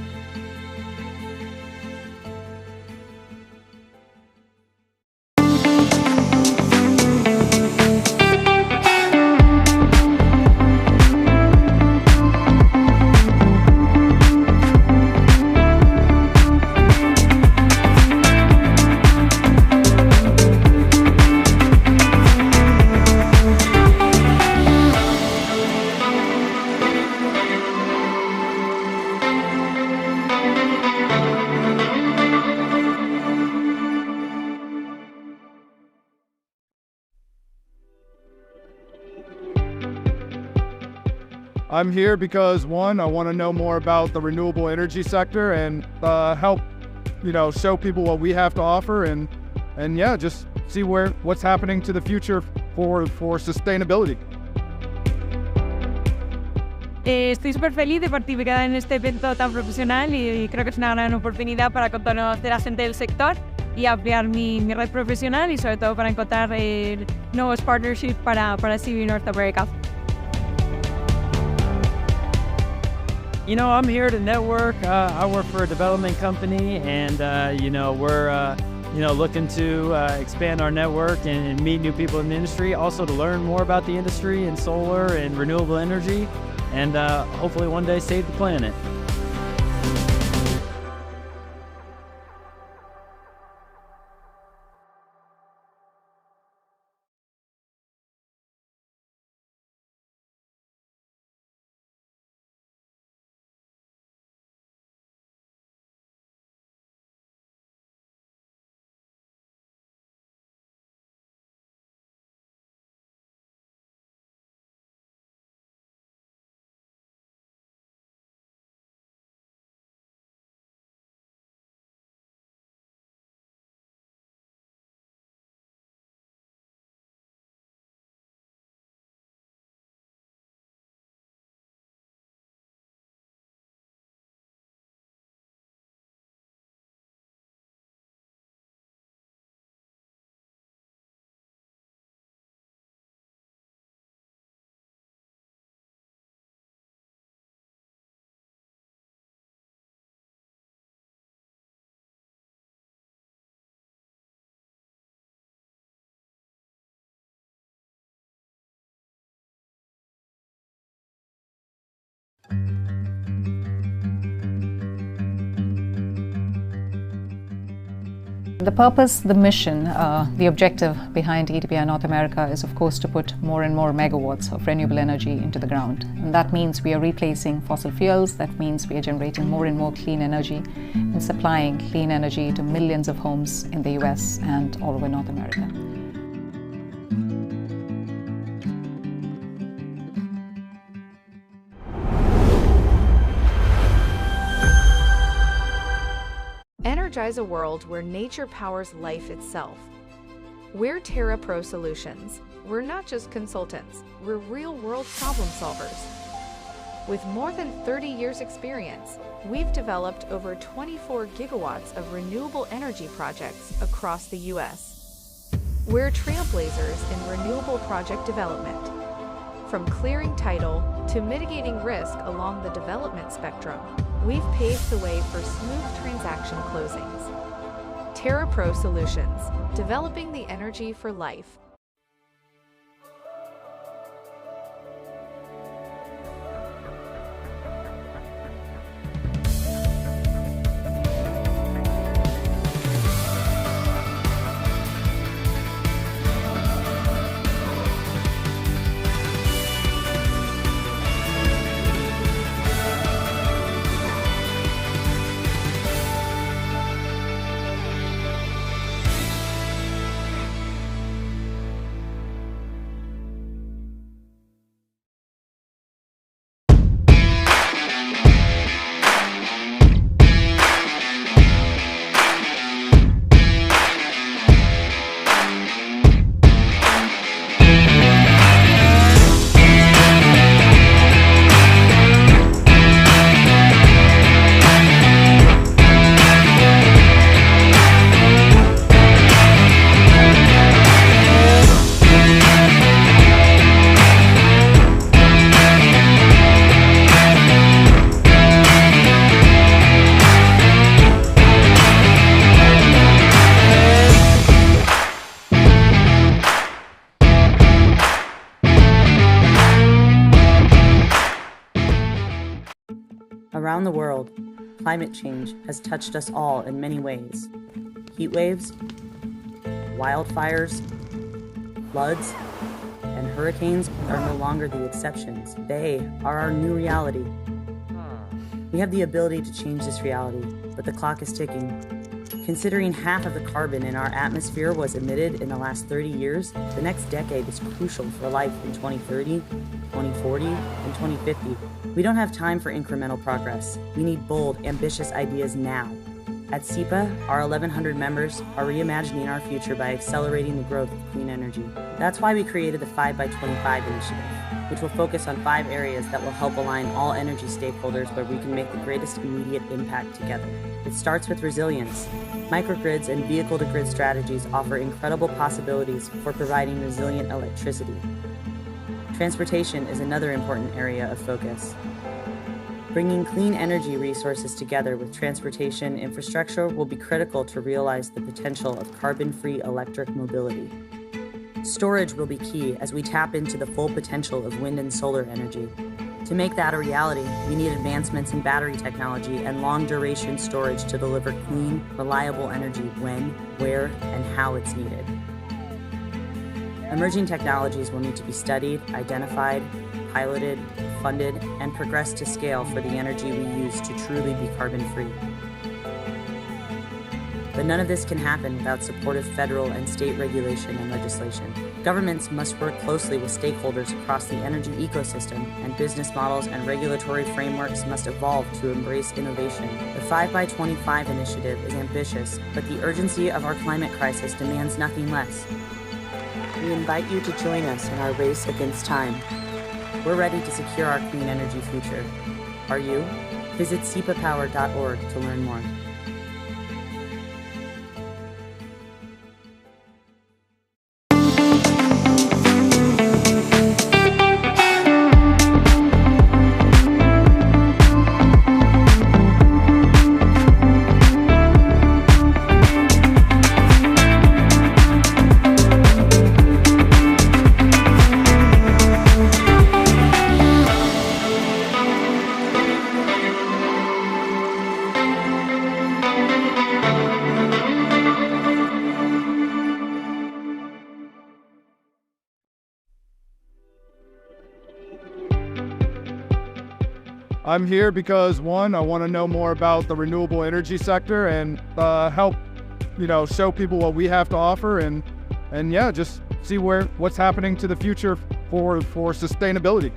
I'm here because, one, I want to know more about the renewable energy sector and help, show people what we have to offer and yeah, just see what's happening to the future for sustainability. Estoy súper feliz de participar en este evento tan profesional y creo que es una gran oportunidad para conocer a gente del sector y ampliar mi red profesional y sobre todo para encontrar nuevos partnerships para CV North America. I'm here to network. I work for a development company, and we're looking to expand our network and meet new people in the industry. Also to learn more about the industry and solar and renewable energy, and hopefully one day save the planet. The purpose, the mission, the objective behind EDPI North America is, of course, to put more and more megawatts of renewable energy into the ground. And that means we are replacing fossil fuels. That means we are generating more and more clean energy and supplying clean energy to millions of homes in the US and all over North America. Energize a world where nature powers life itself. We're Terra Pro Solutions. We're not just consultants, we're real-world problem solvers. With more than 30 years' experience, we've developed over 24 gigawatts of renewable energy projects across the US. We're trailblazers in renewable project development. From clearing title to mitigating risk along the development spectrum, we've paved the way for smooth transaction closings. Terra Pro Solutions, developing the energy for life. Around the world, climate change has touched us all in many ways. Heat waves, wildfires, floods, and hurricanes are no longer the exceptions. They are our new reality. We have the ability to change this reality, but the clock is ticking. Considering half of the carbon in our atmosphere was emitted in the last 30 years, the next decade is crucial for life in 2030, 2040, and 2050. We don't have time for incremental progress. We need bold, ambitious ideas now. At SEPA, our 1,100 members are reimagining our future by accelerating the growth of clean energy. That's why we created the 5x25 initiative, which will focus on 5 areas that will help align all energy stakeholders where we can make the greatest immediate impact together. It starts with resilience. Microgrids and vehicle-to-grid strategies offer incredible possibilities for providing resilient electricity. Transportation is another important area of focus. Bringing clean energy resources together with transportation infrastructure will be critical to realize the potential of carbon-free electric mobility. Storage will be key as we tap into the full potential of wind and solar energy. To make that a reality, we need advancements in battery technology and long-duration storage to deliver clean, reliable energy when, where, and how it's needed. Emerging technologies will need to be studied, identified, piloted, funded, and progressed to scale for the energy we use to truly be carbon-free. But none of this can happen without supportive federal and state regulation and legislation. Governments must work closely with stakeholders across the energy ecosystem, and business models and regulatory frameworks must evolve to embrace innovation. The 5x25 initiative is ambitious, but the urgency of our climate crisis demands nothing less. We invite you to join us in our race against time. We're ready to secure our clean energy future. Are you? Visit sepapower.org to learn more. I'm here because one, I want to know more about the renewable energy sector and help, show people what we have to offer and yeah, just see what's happening to the future for sustainability.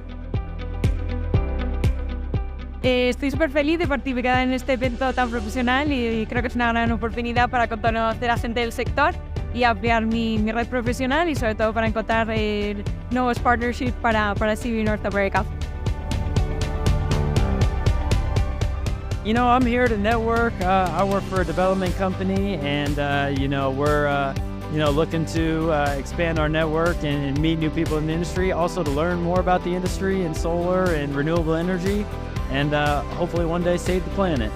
Estoy súper feliz de participar en este evento tan profesional y creo que es una gran oportunidad para conocer a gente del sector y ampliar mi red profesional y sobre todo para encontrar nuevos partnerships para CV North America. I'm here to network. I work for a development company, and we're looking to expand our network and meet new people in the industry. Also to learn more about the industry and solar and renewable energy, and hopefully one day save the planet.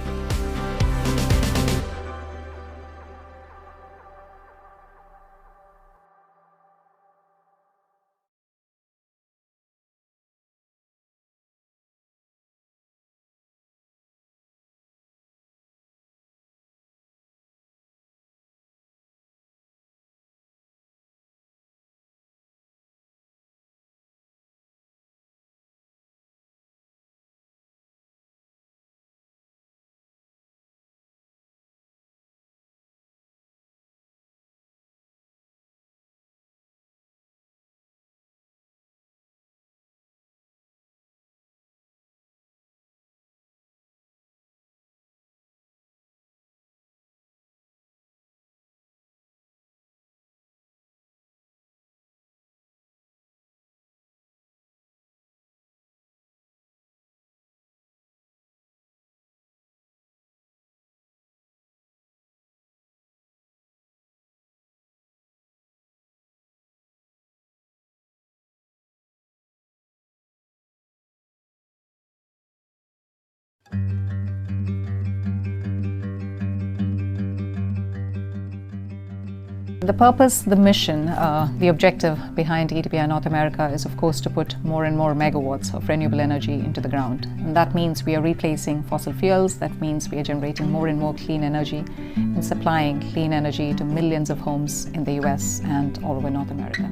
The purpose, the mission, the objective behind EDPI North America is of course to put more and more megawatts of renewable energy into the ground. And that means we are replacing fossil fuels, that means we are generating more and more clean energy and supplying clean energy to millions of homes in the US and all over North America.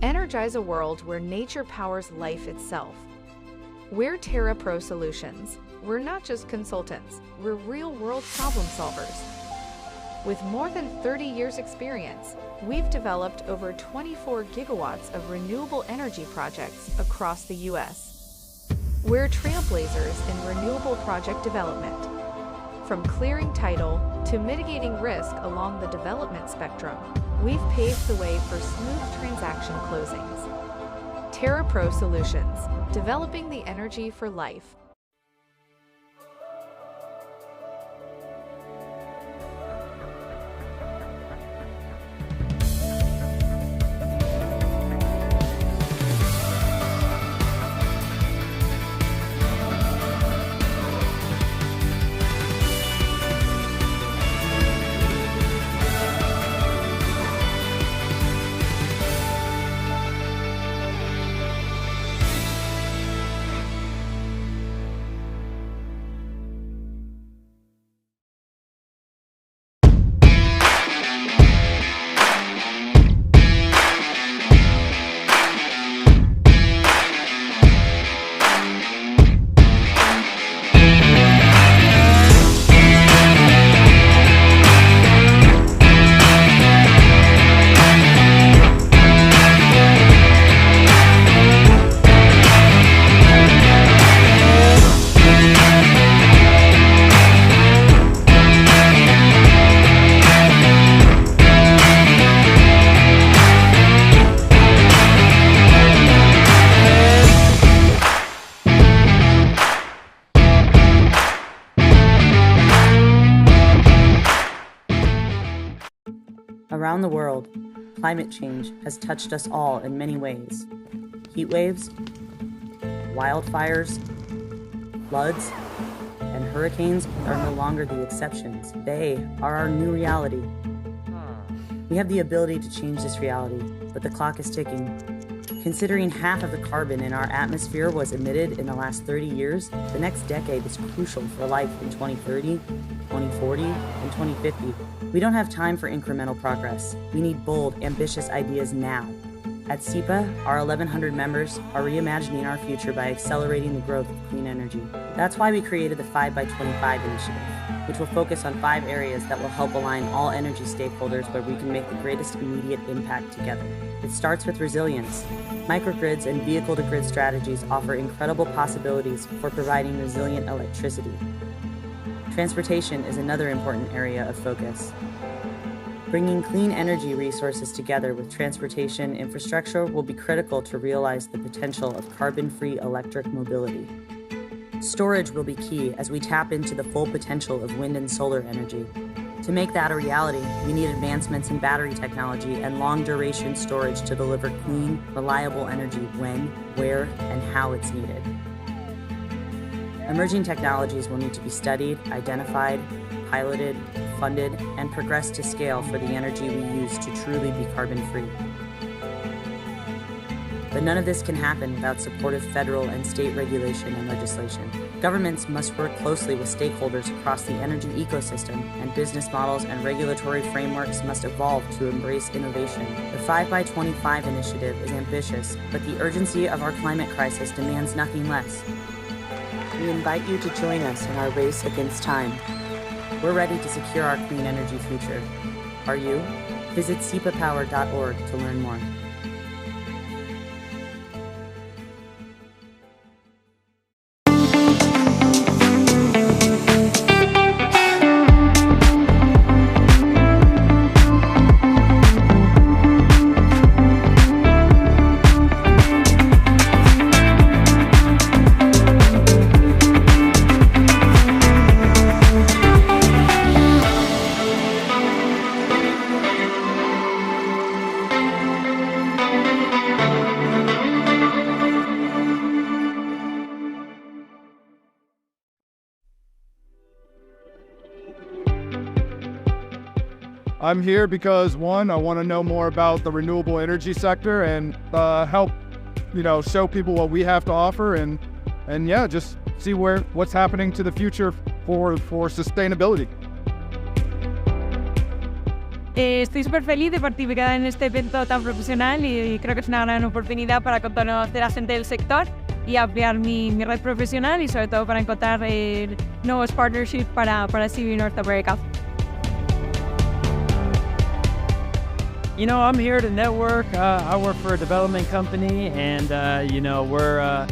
Energize a world where nature powers life itself. We're Terra Pro Solutions. We're not just consultants, we're real-world problem solvers. With more than 30 years' experience, we've developed over 24 gigawatts of renewable energy projects across the US. We're trailblazers in renewable project development. From clearing title to mitigating risk along the development spectrum, we've paved the way for smooth transaction closings. Terra Pro Solutions, developing the energy for life. Around the world, climate change has touched us all in many ways. Heat waves, wildfires, floods, and hurricanes are no longer the exceptions. They are our new reality. We have the ability to change this reality, but the clock is ticking. Considering half of the carbon in our atmosphere was emitted in the last 30 years, the next decade is crucial for life in 2030, 2040, and 2050. We don't have time for incremental progress. We need bold, ambitious ideas now. At SEPA, our 1,100 members are reimagining our future by accelerating the growth of clean energy. That's why we created the 5x25 initiative, which will focus on 5 areas that will help align all energy stakeholders where we can make the greatest immediate impact together. It starts with resilience. Microgrids and vehicle-to-grid strategies offer incredible possibilities for providing resilient electricity. Transportation is another important area of focus. Bringing clean energy resources together with transportation infrastructure will be critical to realize the potential of carbon-free electric mobility. Storage will be key as we tap into the full potential of wind and solar energy. To make that a reality, we need advancements in battery technology and long-duration storage to deliver clean, reliable energy when, where, and how it's needed. Emerging technologies will need to be studied, identified, piloted, funded, and progressed to scale for the energy we use to truly be carbon-free. But none of this can happen without supportive federal and state regulation and legislation. Governments must work closely with stakeholders across the energy ecosystem, and business models and regulatory frameworks must evolve to embrace innovation. The 5x25 initiative is ambitious, but the urgency of our climate crisis demands nothing less. We invite you to join us in our race against time. We're ready to secure our clean energy future. Are you? Visit sepapower.org to learn more. I'm here because, one, I want to know more about the renewable energy sector and help, show people what we have to offer and yeah, just see what's happening to the future for sustainability. Estoy súper feliz de participar en este evento tan profesional y creo que es una gran oportunidad para conocer a gente del sector y ampliar mi red profesional y sobre todo para encontrar nuevos partnerships para CB North America. I'm here to network. I work for a development company, and we're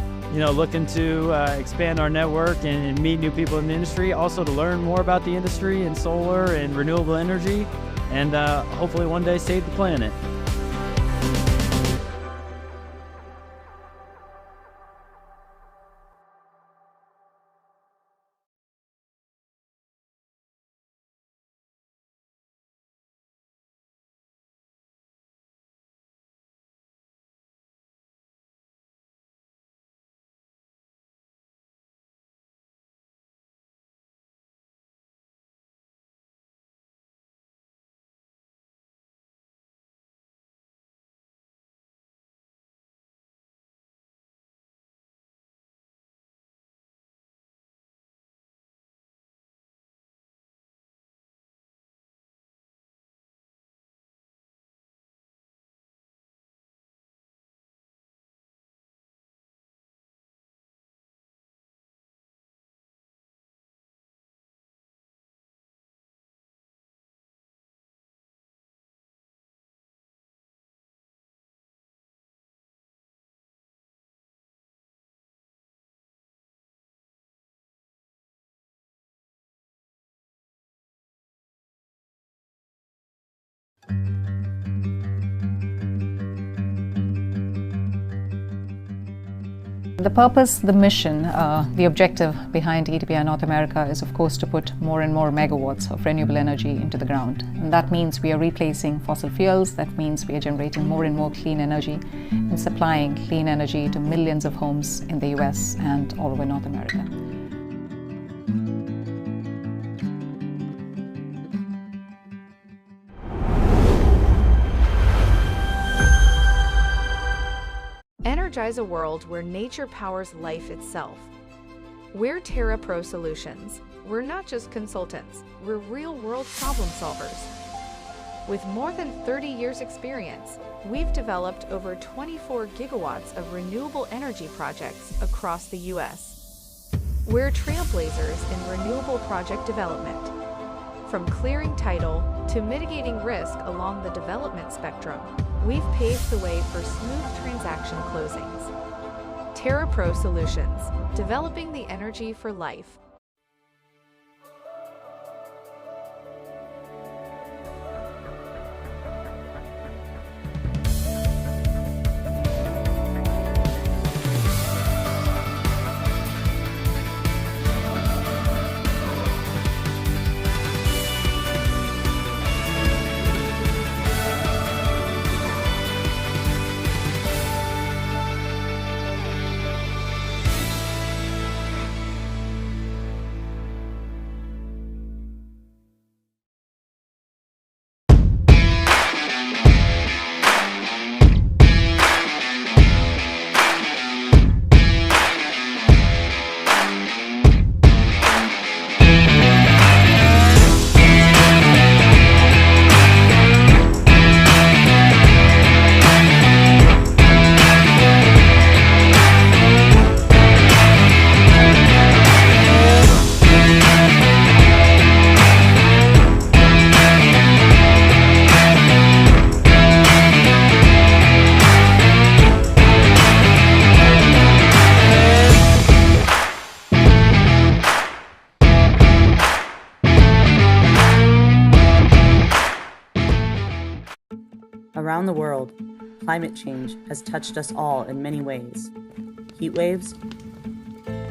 looking to expand our network and meet new people in the industry. Also to learn more about the industry and solar and renewable energy, and hopefully one day save the planet. The purpose, the mission, the objective behind EDPI North America is of course to put more and more megawatts of renewable energy into the ground. And that means we are replacing fossil fuels, that means we are generating more and more clean energy and supplying clean energy to millions of homes in the US and all over North America. energize a world where nature powers life itself. We're Terra Pro Solutions. We're not just consultants, we're real-world problem solvers. With more than 30 years' experience, we've developed over 24 gigawatts of renewable energy projects across the U.S. We're trailblazers in renewable project development. From clearing title to mitigating risk along the development spectrum, we've paved the way for smooth transaction closings. Terra Pro Solutions, developing the energy for life. Around the world, climate change has touched us all in many ways. Heat waves,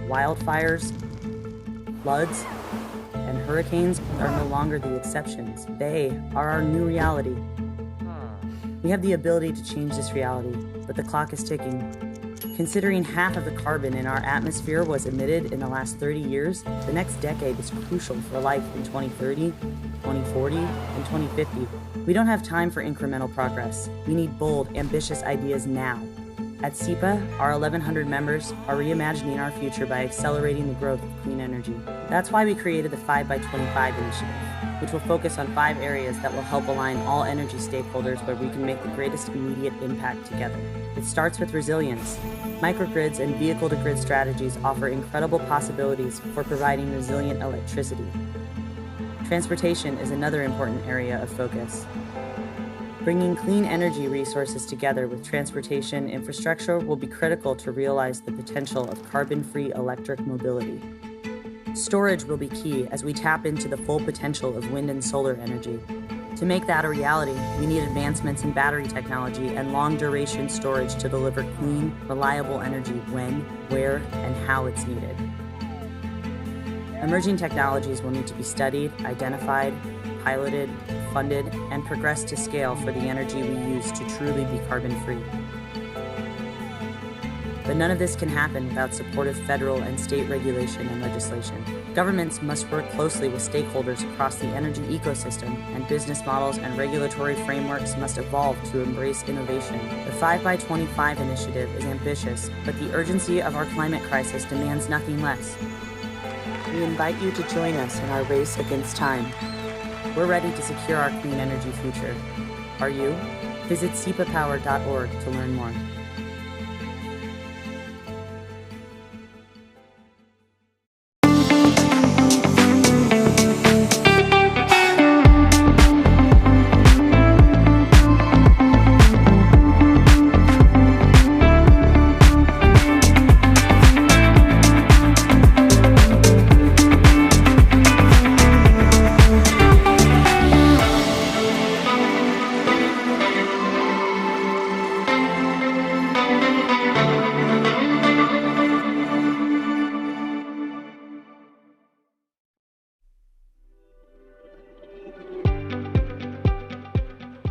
wildfires, floods, and hurricanes are no longer the exceptions. They are our new reality. We have the ability to change this reality, but the clock is ticking. Considering half of the carbon in our atmosphere was emitted in the last 30 years, the next decade is crucial for life in 2030, 2040, and 2050. We don't have time for incremental progress. We need bold, ambitious ideas now. At SEPA, our 1,100 members are reimagining our future by accelerating the growth of clean energy. That's why we created the 5x25 initiative, which will focus on 5 areas that will help align all energy stakeholders where we can make the greatest immediate impact together. It starts with resilience. Microgrids and vehicle-to-grid strategies offer incredible possibilities for providing resilient electricity. Transportation is another important area of focus. Bringing clean energy resources together with transportation infrastructure will be critical to realize the potential of carbon-free electric mobility. Storage will be key as we tap into the full potential of wind and solar energy. To make that a reality, we need advancements in battery technology and long-duration storage to deliver clean, reliable energy when, where, and how it's needed. Emerging technologies will need to be studied, identified, piloted, funded, and progressed to scale for the energy we use to truly be carbon-free. But none of this can happen without supportive federal and state regulation and legislation. Governments must work closely with stakeholders across the energy ecosystem, and business models and regulatory frameworks must evolve to embrace innovation. The 5x25 initiative is ambitious, but the urgency of our climate crisis demands nothing less. We invite you to join us in our race against time. We're ready to secure our clean energy future. Are you? Visit sepapower.org to learn more.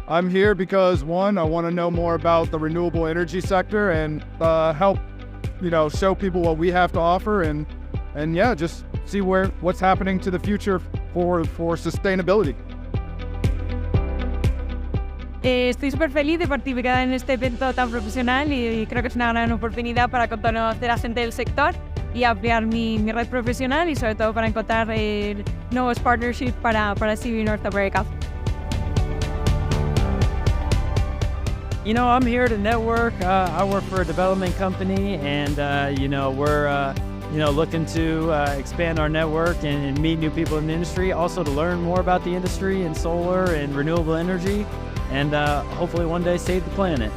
I'm here because, one, I want to know more about the renewable energy sector and help, show people what we have to offer, and yeah, just see what's happening to the future for sustainability. Estoy súper feliz de participar en este evento tan profesional y creo que es una gran oportunidad para conocer a gente del sector y ampliar mi red profesional y sobre todo para encontrar nuevos partnerships para CV North America. You know, I'm here to network. I work for a development company, and we're looking to expand our network and meet new people in the industry. Also to learn more about the industry and solar and renewable energy, and hopefully one day save the planet.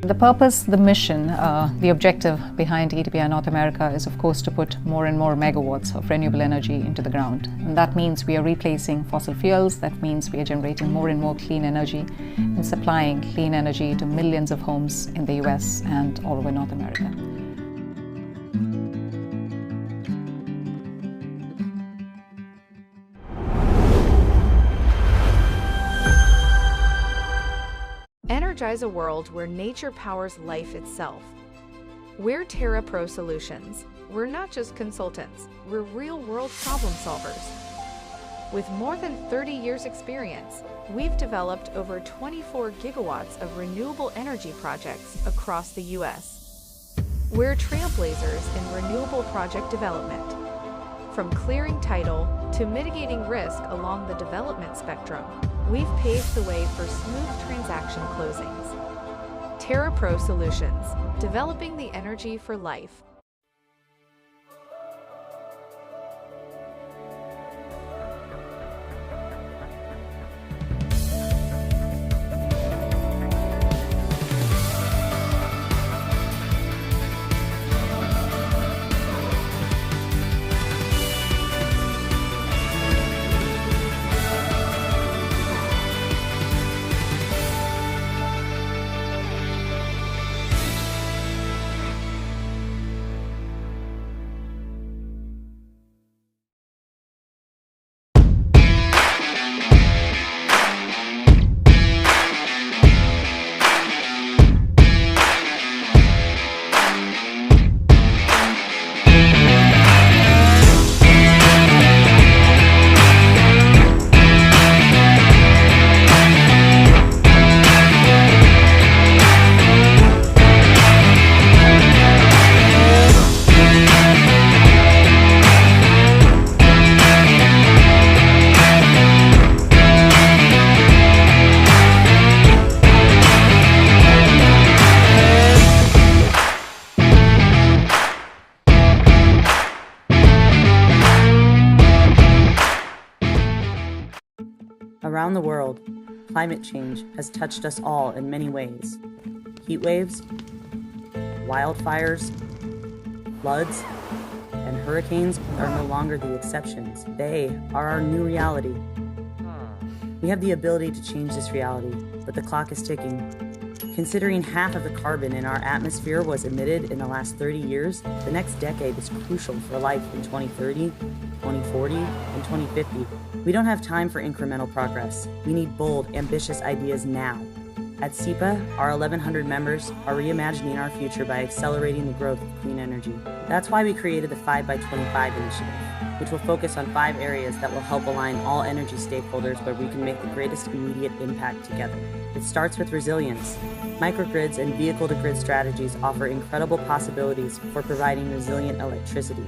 The purpose, the mission, the objective behind EDPI North America is of course to put more and more megawatts of renewable energy into the ground. And that means we are replacing fossil fuels, that means we are generating more and more clean energy and supplying clean energy to millions of homes in the US and all over North America. Energize a world where nature powers life itself. We're Terra Pro Solutions. We're not just consultants, we're real-world problem solvers. With more than 30 years' experience, we've developed over 24 gigawatts of renewable energy projects across the US. We're trailblazers in renewable project development. From clearing title to mitigating risk along the development spectrum, we've paved the way for smooth transaction closings. Terra Pro Solutions, developing the energy for life. Around the world, climate change has touched us all in many ways. Heat waves, wildfires, floods, and hurricanes are no longer the exceptions. They are our new reality. We have the ability to change this reality, but the clock is ticking. Considering half of the carbon in our atmosphere was emitted in the last 30 years, the next decade is crucial for life in 2030, 2040, and 2050. We don't have time for incremental progress. We need bold, ambitious ideas now. At SEPA, our 1,100 members are reimagining our future by accelerating the growth of clean energy. That's why we created the 5x25 initiative, which will focus on 5 areas that will help align all energy stakeholders where we can make the greatest immediate impact together. It starts with resilience. Microgrids and vehicle-to-grid strategies offer incredible possibilities for providing resilient electricity.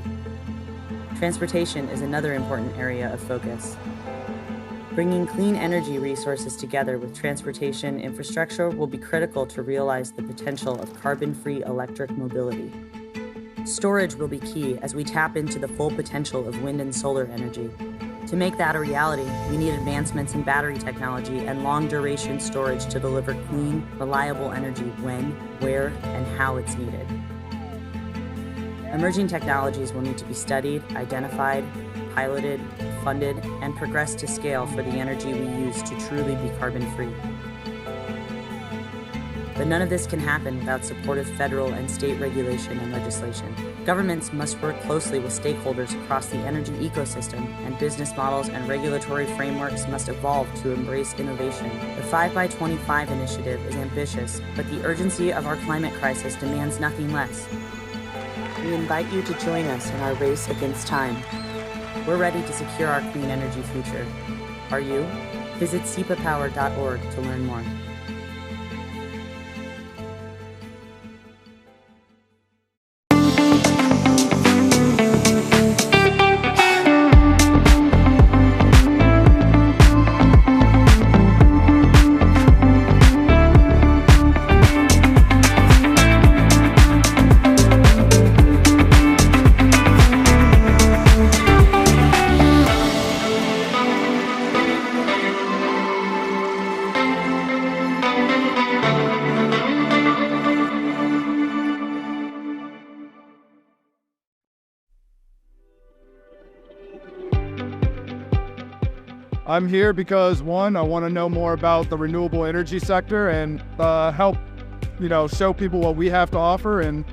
Transportation is another important area of focus. Bringing clean energy resources together with transportation infrastructure will be critical to realize the potential of carbon-free electric mobility. Storage will be key as we tap into the full potential of wind and solar energy. To make that a reality, we need advancements in battery technology and long-duration storage to deliver clean, reliable energy when, where, and how it's needed. Emerging technologies will need to be studied, identified, piloted, funded, and progressed to scale for the energy we use to truly be carbon-free. But none of this can happen without supportive federal and state regulation and legislation. Governments must work closely with stakeholders across the energy ecosystem, and business models and regulatory frameworks must evolve to embrace innovation. The 5x25 initiative is ambitious, but the urgency of our climate crisis demands nothing less. We invite you to join us in our race against time. We're ready to secure our clean energy future. Are you? Visit sepapower.org to learn more. I'm here because, one, I want to know more about the renewable energy sector and help, show people what we have to offer and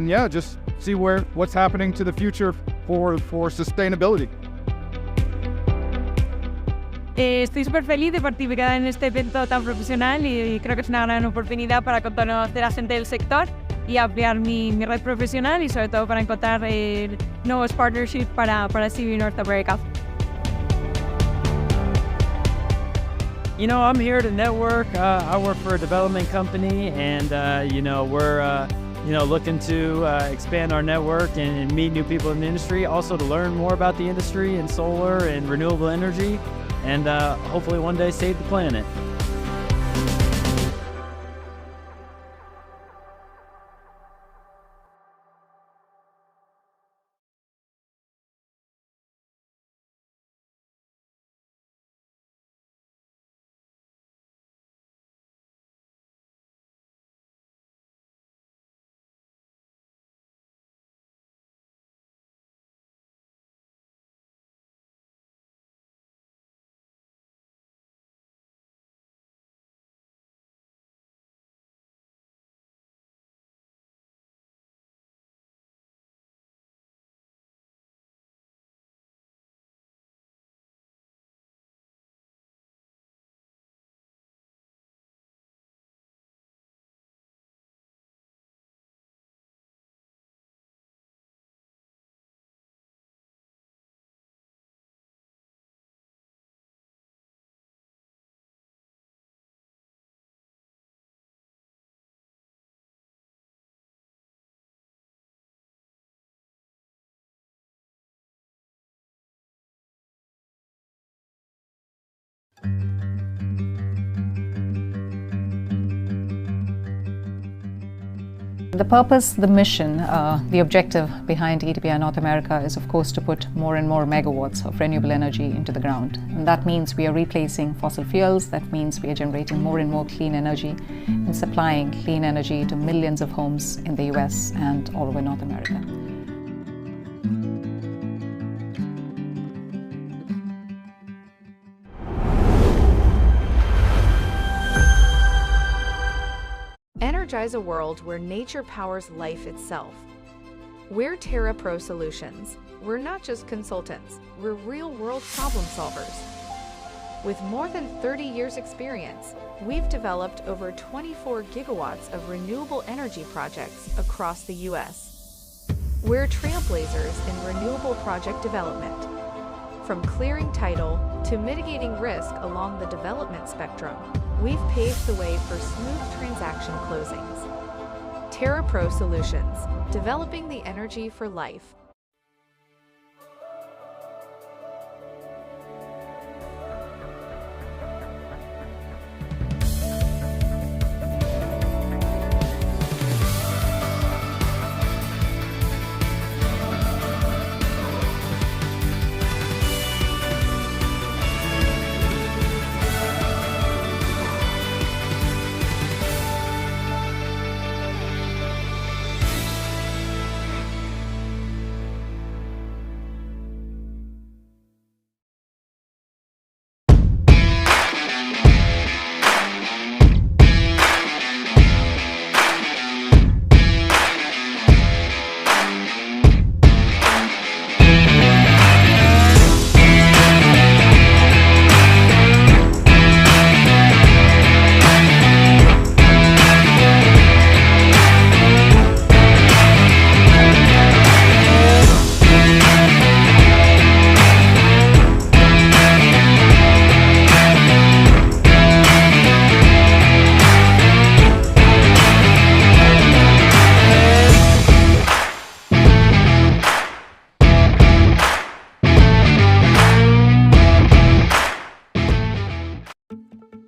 yeah, just see what's happening to the future for sustainability. Estoy súper feliz de participar en este evento tan profesional y creo que es una gran oportunidad para conocer a gente del sector y ampliar mi red profesional y sobre todo para encontrar nuevos partnerships para CV North America. I'm here to network. I work for a development company, and we're looking to expand our network and meet new people in the industry. Also to learn more about the industry and solar and renewable energy, and hopefully one day save the planet. The purpose, the mission, the objective behind EDPI North America is, of course, to put more and more megawatts of renewable energy into the ground. And that means we are replacing fossil fuels. That means we are generating more and more clean energy and supplying clean energy to millions of homes in the US and all over North America. Energize a world where nature powers life itself. We're Terra Pro Solutions. We're not just consultants, we're real-world problem solvers. With more than 30 years' experience, we've developed over 24 gigawatts of renewable energy projects across the U.S. We're trailblazers in renewable project development. From clearing title to mitigating risk along the development spectrum, we've paved the way for smooth transaction closings. TerraPro Solutions, developing the energy for life.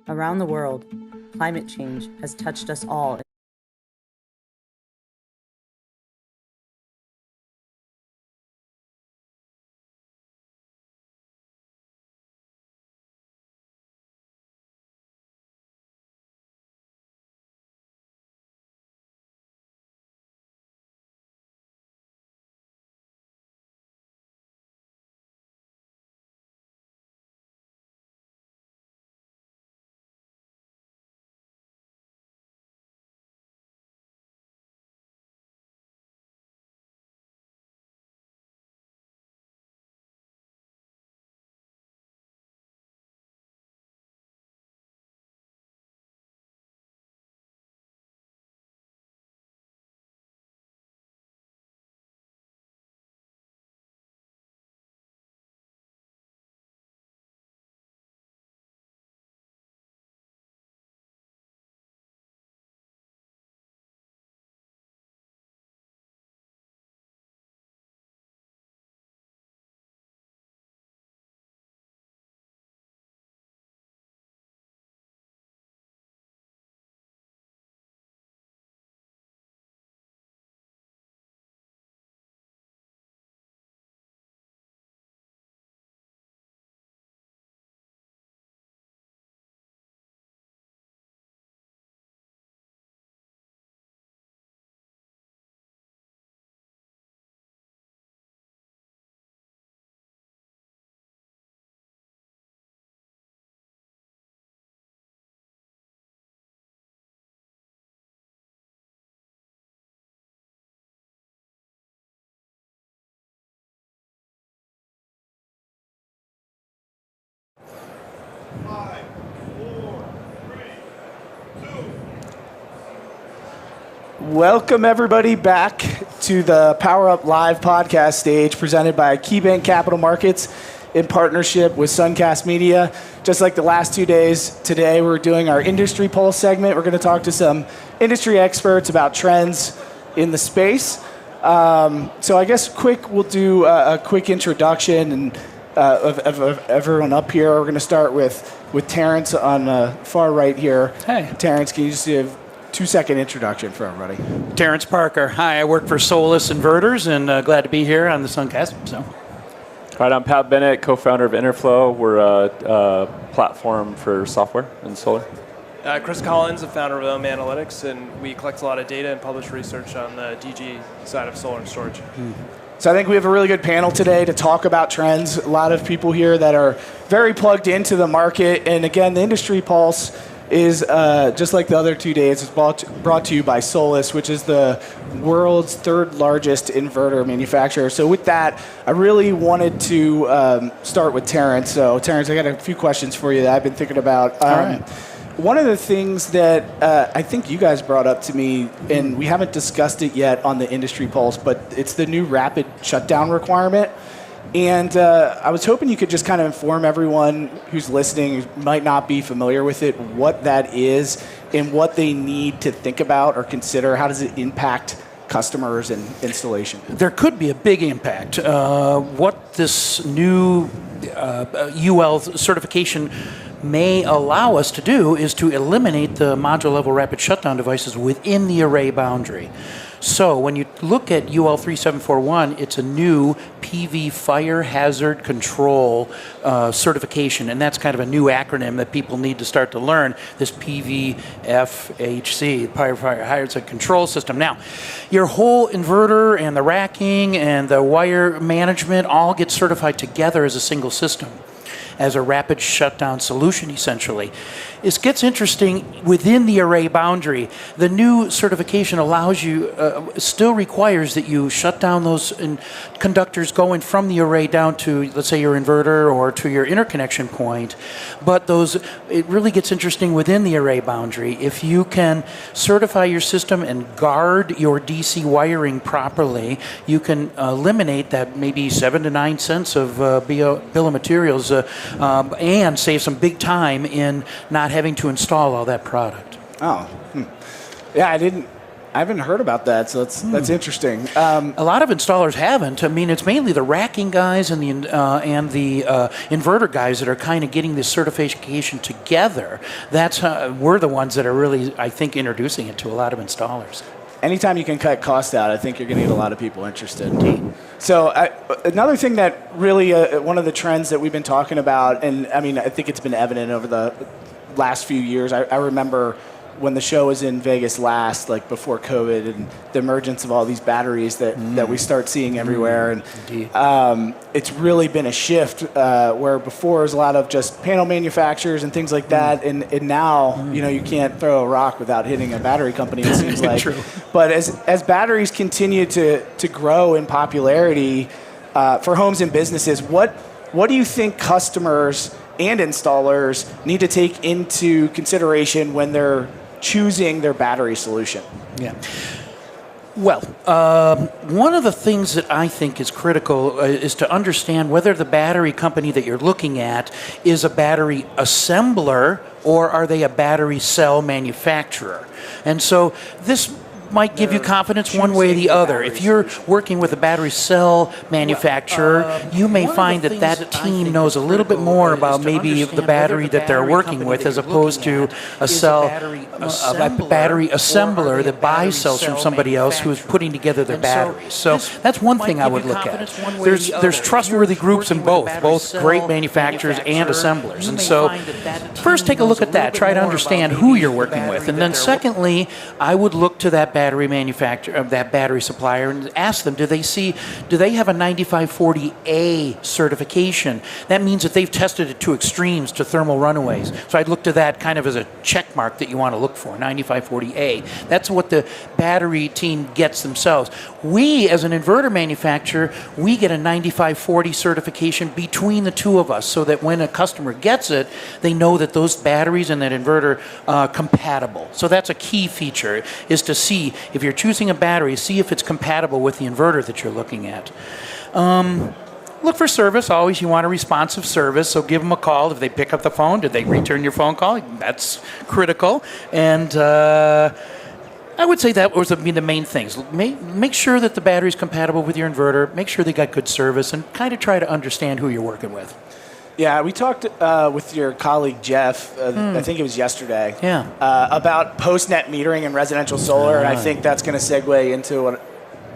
Around the world, climate change has touched us all. Welcome everybody back to the PowerUp Live podcast stage presented by KeyBank Capital Markets in partnership with Suncast Media. Just like the last 2 days, today we're doing our Industry Pulse segment. We're going to talk to some industry experts about trends in the space. So I guess we'll do a quick introduction and of everyone up here. We're going to start with Terrence on the far right here. Hey. Terrence, can you just give 2-second introduction for everybody? Terrence Parker. Hi, I work for Solus Inverters, and glad to be here on the Suncast. So, All right, I'm Pat Bennett, co-founder of Interflow. We're a platform for software and solar. Chris Collins, the founder of Ohm Analytics, and we collect a lot of data and publish research on the DG side of solar and storage. So I think we have a really good panel today to talk about trends. A lot of people here that are very plugged into the market. And again, the Industry Pulse is just like the other 2 days, it's brought to you by Solus, which is the world's third largest inverter manufacturer. So with that, I really wanted to start with Terrence. So Terrence, I got a few questions for you that I've been thinking about. All right. One of the things that I think you guys brought up to me, and we haven't discussed it yet on the Industry Pulse, but it's the new rapid shutdown requirement. And I was hoping you could just kind of inform everyone who's listening, who might not be familiar with it, what that is and what they need to think about or consider. How does it impact customers and installation? There could be a big impact. What this new UL certification may allow us to do is to eliminate the module level rapid shutdown devices within the array boundary. So when you look at UL 3741, it's a new PV fire hazard control certification, and that's kind of a new acronym that people need to start to learn, this PVFHC, Fire Hazard Control System. Now, your whole inverter and the racking and the wire management all get certified together as a single system, as a rapid shutdown solution, essentially. It gets interesting within the array boundary. The new certification allows you, still requires that you shut down those conductors going from the array down to, let's say, your inverter or to your interconnection point. But it really gets interesting within the array boundary. If you can certify your system and guard your DC wiring properly, you can eliminate that maybe 7 to 9 cents of bill of materials and save some big time in not having to install all that product. Oh, yeah, I haven't heard about that, so that's interesting. A lot of installers haven't. I mean, it's mainly the racking guys and the inverter guys that are kind of getting this certification together. That's we're the ones that are really, I think, introducing it to a lot of installers. Anytime you can cut costs out, I think you're going to get a lot of people interested. So another thing that really, one of the trends that we've been talking about, and I mean, I think it's been evident over the last few years. I remember when the show was in Vegas last, like before COVID, and the emergence of all these batteries that we start seeing everywhere. And it's really been a shift where before it was a lot of just panel manufacturers and things like that. And now, you can't throw a rock without hitting a battery company, it seems like. True. But as batteries continue to grow in popularity for homes and businesses, what do you think customers and installers need to take into consideration when they're choosing their battery solution? Yeah. Well, one of the things that I think is critical is to understand whether the battery company that you're looking at is a battery assembler or are they a battery cell manufacturer. And so this might give you confidence one way or the other. If you're working with a battery cell manufacturer, you may find that team knows a little bit more about maybe the battery that they're working with as opposed to a battery assembler that buys cells from somebody else who is putting together their batteries. So that's one thing I would look at. There's trustworthy groups in both great manufacturers and assemblers. And so first take a look at that, try to understand who you're working with. And then secondly, I would look to that battery manufacturer, that battery supplier, and ask them, do they have a 9540A certification? That means that they've tested it to extremes, to thermal runaways. So I'd look to that kind of as a check mark that you want to look for, 9540A. That's what the battery team gets themselves. We, as an inverter manufacturer, we get a 9540 certification between the two of us so that when a customer gets it, they know that those batteries and that inverter are compatible. So that's a key feature, is to see if you're choosing a battery, see if it's compatible with the inverter that you're looking at. Look for service. Always you want a responsive service, so give them a call. If they pick up the phone, did they return your phone call? That's critical. And I would say that would be the main things. Make sure that the battery is compatible with your inverter. Make sure they got good service, and kind of try to understand who you're working with. Yeah, we talked with your colleague Jeff, I think it was yesterday, about post-net metering and residential solar, and I think that's going to segue into what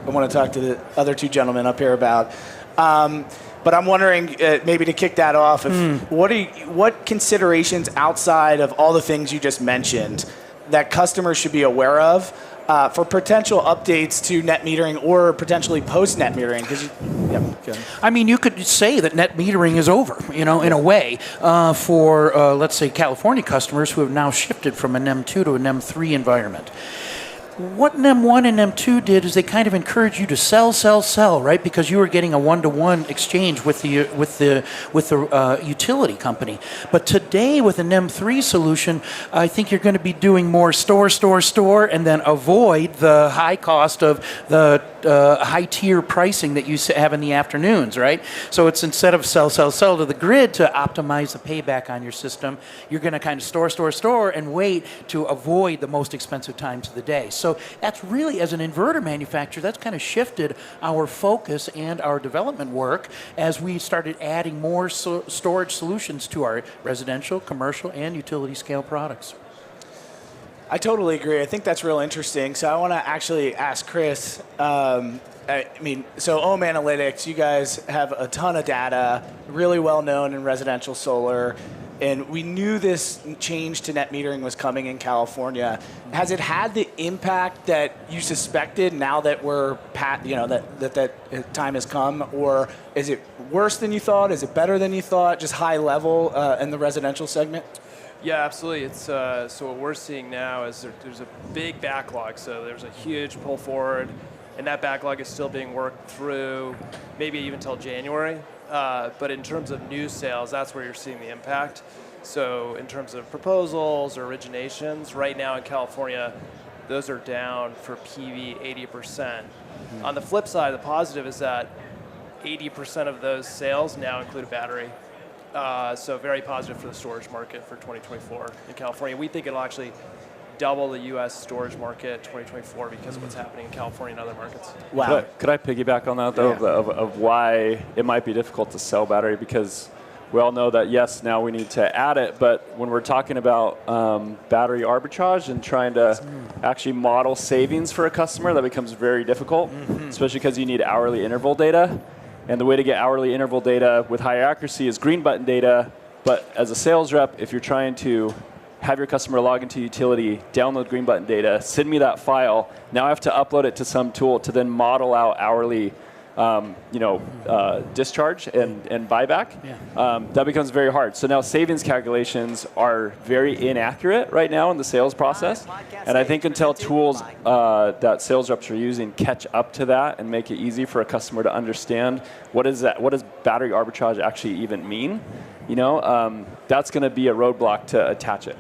I want to talk to the other two gentlemen up here about. But I'm wondering, maybe to kick that off, what considerations outside of all the things you just mentioned that customers should be aware of for potential updates to net metering or potentially post net metering? I mean, you could say that net metering is over, in a way, for, let's say, California customers who have now shifted from a NEM2 to a NEM3 environment. What NEM1 and NEM2 did is they kind of encouraged you to sell, right? Because you were getting a one-to-one exchange with the utility company. But today, with a NEM3 solution, I think you're going to be doing more store, and then avoid the high cost of the high-tier pricing that you have in the afternoons, right? So it's instead of sell to the grid to optimize the payback on your system, you're going to kind of store, and wait to avoid the most expensive times of the day. So that's really, as an inverter manufacturer, that's kind of shifted our focus and our development work as we started adding more storage solutions to our residential, commercial, and utility scale products. I totally agree. I think that's real interesting. So I want to actually ask Chris, so Ohm Analytics, you guys have a ton of data, really well known in residential solar, and we knew this change to net metering was coming in California. Has it had the impact that you suspected now that we're that time has come, or is it worse than you thought? Is it better than you thought? Just high level in the residential segment? Yeah, absolutely. It's so what we're seeing now is there's a big backlog. So there's a huge pull forward, and that backlog is still being worked through, maybe even till January. But in terms of new sales, that's where you're seeing the impact. So in terms of proposals or originations, right now in California, those are down for PV 80%. On the flip side, the positive is that 80% of those sales now include a battery. So very positive for the storage market for 2024 in California. We think it'll actually double the U.S. storage market 2024 because of what's happening in California and other markets. Wow. Could I piggyback on that, though, of why it might be difficult to sell battery? Because we all know that, yes, now we need to add it, but when we're talking about battery arbitrage and trying to actually model savings for a customer, that becomes very difficult, especially because you need hourly interval data. And the way to get hourly interval data with high accuracy is green button data. But as a sales rep, if you're trying to have your customer log into utility, download green button data, send me that file, now I have to upload it to some tool to then model out hourly discharge and buyback. That becomes very hard. So now savings calculations are very inaccurate right now in the sales process. And I think until tools that sales reps are using catch up to that and make it easy for a customer to understand what does battery arbitrage actually even mean, that's going to be a roadblock to attach it.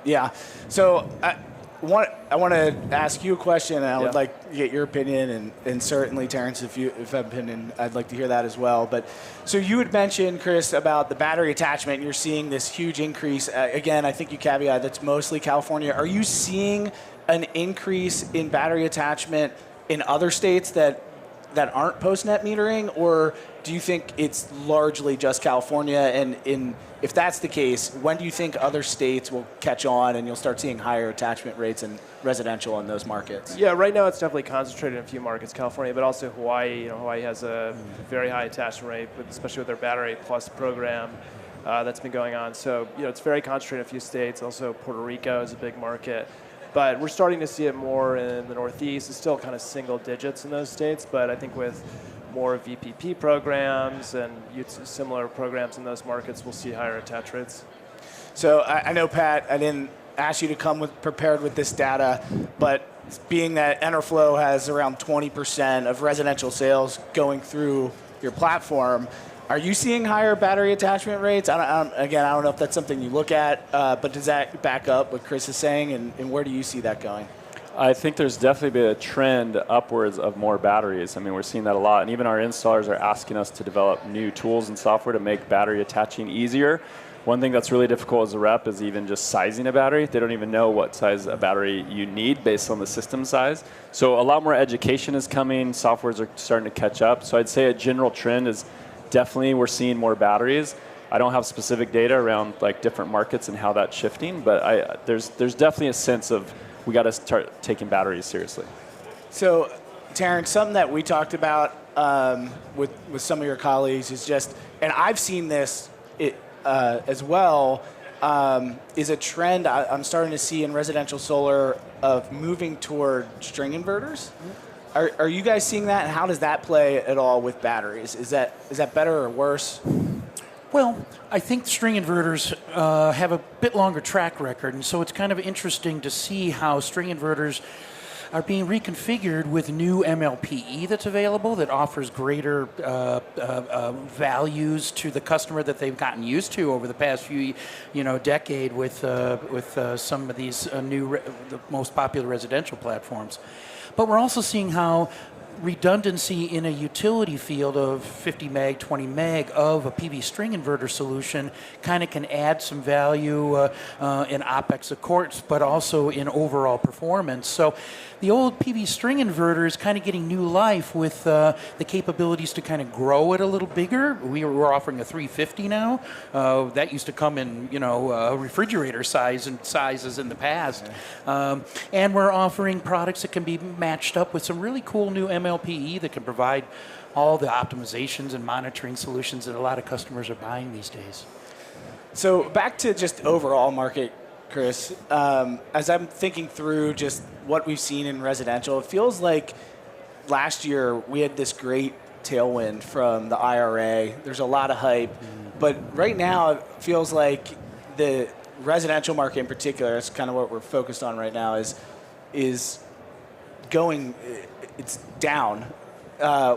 Yeah. So I want to ask you a question, and I would like to get your opinion, and certainly, Terrence, if you have an opinion, I'd like to hear that as well. But so you had mentioned, Chris, about the battery attachment, and you're seeing this huge increase. Again, I think you caveat that's mostly California. Are you seeing an increase in battery attachment in other states that aren't post-net metering, or do you think it's largely just California? And if that's the case, when do you think other states will catch on and you'll start seeing higher attachment rates in residential in those markets? Yeah, right now it's definitely concentrated in a few markets, California, but also Hawaii. Hawaii has a very high attachment rate, especially with their Battery Plus program that's been going on. So, it's very concentrated in a few states. Also, Puerto Rico is a big market. But we're starting to see it more in the Northeast. It's still kind of single digits in those states, but I think with more VPP programs and similar programs in those markets, we'll see higher attach rates. So I know, Pat, I didn't ask you to come prepared with this data, but being that Enerflow has around 20% of residential sales going through your platform, are you seeing higher battery attachment rates? I don't know if that's something you look at, but does that back up what Chris is saying, and where do you see that going? I think there's definitely been a trend upwards of more batteries. I mean, we're seeing that a lot, and even our installers are asking us to develop new tools and software to make battery attaching easier. One thing that's really difficult as a rep is even just sizing a battery. They don't even know what size a battery you need based on the system size. So a lot more education is coming. Softwares are starting to catch up. So I'd say a general trend is definitely we're seeing more batteries. I don't have specific data around like different markets and how that's shifting, but there's definitely a sense of we got to start taking batteries seriously. So, Terrence, something that we talked about with some of your colleagues is just, and I've seen this as well, is a trend I'm starting to see in residential solar of moving toward string inverters. Are you guys seeing that, and how does that play at all with batteries? Is that better or worse? Well, I think string inverters have a bit longer track record, and so it's kind of interesting to see how string inverters are being reconfigured with new MLPE that's available that offers greater values to the customer that they've gotten used to over the past few, decade with some of these the most popular residential platforms. But we're also seeing how redundancy in a utility field of 50 meg, 20 meg of a PV string inverter solution kind of can add some value in OpEx, of course, but also in overall performance. So the old PV string inverter is kind of getting new life with the capabilities to kind of grow it a little bigger. We're offering a 350 now. That used to come in, refrigerator sizes in the past. And we're offering products that can be matched up with some really cool new MLPE that can provide all the optimizations and monitoring solutions that a lot of customers are buying these days. So back to just overall market, Chris, as I'm thinking through just what we've seen in residential, it feels like last year we had this great tailwind from the IRA. There's a lot of hype, but right now it feels like the residential market in particular, that's kind of what we're focused on right now, is going, it's down,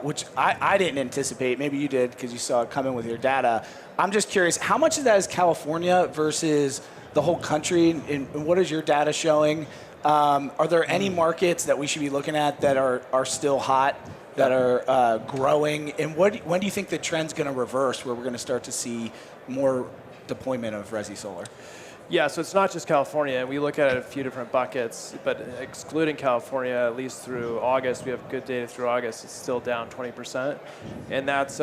which I didn't anticipate. Maybe you did because you saw it coming with your data. I'm just curious, how much of that is California versus the whole country, and what is your data showing? Are there any markets that we should be looking at that are still hot, that are growing? And when do you think the trend's going to reverse, where we're going to start to see more deployment of resi solar? Yeah, so it's not just California. We look at it a few different buckets, but excluding California, at least through August, we have good data through August, it's still down 20%. And that's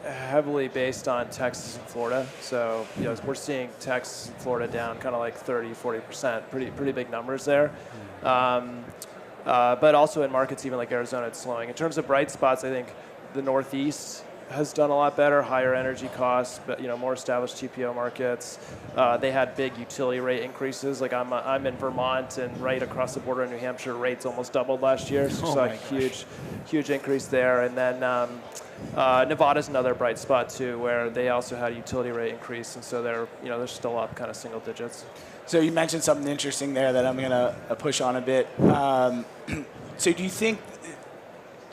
heavily based on Texas and Florida. So we're seeing Texas and Florida down kind of like 30, 40%, pretty big numbers there. But also in markets even like Arizona, it's slowing. In terms of bright spots, I think the Northeast has done a lot better, higher energy costs, but more established TPO markets. They had big utility rate increases. Like I'm in Vermont, and right across the border in New Hampshire, rates almost doubled last year. So a huge increase there. And then Nevada's another bright spot too, where they also had a utility rate increase, and so they're still up kind of single digits. So you mentioned something interesting there that I'm going to push on a bit. So do you think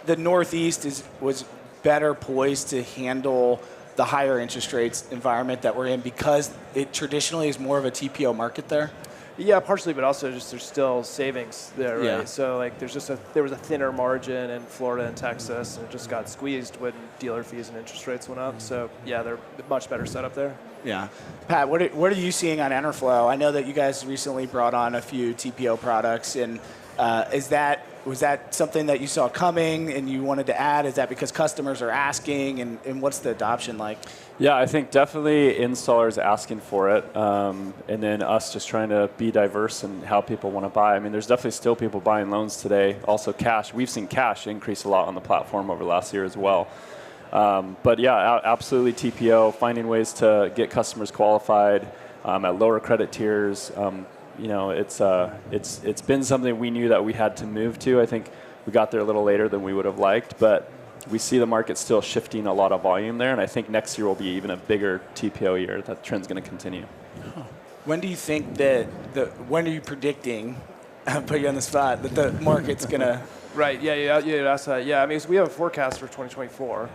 the Northeast was better poised to handle the higher interest rates environment that we're in because it traditionally is more of a TPO market there? Yeah, partially, but also just there's still savings there, right? Yeah. So like there was a thinner margin in Florida and Texas, and it just got squeezed when dealer fees and interest rates went up. So yeah, they're much better set up there. Yeah. Pat, what are you seeing on Enerflow? I know that you guys recently brought on a few TPO products, and was that something that you saw coming and you wanted to add? Is that because customers are asking, and what's the adoption like? Yeah, I think definitely installers asking for it, and then us just trying to be diverse in how people want to buy. I mean, there's definitely still people buying loans today, also cash. We've seen cash increase a lot on the platform over the last year as well. But yeah, absolutely TPO, finding ways to get customers qualified at lower credit tiers. It's been something we knew that we had to move to. I think we got there a little later than we would have liked, but we see the market still shifting a lot of volume there, and I think next year will be even a bigger TPO year. That trend's going to continue. When do you think when are you predicting, I'll put you on the spot, that the market's going to... Right, yeah, that's that. Yeah, I mean, so we have a forecast for 2024.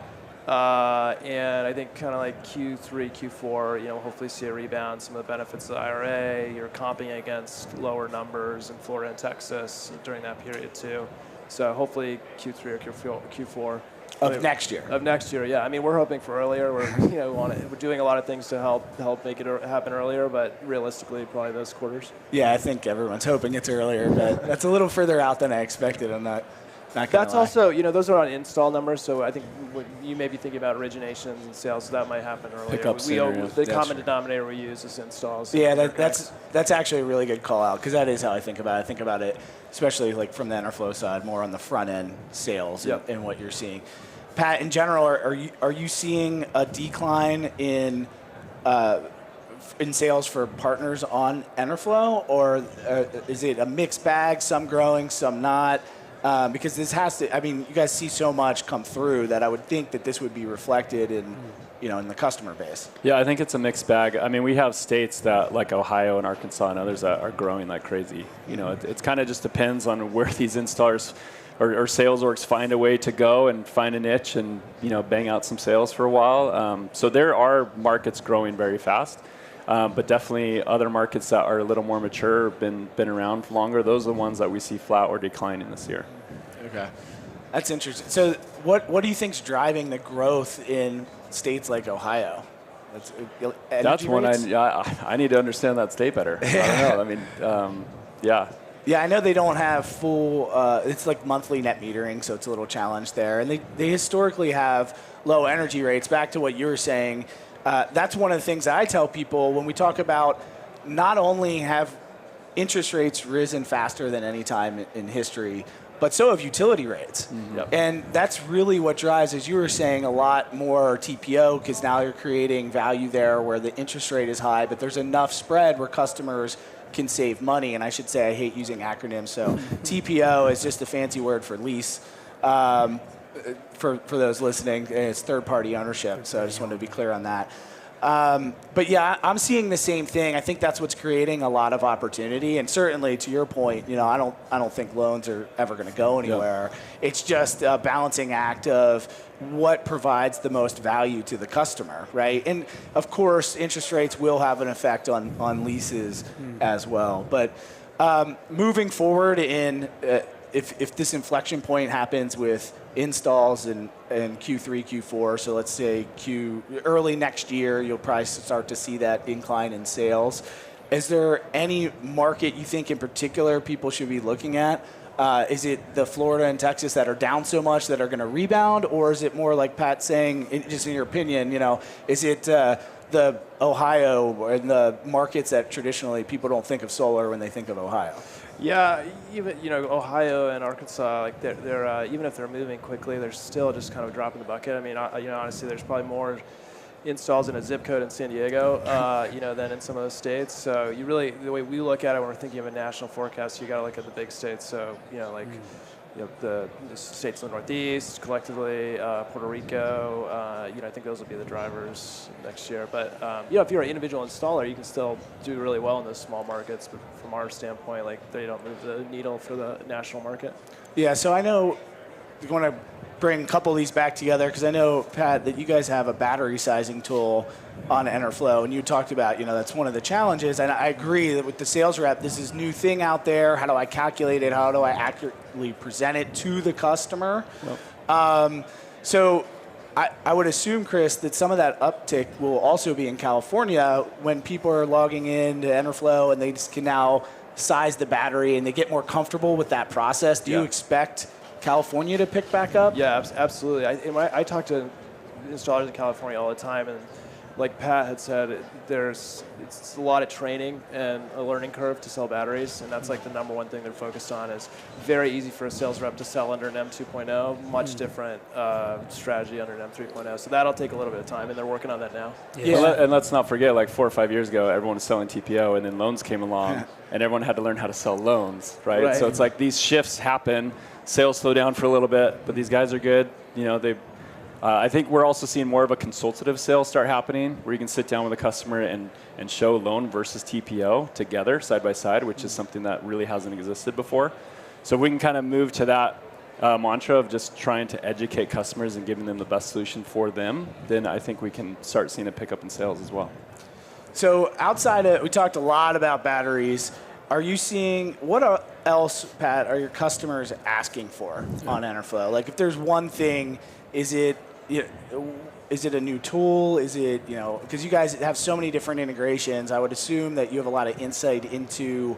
And I think kind of like Q3, Q4, hopefully see a rebound. Some of the benefits of the IRA, you're comping against lower numbers in Florida and Texas during that period too. So hopefully Q3 or Q4. Of next year? Of next year, yeah. I mean, we're hoping for earlier. We're doing a lot of things to help make it happen earlier, but realistically, probably those quarters. Yeah, I think everyone's hoping it's earlier, but that's a little further out than I expected. I'm not That's also, those are on install numbers, so I think you may be thinking about originations and sales, so that might happen earlier. The common denominator we use is installs. Yeah, that's actually a really good call out, because that is how I think about it. I think about it, especially like from the Enerflow side, more on the front end sales and what you're seeing. Pat, in general, are you seeing a decline in in sales for partners on Enerflow, or is it a mixed bag, some growing, some not? Because this has to, I mean, you guys see so much come through that I would think that this would be reflected in, in the customer base. Yeah, I think it's a mixed bag. I mean, we have states that, like Ohio and Arkansas and others, that are growing like crazy. It kind of just depends on where these installers or sales orgs find a way to go and find a niche and, bang out some sales for a while. So there are markets growing very fast. But definitely other markets that are a little more mature, been around longer, those are the ones that we see flat or declining this year. Okay. That's interesting. So what do you think's driving the growth in states like Ohio? That's one I need to understand that state better. I don't know. I mean, yeah. Yeah, I know they don't have full, it's like monthly net metering, so it's a little challenge there. And they historically have low energy rates. Back to what you were saying, that's one of the things that I tell people when we talk about not only have interest rates risen faster than any time in history, but so have utility rates. Yep. And that's really what drives, as you were saying, a lot more TPO, because now you're creating value there where the interest rate is high, but there's enough spread where customers can save money. And I should say I hate using acronyms, so TPO is just a fancy word for lease. For those listening, it's third-party ownership, so I just wanted to be clear on that. But yeah, I'm seeing the same thing. I think that's what's creating a lot of opportunity, and certainly to your point, I don't think loans are ever going to go anywhere. Yeah. It's just a balancing act of what provides the most value to the customer, right? And of course, interest rates will have an effect on leases as well. But moving forward if this inflection point happens with installs in Q3, Q4, so let's say early next year, you'll probably start to see that incline in sales. Is there any market you think in particular people should be looking at? Is it the Florida and Texas that are down so much that are going to rebound, or is it more like Pat saying, just in your opinion, is it the Ohio and the markets that traditionally people don't think of solar when they think of Ohio? Yeah, even Ohio and Arkansas, like they're even if they're moving quickly, they're still just kind of dropping the bucket. I mean, honestly, there's probably more installs in a zip code in San Diego, than in some of those states. So the way we look at it when we're thinking of a national forecast, you got to look at the big states. So the states in the Northeast collectively, Puerto Rico. I think those will be the drivers next year. But if you're an individual installer, you can still do really well in those small markets. But from our standpoint, they don't move the needle for the national market. Yeah. So I know we want to bring a couple of these back together because I know, Pat, that you guys have a battery sizing tool on Enerflow, and you talked about, that's one of the challenges, and I agree that with the sales rep, this is a new thing out there. How do I calculate it? How do I accurately present it to the customer? Yep. So I would assume, Chris, that some of that uptick will also be in California when people are logging in to Enerflow and they just can now size the battery and they get more comfortable with that process. Do you expect California to pick back up? Yeah, absolutely. I talk to installers in California all the time, and like Pat had said, it's a lot of training and a learning curve to sell batteries, and that's like the number one thing they're focused on. Is very easy for a sales rep to sell under an M2.0, much different strategy under an M3.0. So that'll take a little bit of time, and they're working on that now. Yeah. And let's not forget, like 4 or 5 years ago, everyone was selling TPO, and then loans came along, and everyone had to learn how to sell loans, right? So it's like these shifts happen. Sales slow down for a little bit, but these guys are good. I think we're also seeing more of a consultative sale start happening, where you can sit down with a customer and show loan versus TPO together, side by side, which is something that really hasn't existed before. So if we can kind of move to that mantra of just trying to educate customers and giving them the best solution for them, then I think we can start seeing a pickup in sales as well. So we talked a lot about batteries. Are you seeing, what else, Pat, are your customers asking for on Enerflow? Like if there's one thing, is it a new tool? Is it, because you guys have so many different integrations, I would assume that you have a lot of insight into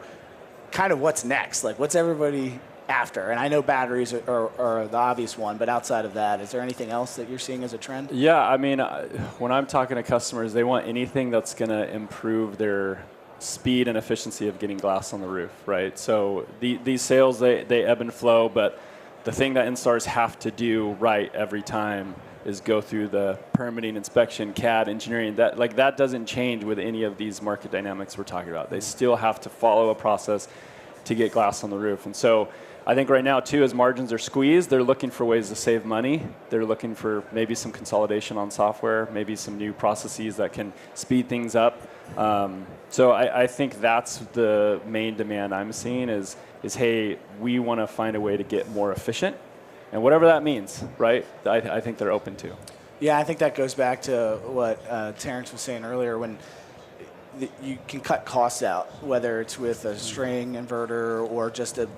kind of what's next. Like what's everybody after? And I know batteries are the obvious one, but outside of that, is there anything else that you're seeing as a trend? Yeah, I mean, when I'm talking to customers, they want anything that's going to improve their speed and efficiency of getting glass on the roof, right? So these sales, they ebb and flow, but the thing that installers have to do right every time is go through the permitting, inspection, CAD, engineering. That doesn't change with any of these market dynamics we're talking about. They still have to follow a process to get glass on the roof. And so I think right now, too, as margins are squeezed, they're looking for ways to save money. They're looking for maybe some consolidation on software, maybe some new processes that can speed things up. So I think that's the main demand I'm seeing is hey, we want to find a way to get more efficient. And whatever that means, right, I think they're open to. Yeah, I think that goes back to what Terrence was saying earlier when you can cut costs out, whether it's with a string inverter or just a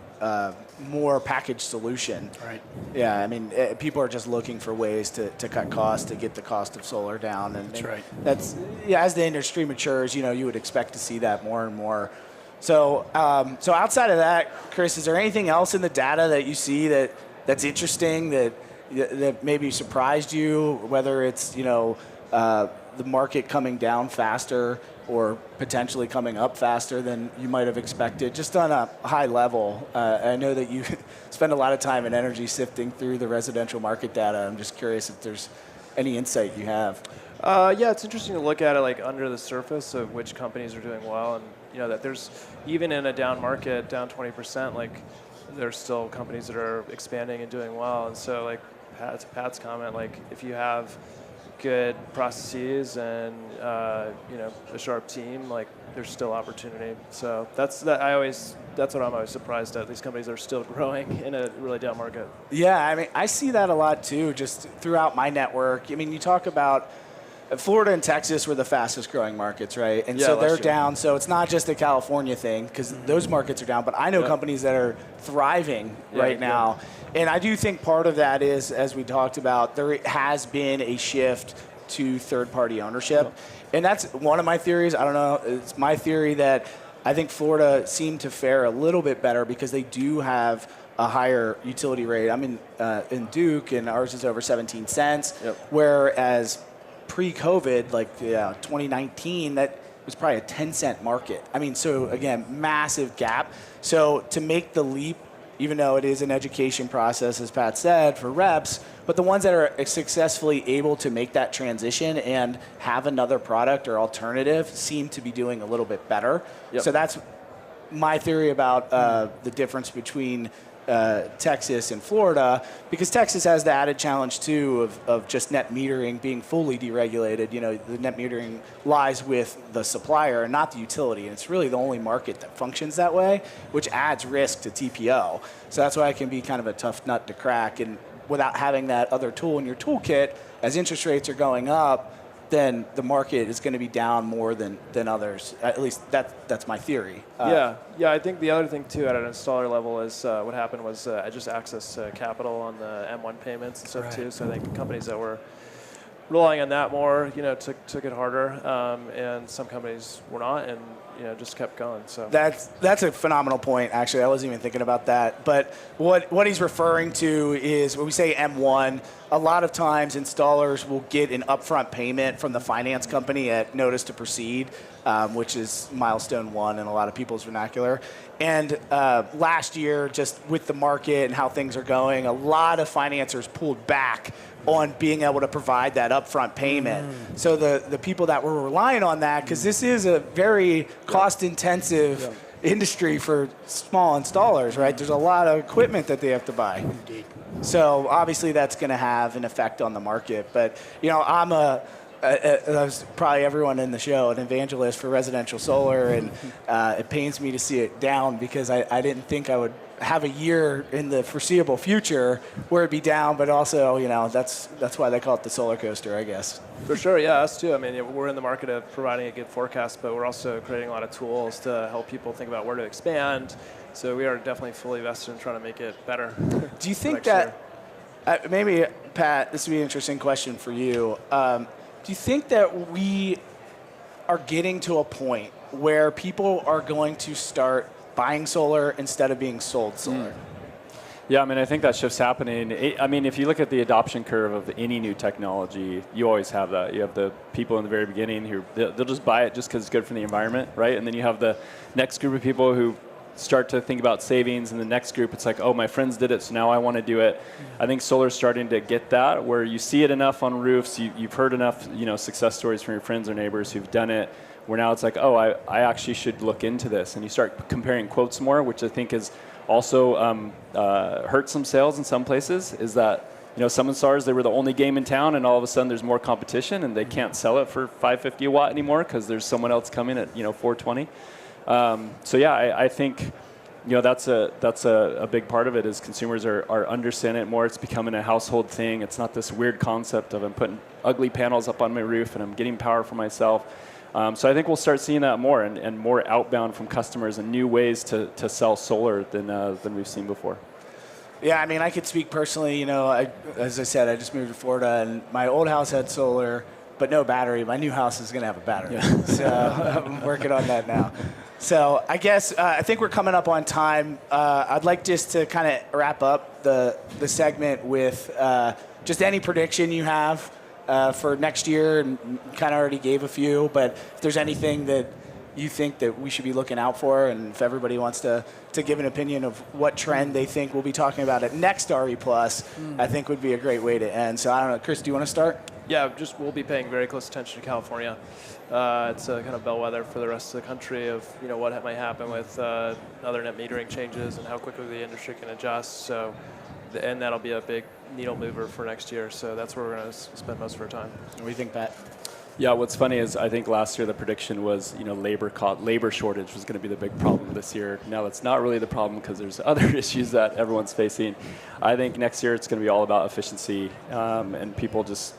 more packaged solution. Right. Yeah, I mean, people are just looking for ways to cut costs, to get the cost of solar down. And That's right. That's, yeah, as the industry matures, you would expect to see that more and more. So, so outside of that, Chris, is there anything else in the data that you see that's interesting that maybe surprised you, whether it's, the market coming down faster or potentially coming up faster than you might have expected, just on a high level? I know that you spend a lot of time and energy sifting through the residential market data. I'm just curious if there's any insight you have. Yeah, it's interesting to look at it like under the surface of which companies are doing well, and that there's even in a down market, down 20%, like there's still companies that are expanding and doing well. And so, like Pat's comment, like if you have good processes and a sharp team, like there's still opportunity. So that's what I'm always surprised at. These companies are still growing in a really down market. Yeah, I mean, I see that a lot too, just throughout my network. I mean, you talk about Florida and Texas were the fastest growing markets, right? And so they're down. So it's not just a California thing because those markets are down. But I know companies that are thriving right now. And I do think part of that is, as we talked about, there has been a shift to third-party ownership. And that's one of my theories. I don't know. It's my theory that I think Florida seemed to fare a little bit better because they do have a higher utility rate. I'm in Duke, and ours is over 17 cents, whereas pre-COVID, like 2019, that was probably a 10-cent market. I mean, so again, massive gap. So to make the leap, even though it is an education process, as Pat said, for reps, but the ones that are successfully able to make that transition and have another product or alternative seem to be doing a little bit better. So that's my theory about the difference between Texas and Florida, because Texas has the added challenge too of just net metering being fully deregulated. The net metering lies with the supplier and not the utility, and it's really the only market that functions that way, which adds risk to TPO. So that's why it can be kind of a tough nut to crack, and without having that other tool in your toolkit, as interest rates are going up, then the market is going to be down more than others. At least that's my theory. Yeah, I think the other thing too at an installer level is what happened was just access to capital on the M1 payments and stuff too. So I think companies that were relying on that more, took it harder, and some companies were not, and just kept going. So that's a phenomenal point. Actually, I wasn't even thinking about that. But what he's referring to is when we say M1, a lot of times installers will get an upfront payment from the finance company at notice to proceed, which is milestone 1 in a lot of people's vernacular. And last year, just with the market and how things are going, a lot of financiers pulled back on being able to provide that upfront payment. So the people that were relying on that, because this is a very cost-intensive industry for small installers, right? There's a lot of equipment that they have to buy. Indeed. So obviously that's going to have an effect on the market. But I'm as probably everyone in the show, an evangelist for residential solar, and it pains me to see it down because I didn't think I would have a year in the foreseeable future where it'd be down, but also, that's why they call it the solar coaster, I guess. For sure, yeah, us too. I mean, we're in the market of providing a good forecast, but we're also creating a lot of tools to help people think about where to expand. So we are definitely fully vested in trying to make it better. Do you think that, maybe, Pat, this would be an interesting question for you. Do you think that we are getting to a point where people are going to start buying solar instead of being sold solar? Yeah, I mean, I think that shift's happening. I mean, if you look at the adoption curve of any new technology, you always have that. You have the people in the very beginning who they'll just buy it just because it's good for the environment, right? And then you have the next group of people who start to think about savings, and the next group, it's like, oh, my friends did it, so now I want to do it. I think solar's starting to get that, where you see it enough on roofs, you've heard enough, success stories from your friends or neighbors who've done it, where now it's like, oh, I actually should look into this. And you start comparing quotes more, which I think is also hurt some sales in some places, is that some installers, they were the only game in town, and all of a sudden there's more competition, and they can't sell it for $550 a watt anymore because there's someone else coming at $420. So yeah, I think that's a big part of it, is consumers are understanding it more. It's becoming a household thing. It's not this weird concept of I'm putting ugly panels up on my roof and I'm getting power for myself. So I think we'll start seeing that more, and more outbound from customers and new ways to sell solar than we've seen before. Yeah, I mean, I could speak personally. As I said, I just moved to Florida, and my old house had solar, but no battery. My new house is going to have a battery. Yeah. So I'm working on that now. So I guess I think we're coming up on time. I'd like just to kind of wrap up the segment with just any prediction you have for next year, and kind of already gave a few, but if there's anything that you think that we should be looking out for, and if everybody wants to give an opinion of what trend they think we'll be talking about at next RE+, I think would be a great way to end. So I don't know, Chris, do you want to start? Yeah, we'll be paying very close attention to California. It's a kind of bellwether for the rest of the country of what might happen with other net metering changes and how quickly the industry can adjust. So, and that'll be a big needle mover for next year. So that's where we're going to spend most of our time. What do you think, Pat? Yeah, what's funny is I think last year the prediction was labor shortage was going to be the big problem this year. Now it's not really the problem because there's other issues that everyone's facing. I think next year it's going to be all about efficiency and people just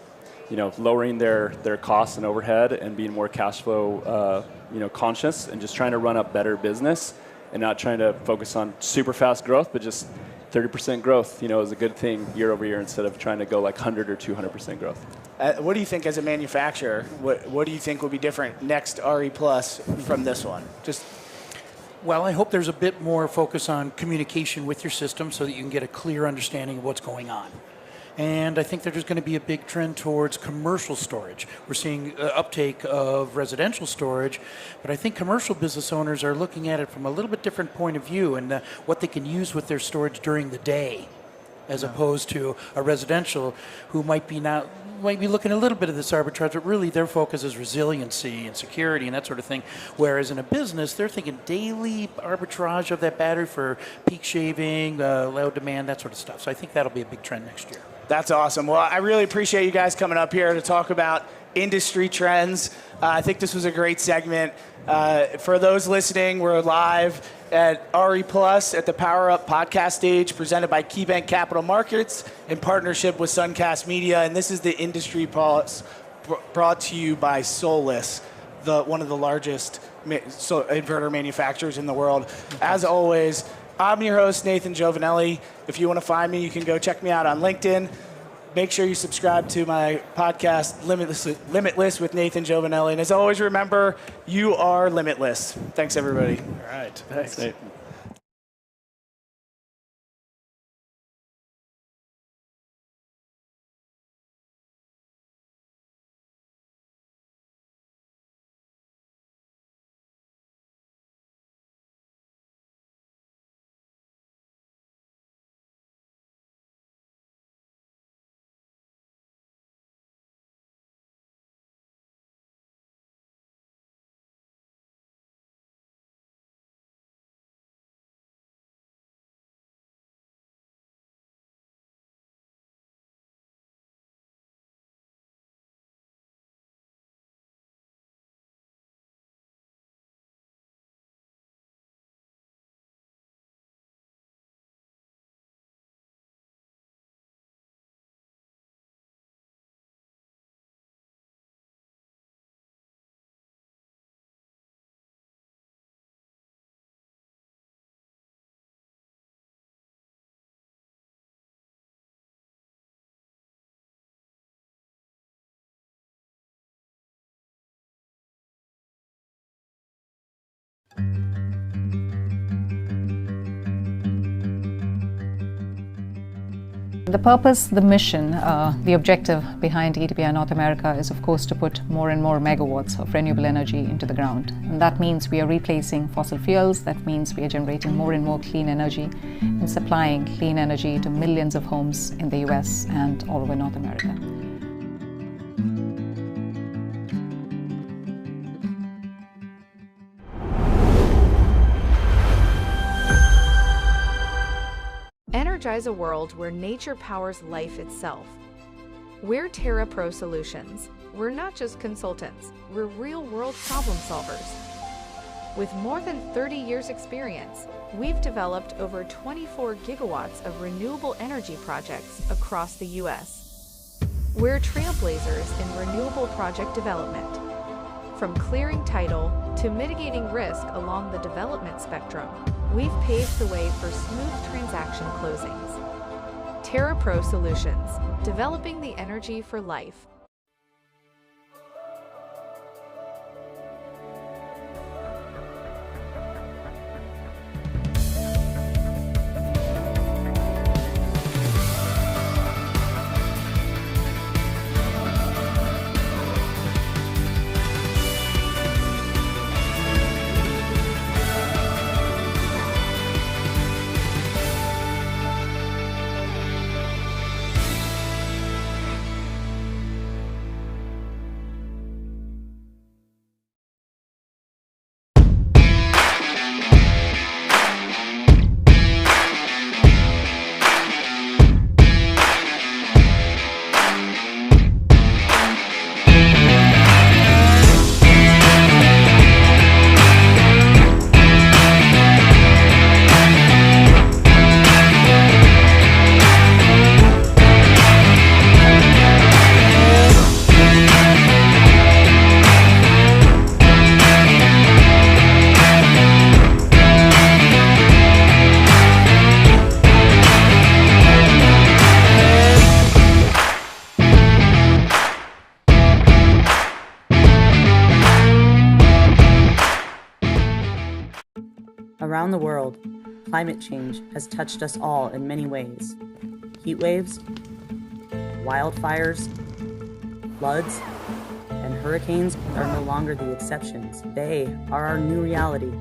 lowering their costs and overhead and being more cash flow conscious, and just trying to run a better business and not trying to focus on super fast growth, but just 30% growth, is a good thing year over year instead of trying to go like 100 or 200% growth. What do you think as a manufacturer? What do you think will be different next RE+ from this one? Well, I hope there's a bit more focus on communication with your system so that you can get a clear understanding of what's going on. And I think there's going to be a big trend towards commercial storage. We're seeing uptake of residential storage, but I think commercial business owners are looking at it from a little bit different point of view, and what they can use with their storage during the day, as opposed to a residential who might be looking a little bit of this arbitrage, but really their focus is resiliency and security and that sort of thing. Whereas in a business, they're thinking daily arbitrage of that battery for peak shaving, low demand, that sort of stuff. So I think that'll be a big trend next year. That's awesome. Well, I really appreciate you guys coming up here to talk about industry trends. I think this was a great segment. For those listening, we're live at RE+ at the PowerUp podcast stage, presented by KeyBank Capital Markets in partnership with Suncast Media. And this is the Industry Pulse brought to you by Solus, one of the largest inverter manufacturers in the world. As always, I'm your host, Nathan Giovanelli. If you want to find me, you can go check me out on LinkedIn. Make sure you subscribe to my podcast, Limitless with Nathan Giovanelli. And as always, remember, you are limitless. Thanks, everybody. All right. Thanks. Nathan. The purpose, the mission, the objective behind EDPI North America is, of course, to put more and more megawatts of renewable energy into the ground. And that means we are replacing fossil fuels. That means we are generating more and more clean energy and supplying clean energy to millions of homes in the US and all over North America. Energize a world where nature powers life itself. We're Terra Pro Solutions. We're not just consultants, we're real-world problem solvers. With more than 30 years' experience, we've developed over 24 gigawatts of renewable energy projects across the US. We're trailblazers in renewable project development. From clearing title to mitigating risk along the development spectrum, we've paved the way for smooth transaction closings. Terra Pro Solutions, developing the energy for life. Around the world, climate change has touched us all in many ways. Heat waves, wildfires, floods, and hurricanes are no longer the exceptions. They are our new reality.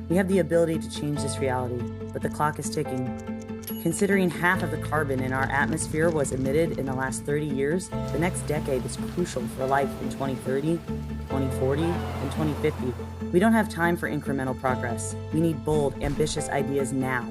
We have the ability to change this reality, but the clock is ticking. Considering half of the carbon in our atmosphere was emitted in the last 30 years, the next decade is crucial for life in 2030, 2040, and 2050. We don't have time for incremental progress. We need bold, ambitious ideas now.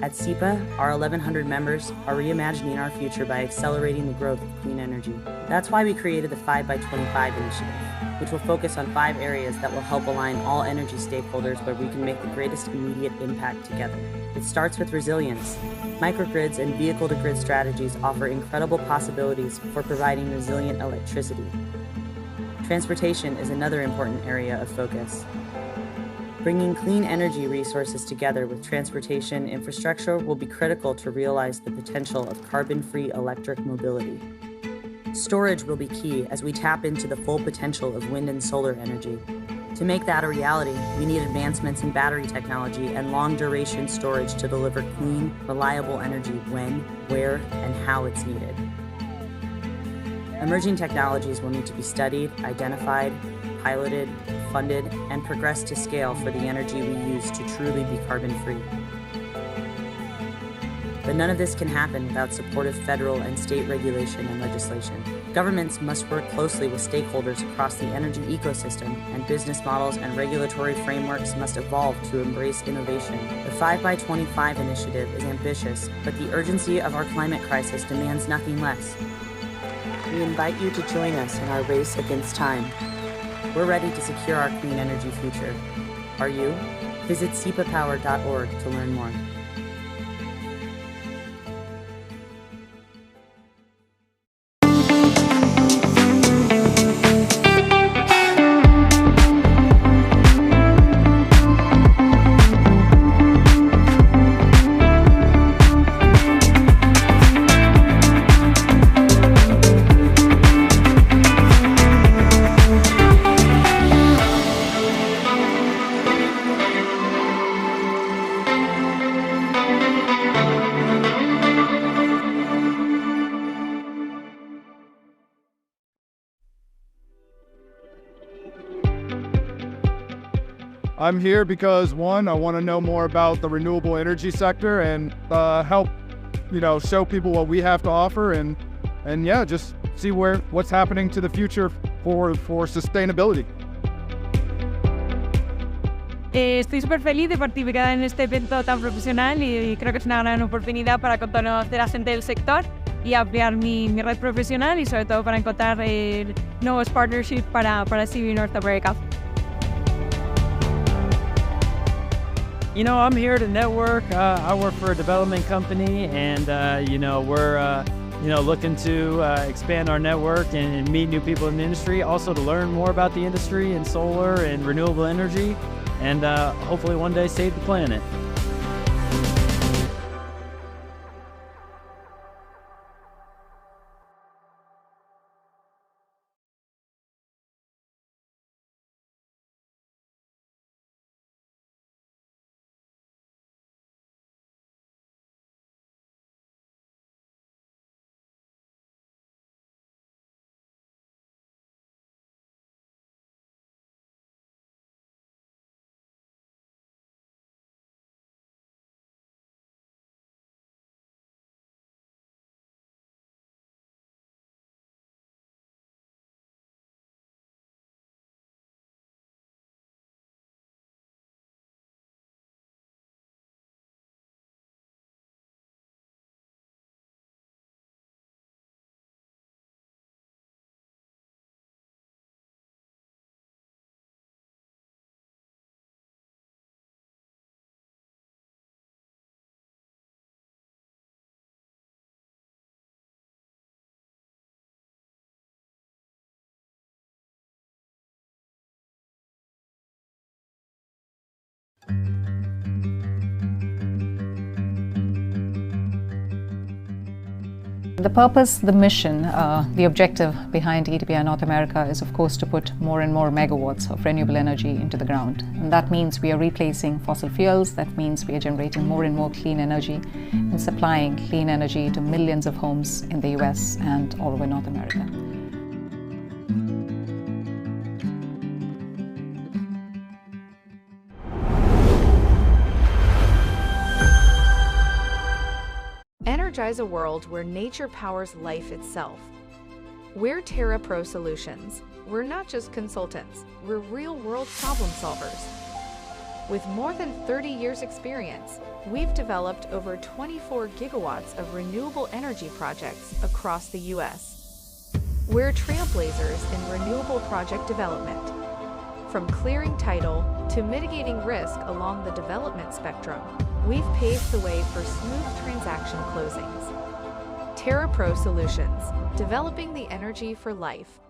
At SEPA, our 1,100 members are reimagining our future by accelerating the growth of clean energy. That's why we created the 5x25 initiative, which will focus on 5 areas that will help align all energy stakeholders where we can make the greatest immediate impact together. It starts with resilience. Microgrids and vehicle-to-grid strategies offer incredible possibilities for providing resilient electricity. Transportation is another important area of focus. Bringing clean energy resources together with transportation infrastructure will be critical to realize the potential of carbon-free electric mobility. Storage will be key as we tap into the full potential of wind and solar energy. To make that a reality, we need advancements in battery technology and long-duration storage to deliver clean, reliable energy when, where, and how it's needed. Emerging technologies will need to be studied, identified, piloted, funded, and progressed to scale for the energy we use to truly be carbon-free. But none of this can happen without supportive federal and state regulation and legislation. Governments must work closely with stakeholders across the energy ecosystem, and business models and regulatory frameworks must evolve to embrace innovation. The 5x25 initiative is ambitious, but the urgency of our climate crisis demands nothing less. We invite you to join us in our race against time. We're ready to secure our clean energy future. Are you? Visit sepapower.org to learn more. I'm here because, one, I want to know more about the renewable energy sector and help, show people what we have to offer and yeah, just see what's happening to the future for sustainability. Estoy súper feliz de participar en este evento tan profesional y creo que es una gran oportunidad para conocer a gente del sector y ampliar mi red profesional y sobre todo para encontrar nuevos partnerships para CV North America. I'm here to network. I work for a development company, and we're looking to expand our network and meet new people in the industry. Also to learn more about the industry and solar and renewable energy, and hopefully one day save the planet. The purpose, the mission, the objective behind EDPI North America is of course to put more and more megawatts of renewable energy into the ground. And that means we are replacing fossil fuels, that means we are generating more and more clean energy and supplying clean energy to millions of homes in the US and all over North America. Energize a world where nature powers life itself. We're Terra Pro Solutions. We're not just consultants, we're real-world problem solvers. With more than 30 years' experience, we've developed over 24 gigawatts of renewable energy projects across the US. We're trailblazers in renewable project development. From clearing title to mitigating risk along the development spectrum, we've paved the way for smooth transaction closings. Terra Pro Solutions, developing the energy for life.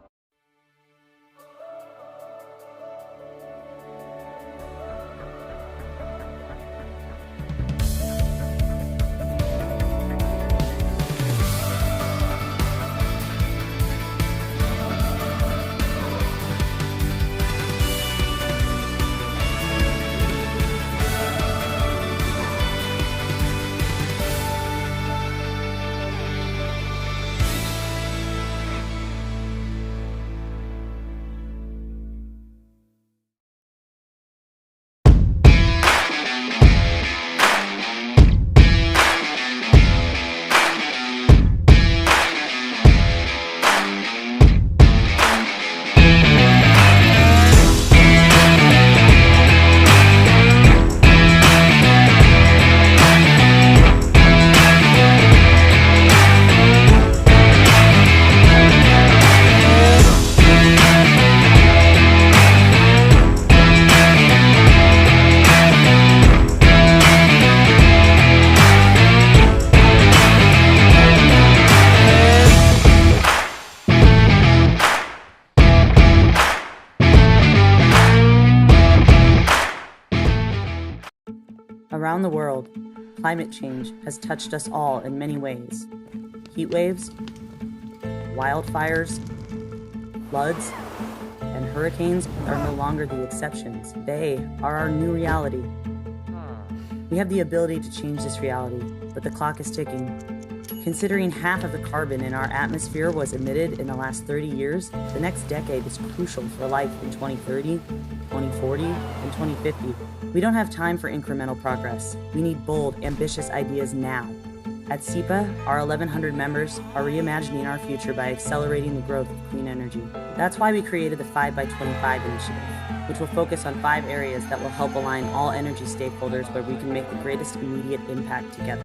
Around the world, climate change has touched us all in many ways. Heat waves, wildfires, floods, and hurricanes are no longer the exceptions. They are our new reality. We have the ability to change this reality, but the clock is ticking. Considering half of the carbon in our atmosphere was emitted in the last 30 years, the next decade is crucial for life in 2030, 2040, and 2050. We don't have time for incremental progress. We need bold, ambitious ideas now. At SEPA, our 1,100 members are reimagining our future by accelerating the growth of clean energy. That's why we created the 5x25 initiative, which will focus on 5 areas that will help align all energy stakeholders where we can make the greatest immediate impact together.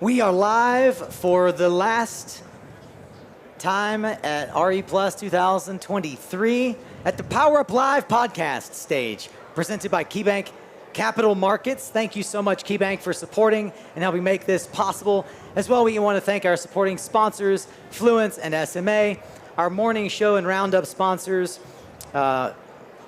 We are live for the last time at RE Plus 2023 at the PowerUp Live podcast stage, presented by KeyBank Capital Markets. Thank you so much, KeyBank, for supporting and helping make this possible. As well, we want to thank our supporting sponsors, Fluence and SMA, our morning show and roundup sponsors.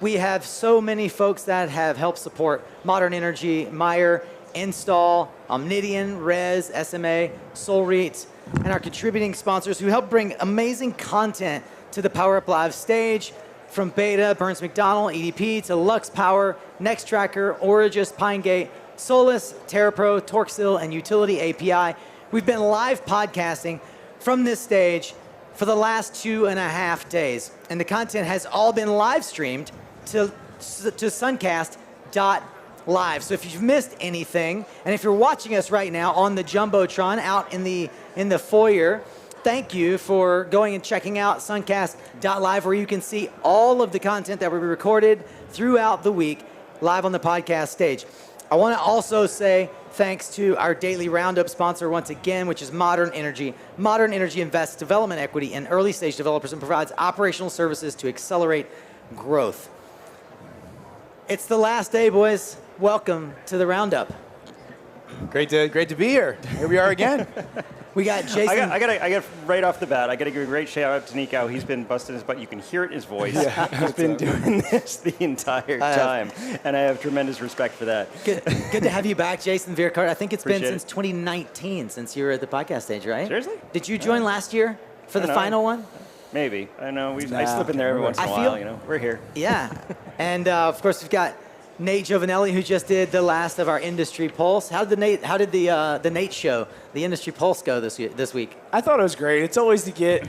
We have so many folks that have helped support Modern Energy, Meyer, Install, Omnidian, Res, SMA, SoulReach, and our contributing sponsors who help bring amazing content to the PowerUp Live stage, from Beta, Burns McDonnell, EDP, to Lux Power, Nextracker, Origis, Pinegate, Solus, TerraPro, TorqueSeal, and Utility API. We've been live podcasting from this stage for the last 2.5 days, and the content has all been live streamed to suncast.live. So if you've missed anything, and if you're watching us right now on the Jumbotron out in the foyer, thank you for going and checking out suncast.live, where you can see all of the content that we recorded throughout the week live on the podcast stage. I want to also say thanks to our daily roundup sponsor once again, which is Modern Energy. Modern Energy invests development equity in early stage developers and provides operational services to accelerate growth. It's the last day, boys. Welcome to the roundup. Great to be here. Here we are again. We got Jason. I got right off the bat. I got to give a great shout out to Nico. He's been busting his butt. You can hear it in his voice. He's been doing this the entire time, and I have tremendous respect for that. Good to have you back, Jason Vierkart. I think it's been since 2019 since you were at the podcast stage, right? Seriously? Did you join last year for the final one? Maybe. I know. I slip in there every once in a while. You know, we're here. Yeah, and of course we've got Nate Giovanelli, who just did the last of our industry pulse. How did the Nate show, the industry pulse, go this week? I thought it was great. It's always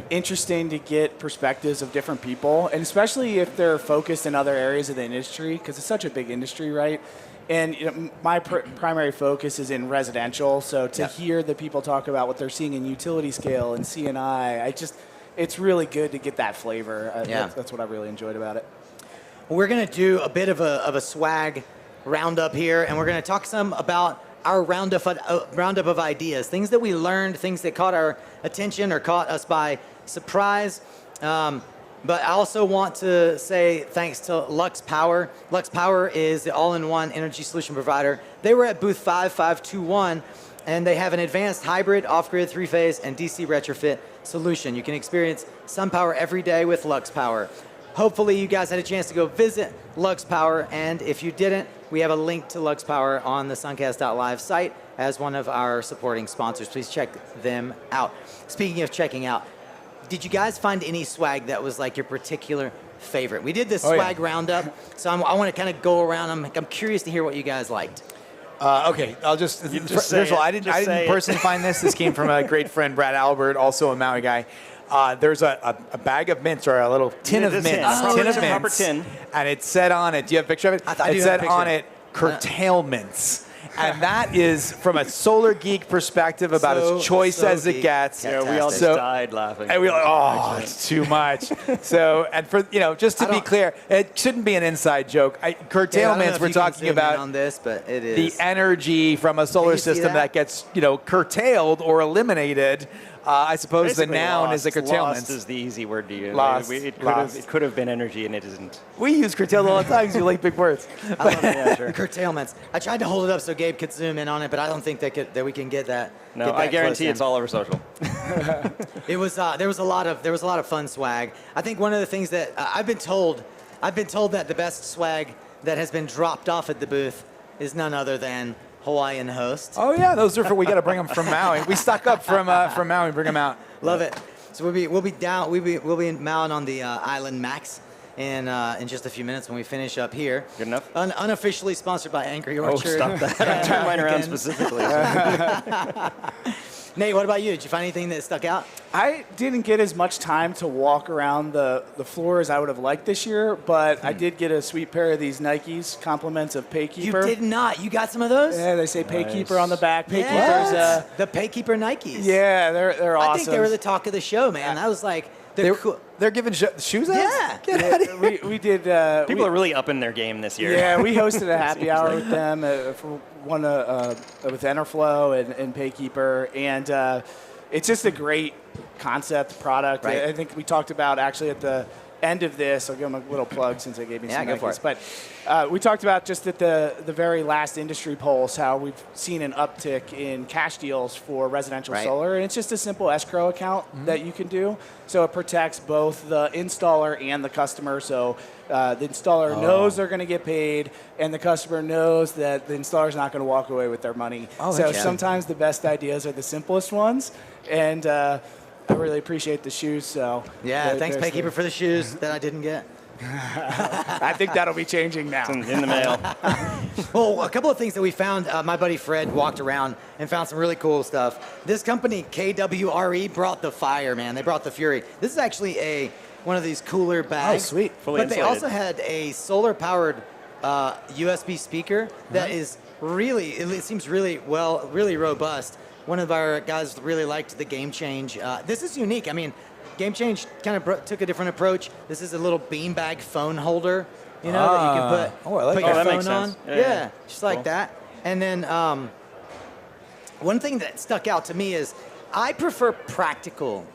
interesting to get perspectives of different people, and especially if they're focused in other areas of the industry, because it's such a big industry, right? And my primary focus is in residential, so to hear the people talk about what they're seeing in utility scale and C&I, it's really good to get that flavor. That's what I really enjoyed about it. We're going to do a bit of a swag roundup here, and we're going to talk some about our roundup of ideas, things that we learned, things that caught our attention or caught us by surprise. But I also want to say thanks to Lux Power. Lux Power is the all-in-one energy solution provider. They were at booth 5521, and they have an advanced hybrid, off-grid, three-phase, and DC retrofit solution. You can experience SunPower every day with Lux Power. Hopefully you guys had a chance to go visit Lux Power, and if you didn't, we have a link to Lux Power on the suncast.live site as one of our supporting sponsors. Please check them out. Speaking of checking out, did you guys find any swag that was like your particular favorite? We did this swag roundup, so I want to kind of go around. I'm curious to hear what you guys liked. Okay, I'll just first of all, I didn't personally find this. This came from a great friend, Brad Albert, also a Maui guy. There's a bag of mints, or a little tin of mints. Proper tin. And it said on it, do you have a picture of it? It said on it, curtailments. And that is, from a solar geek perspective, about as choice as it gets. Yeah, we all just died laughing. And we were like, it's too much. And for just to be clear, it shouldn't be an inside joke. Curtailments, we're talking about on this, but it is the energy from a solar system that gets curtailed or eliminated. I suppose basically the noun lost. is a curtailment. Lost is the easy word to use. Lost. It could have been energy, and it isn't. We use curtailed all the time because we like big words. I love it. Sure. Curtailments. I tried to hold it up so Gabe could zoom in on it, but I don't think that we can get that. No, I guarantee it's all over social. It was there was a lot of fun swag. I think one of the things that I've been told that the best swag that has been dropped off at the booth is none other than Hawaiian Host. Oh yeah, those are we got to bring them from Maui. We stuck up from Maui, bring them out. Love it. So we'll be in Maui on the Island Max in just a few minutes when we finish up here. Good enough. Unofficially sponsored by Angry Orchard. Oh, stop that! Turn mine around specifically. Nate, what about you? Did you find anything that stuck out? I didn't get as much time to walk around the floor as I would have liked this year, but I did get a sweet pair of these Nikes, compliments of Paykeeper. You did not. You got some of those? Yeah, they say Paykeeper on the back. Paykeeper's the Paykeeper Nikes. Yeah, they're awesome. I think they were the talk of the show, man. I was like, they're cool. They're giving shoes out? Yeah. Get out of here. We did. People are really upping their game this year. Yeah, we hosted a happy hour with them for one with Enerflow and Paykeeper, and it's just a great concept product. Right. I think we talked about actually at the end of this, I'll give them a little plug since they gave me some go for Nikes. But we talked about just at the very last industry polls how we've seen an uptick in cash deals for residential solar. And it's just a simple escrow account that you can do. So it protects both the installer and the customer. So the installer knows they're going to get paid, and the customer knows that the installer's not going to walk away with their money. So sometimes the best ideas are the simplest ones. And I really appreciate the shoes. So thanks, Paykeeper, for the shoes that I didn't get. I think that'll be changing now. It's in the mail. Well, a couple of things that we found. My buddy Fred walked around and found some really cool stuff. This company, KWRE, brought the fire, man. They brought the fury. This is actually one of these cooler bags. Oh, sweet. Fully But they insulated. also had a solar-powered USB speaker that is really, it seems really robust. One of our guys really liked the Game Change. This is unique. I mean, Game Change kind of took a different approach. This is a little beanbag phone holder, that you can put your that phone makes on. sense. Yeah, just Cool. like that. And then one thing that stuck out to me is I prefer practical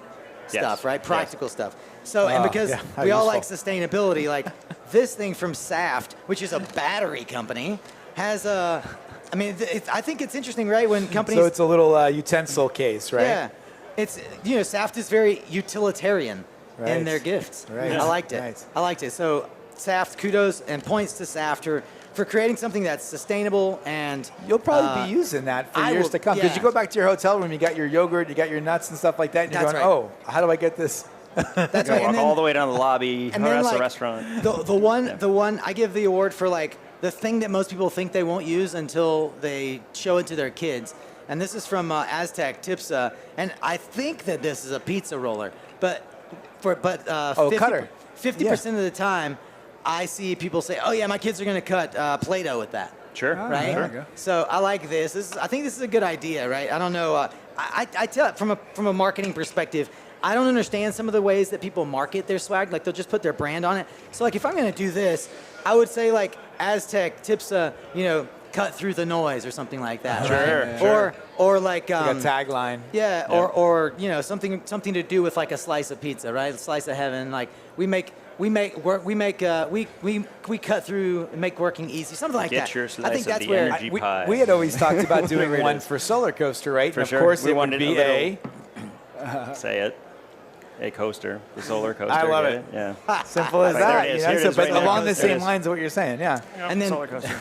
stuff, right? Practical stuff. So, and because we all like sustainability, like this thing from Saft, which is a battery company, has a, I mean, I think it's interesting, right? When companies. So it's a little utensil case, right? Yeah. It's, Saft is very utilitarian in their gifts. Right. I liked it. Right. I liked it. So Saft, kudos and points to Saft for creating something that's sustainable, and you'll probably be using that for years to come. Because you go back to your hotel room, you got your yogurt, you got your nuts and stuff like that, and you're going, oh, how do I get this? That's right. Walk all the way down the lobby, and then, harass the restaurant. The one I give the award for, like, the thing that most people think they won't use until they show it to their kids. And this is from Aztec Tipsa, and I think that this is a pizza roller, but 50% of the time, I see people say, "Oh yeah, my kids are going to cut Play-Doh with that." Sure, right? Sure. So I like this. I think this is a good idea, right? I don't know. I tell from a marketing perspective, I don't understand some of the ways that people market their swag. Like they'll just put their brand on it. So like if I'm going to do this, I would say like Aztec Tipsa, cut through the noise or something like that. Sure. Or like a tagline. Yeah. Or something to do with like a slice of pizza, right? A slice of heaven. Like we cut through and make working easy, something like that. Get your slice I think of that's the where energy pie. We had always talked about doing one for Solar Coaster, right? For and sure. Of course, We it would wanted be say it. A coaster, the solar coaster. I love it. Yeah. Simple as There that. it is. So, Here it is, but right there. along the There it same is. lines of what you're saying, yeah. And then solar coaster.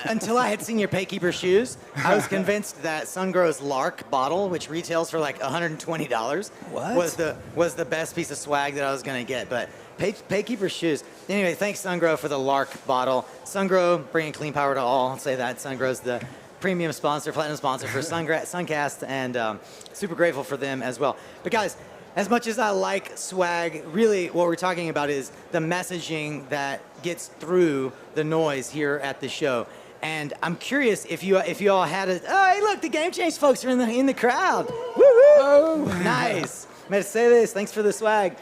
until I had seen your Paykeeper shoes, I was convinced that Sungrow's Lark bottle, which retails for like $120, was the best piece of swag that I was going to get. But Paykeeper shoes. Anyway, thanks Sungrow for the Lark bottle. Sungrow bringing clean power to all. I'll say that. Sungrow's the premium sponsor, platinum sponsor for Suncast, and super grateful for them as well. But guys, as much as I like swag, really what we're talking about is the messaging that gets through the noise here at the show. And I'm curious if you all had a, oh, hey, look, the Game Change folks are in the crowd. Woo-hoo! Nice. I'm going to say this. Thanks for the swag.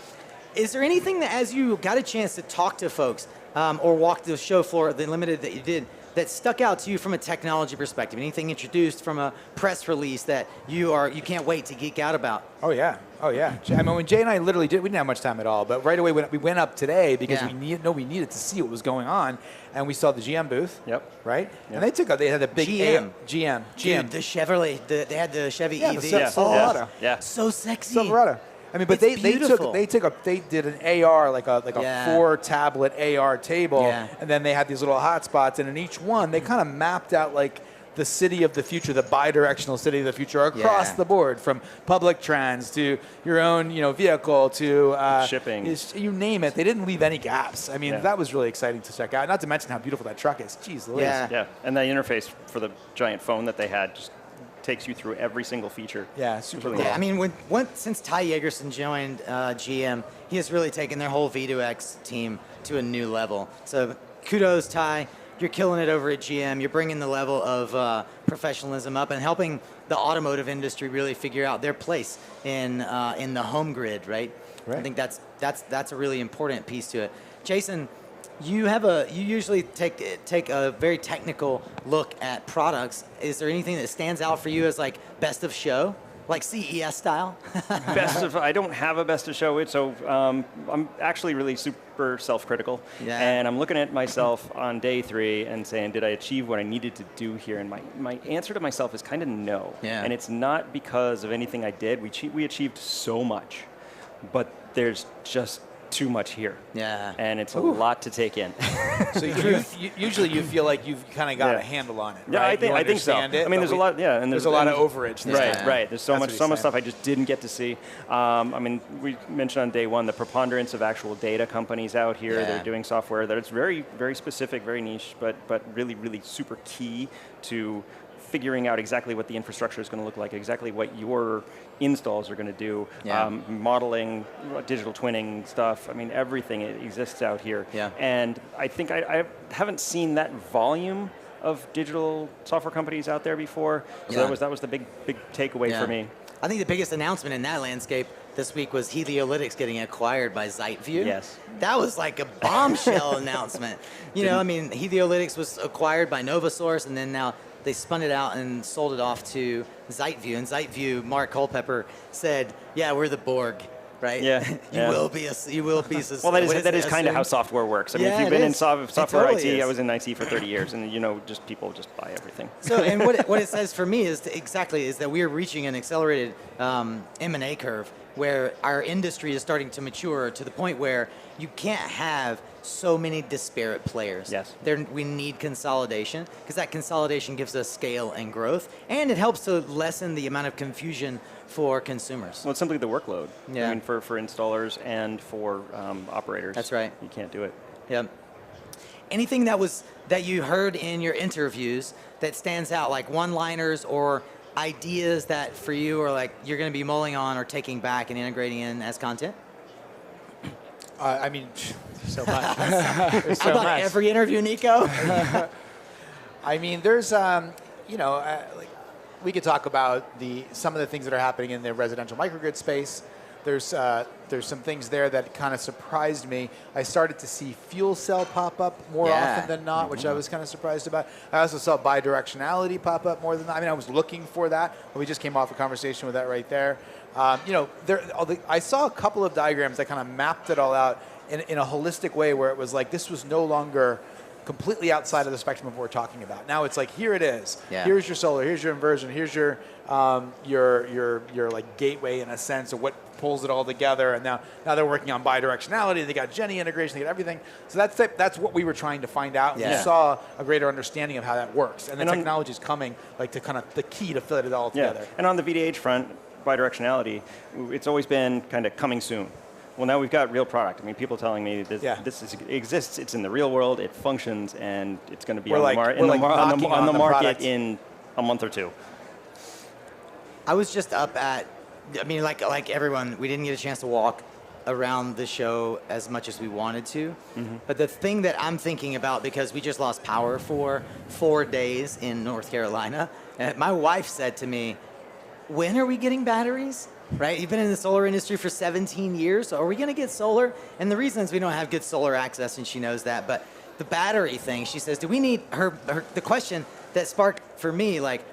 Is there anything that, as you got a chance to talk to folks or walk the show floor, the limited that you did, that stuck out to you from a technology perspective? Anything introduced from a press release that you can't wait to geek out about? Oh yeah. I mean, when Jay and I literally we didn't have much time at all, but right away we went up today because we needed to see what was going on, and we saw the GM booth. Yep. Right. Yep. And they had a big GM. Dude, the Chevrolet. They had the Chevy EV. Silverado. Yeah. So sexy. Silverado. I mean, but they did an AR like a 4-tablet AR table, and then they had these little hotspots, and in each one they kind of mapped out like the city of the future, the bi-directional city of the future across the board, from public trans to your own vehicle to shipping. You name it. They didn't leave any gaps. I mean, that was really exciting to check out. Not to mention how beautiful that truck is. Jeez Louise. Yeah. And the interface for the giant phone that they had just takes you through every single feature. Yeah, super cool. Yeah, I mean, since Ty Yegerson joined GM, he has really taken their whole V2X team to a new level. So kudos, Ty. You're killing it over at GM. You're bringing the level of professionalism up and helping the automotive industry really figure out their place in the home grid, right? I think that's a really important piece to it. Jason, you usually take a very technical look at products. Is there anything that stands out for you as like best of show? Like CES style? I don't have a best of show, so I'm actually really super self-critical. Yeah. And I'm looking at myself on day 3 and saying, did I achieve what I needed to do here? And my answer to myself is kind of no. Yeah. And it's not because of anything I did. We achieved so much, but there's just too much here. Yeah. And it's a lot to take in. So usually you feel like you've kind of got a handle on it. Yeah, right? I think so. It, I mean, there's a lot. Yeah, and there's a lot of overage. Right. There's so much stuff I just didn't get to see. I mean, we mentioned on day 1 the preponderance of actual data companies out here. Yeah. They're doing software that it's very, very specific, very niche, but really, really super key to figuring out exactly what the infrastructure is going to look like, exactly what your installs are going to do, modeling, digital twinning stuff. I mean, everything exists out here. Yeah. And I think I haven't seen that volume of digital software companies out there before. So that was the big takeaway for me. I think the biggest announcement in that landscape this week was Heliolytics getting acquired by ZiteView. Yes. That was like a bombshell announcement. You know, I mean, Heliolytics was acquired by NovaSource, and then now they spun it out and sold it off to ZiteView. And ZiteView, Mark Culpepper said, "Yeah, we're the Borg, right? Yeah, you will be. Well, that is kind of how software works. I mean, if you've been in software IT, I was in IT for 30 years, and people just buy everything. So, and what it says for me is that we are reaching an accelerated M&A curve where our industry is starting to mature to the point where you can't have so many disparate players. Yes. We need consolidation because that consolidation gives us scale and growth, and it helps to lessen the amount of confusion for consumers. Well, it's simply the workload. Yeah. I mean, for installers and for operators. That's right. You can't do it. Yep. Anything that you heard in your interviews that stands out, like one-liners or ideas that for you are like you're going to be mulling on or taking back and integrating in as content? I mean, so much. There's so much. Every interview, Nico? I mean, there's, like we could talk about some of the things that are happening in the residential microgrid space. There's some things there that kind of surprised me. I started to see fuel cell pop up more often than not, which I was kind of surprised about. I also saw bidirectionality pop up more than that. I mean, I was looking for that, but we just came off a conversation with that right there. I saw a couple of diagrams that kind of mapped it all out in a holistic way where it was like this was no longer completely outside of the spectrum of what we're talking about. Now it's like, here it is. Yeah. Here's your solar, here's your inversion, here's your like gateway in a sense of what pulls it all together. And now they're working on bidirectionality. They got Jenny integration, they got everything. So that's what we were trying to find out. Yeah. We saw a greater understanding of how that works. And the technology is coming like to kind of the key to fit it all together. Yeah. And on the VDH front, bidirectionality, it's always been kind of coming soon. Well, now we've got real product. I mean, people telling me this exists. It's in the real world. It functions, and it's going to be on the market in a month or two. I was just up at. I mean, like everyone, we didn't get a chance to walk around the show as much as we wanted to. Mm-hmm. But the thing that I'm thinking about, because we just lost power for 4 days in North Carolina, and my wife said to me, "When are we getting batteries?" Right? You've been in the solar industry for 17 years. So are we going to get solar? And the reason is we don't have good solar access, and she knows that. But the battery thing, she says, do we need the question that sparked for me, like,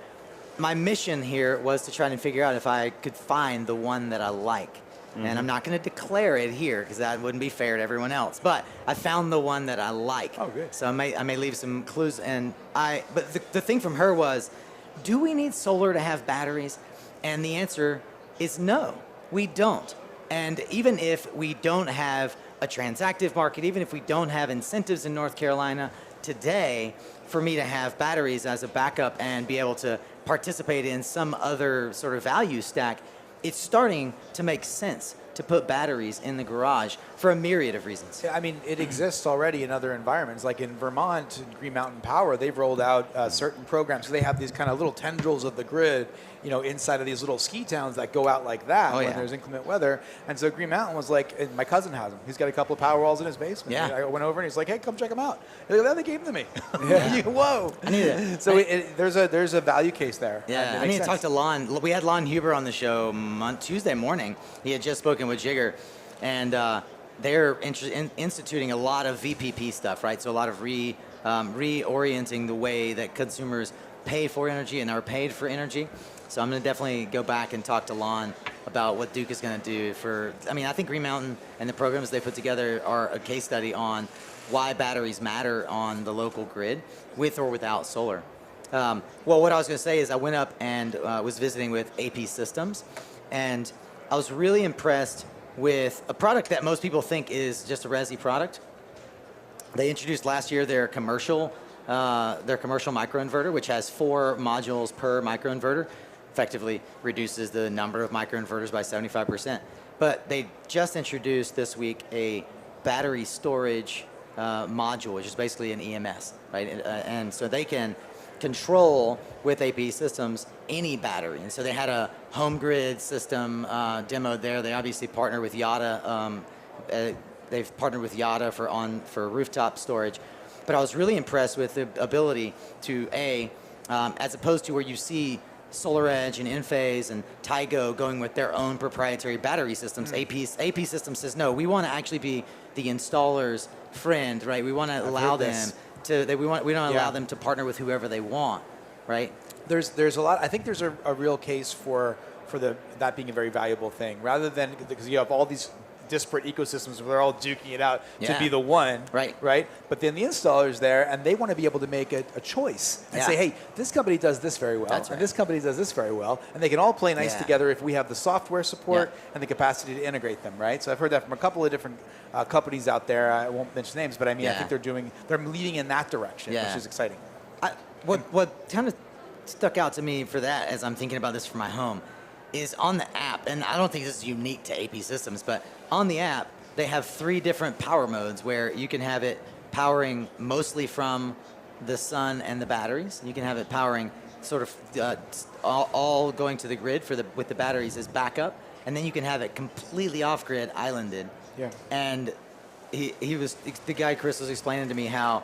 my mission here was to try and figure out if I could find the one that I like. Mm-hmm. And I'm not going to declare it here because that wouldn't be fair to everyone else. But I found the one that I like. Oh, good. So I may leave some clues. But the thing from her was, do we need solar to have batteries? And the answer is no, we don't. And even if we don't have a transactive market, even if we don't have incentives in North Carolina today for me to have batteries as a backup and be able to participate in some other sort of value stack, it's starting to make sense to put batteries in the garage for a myriad of reasons. Yeah, I mean, it exists already in other environments. Like in Vermont, Green Mountain Power, they've rolled out certain programs. So they have these kind of little tendrils of the grid, inside of these little ski towns that go out like that when there's inclement weather. And so Green Mountain was like, and my cousin has them. He's got a couple of power walls in his basement. Yeah. I went over and he's like, hey, come check them out. They gave them to me. Yeah. Whoa. I need it. So there's a value case there. Yeah, I need to talk to Lon. We had Lon Huber on the show Tuesday morning. He had just spoken with Jigger, and they're instituting a lot of VPP stuff, right? So a lot of reorienting the way that consumers pay for energy and are paid for energy. So I'm going to definitely go back and talk to Lon about what Duke is going to do for, I mean, I think Green Mountain and the programs they put together are a case study on why batteries matter on the local grid, with or without solar. Well, what I was going to say is I went up and was visiting with AP Systems, and I was really impressed with a product that most people think is just a resi product. They introduced last year their commercial microinverter, which has 4 modules per microinverter, effectively reduces the number of microinverters by 75%. But they just introduced this week a battery storage module, which is basically an EMS, right? And so they can control with AP Systems any battery. And so they had a home grid system demoed there. They obviously partner with Yada. They've partnered with Yada for rooftop storage. But I was really impressed with the ability to, as opposed to where you see SolarEdge and Enphase and Tigo going with their own proprietary battery systems, AP Systems says, no, we want to actually be the installer's friend, right? We want to allow them to, we don't allow them to partner with whoever they want, right? There's a lot, I think there's a real case for that being a very valuable thing, rather than, because you have all these disparate ecosystems where they're all duking it out to be the one, right? But then the installer's there, and they want to be able to make a choice and say, hey, this company does this very well, and this company does this very well, and they can all play nice together if we have the software support and the capacity to integrate them, right? So I've heard that from a couple of different companies out there. I won't mention names, but I mean, I think they're leading in that direction, which is exciting. What kind of stuck out to me for that, as I'm thinking about this for my home, is on the app, and I don't think this is unique to AP Systems, but on the app, they have 3 different power modes where you can have it powering mostly from the sun and the batteries. You can have it powering sort of all going to the grid with the batteries as backup, and then you can have it completely off-grid, islanded. Yeah. And the guy Chris was explaining to me how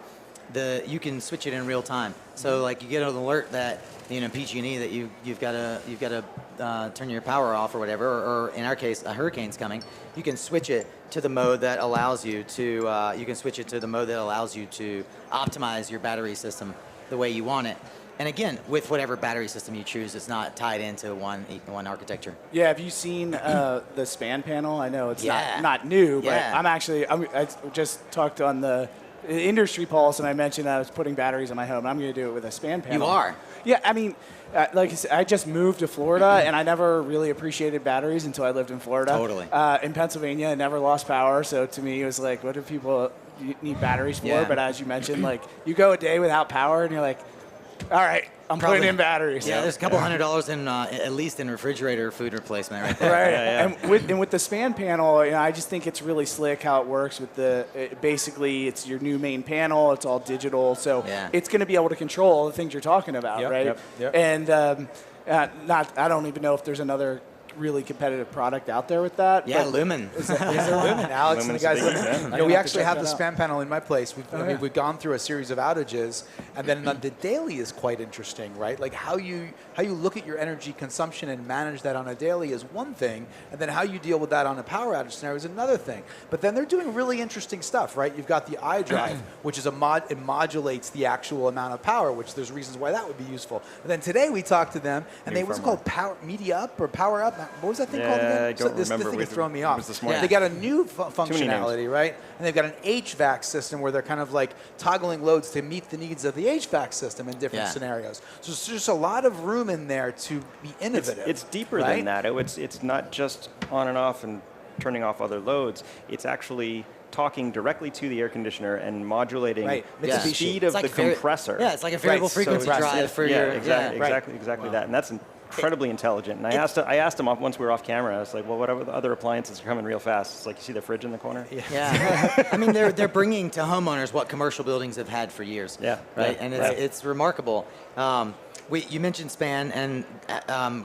you can switch it in real time. So like you get an alert that PG&E that you've got to turn your power off or whatever, or in our case a hurricane's coming. You can switch it to the mode that allows you to optimize your battery system the way you want it. And again, with whatever battery system you choose, it's not tied into one architecture. Yeah, have you seen the span panel? I know it's not new, but I just talked on the industry pulse, and I mentioned that I was putting batteries in my home. I'm going to do it with a span panel. You are? Yeah, I mean, like I said, I just moved to Florida, and I never really appreciated batteries until I lived in Florida. Totally. In Pennsylvania, I never lost power, so to me it was like, what do people need batteries for? Yeah. But as you mentioned, like you go a day without power, and you're like, all right, I'm putting in batteries. Yeah, there's a couple $100 in at least in refrigerator food replacement right there. Right. And with the span panel, I just think it's really slick how it works with basically it's your new main panel. It's all digital, so it's going to be able to control all the things you're talking about, right? Yep. And I don't even know if there's another really competitive product out there with that. Yeah, Lumen. Is it Lumen? Alex and the guys. We actually have the span out. panel in my place. We've gone through a series of outages, and then the daily is quite interesting, right? Like how you look at your energy consumption and manage that on a daily is one thing, and then how you deal with that on a power outage scenario is another thing. But then they're doing really interesting stuff, right? You've got the iDrive, which is it modulates the actual amount of power, which there's reasons why that would be useful. And then today we talked to them, and what's it called, Media Up or Power Up? What was that thing called again? I don't remember. This thing is throwing me off. This morning. They got a new functionality, right? And they've got an HVAC system where they're kind of like toggling loads to meet the needs of the HVAC system in different scenarios. So there's just a lot of room in there to be innovative. It's deeper than that. It's not just on and off and turning off other loads. It's actually talking directly to the air conditioner and modulating the speed of the compressor. Yeah, it's like a variable frequency drive for your... Exactly that. And that's incredibly intelligent. And I asked him once we were off camera, I was like, well, what other appliances are coming real fast? It's like, you see the fridge in the corner? Yeah. I mean, they're bringing to homeowners what commercial buildings have had for years. Yeah. Right? And it's remarkable. You mentioned span and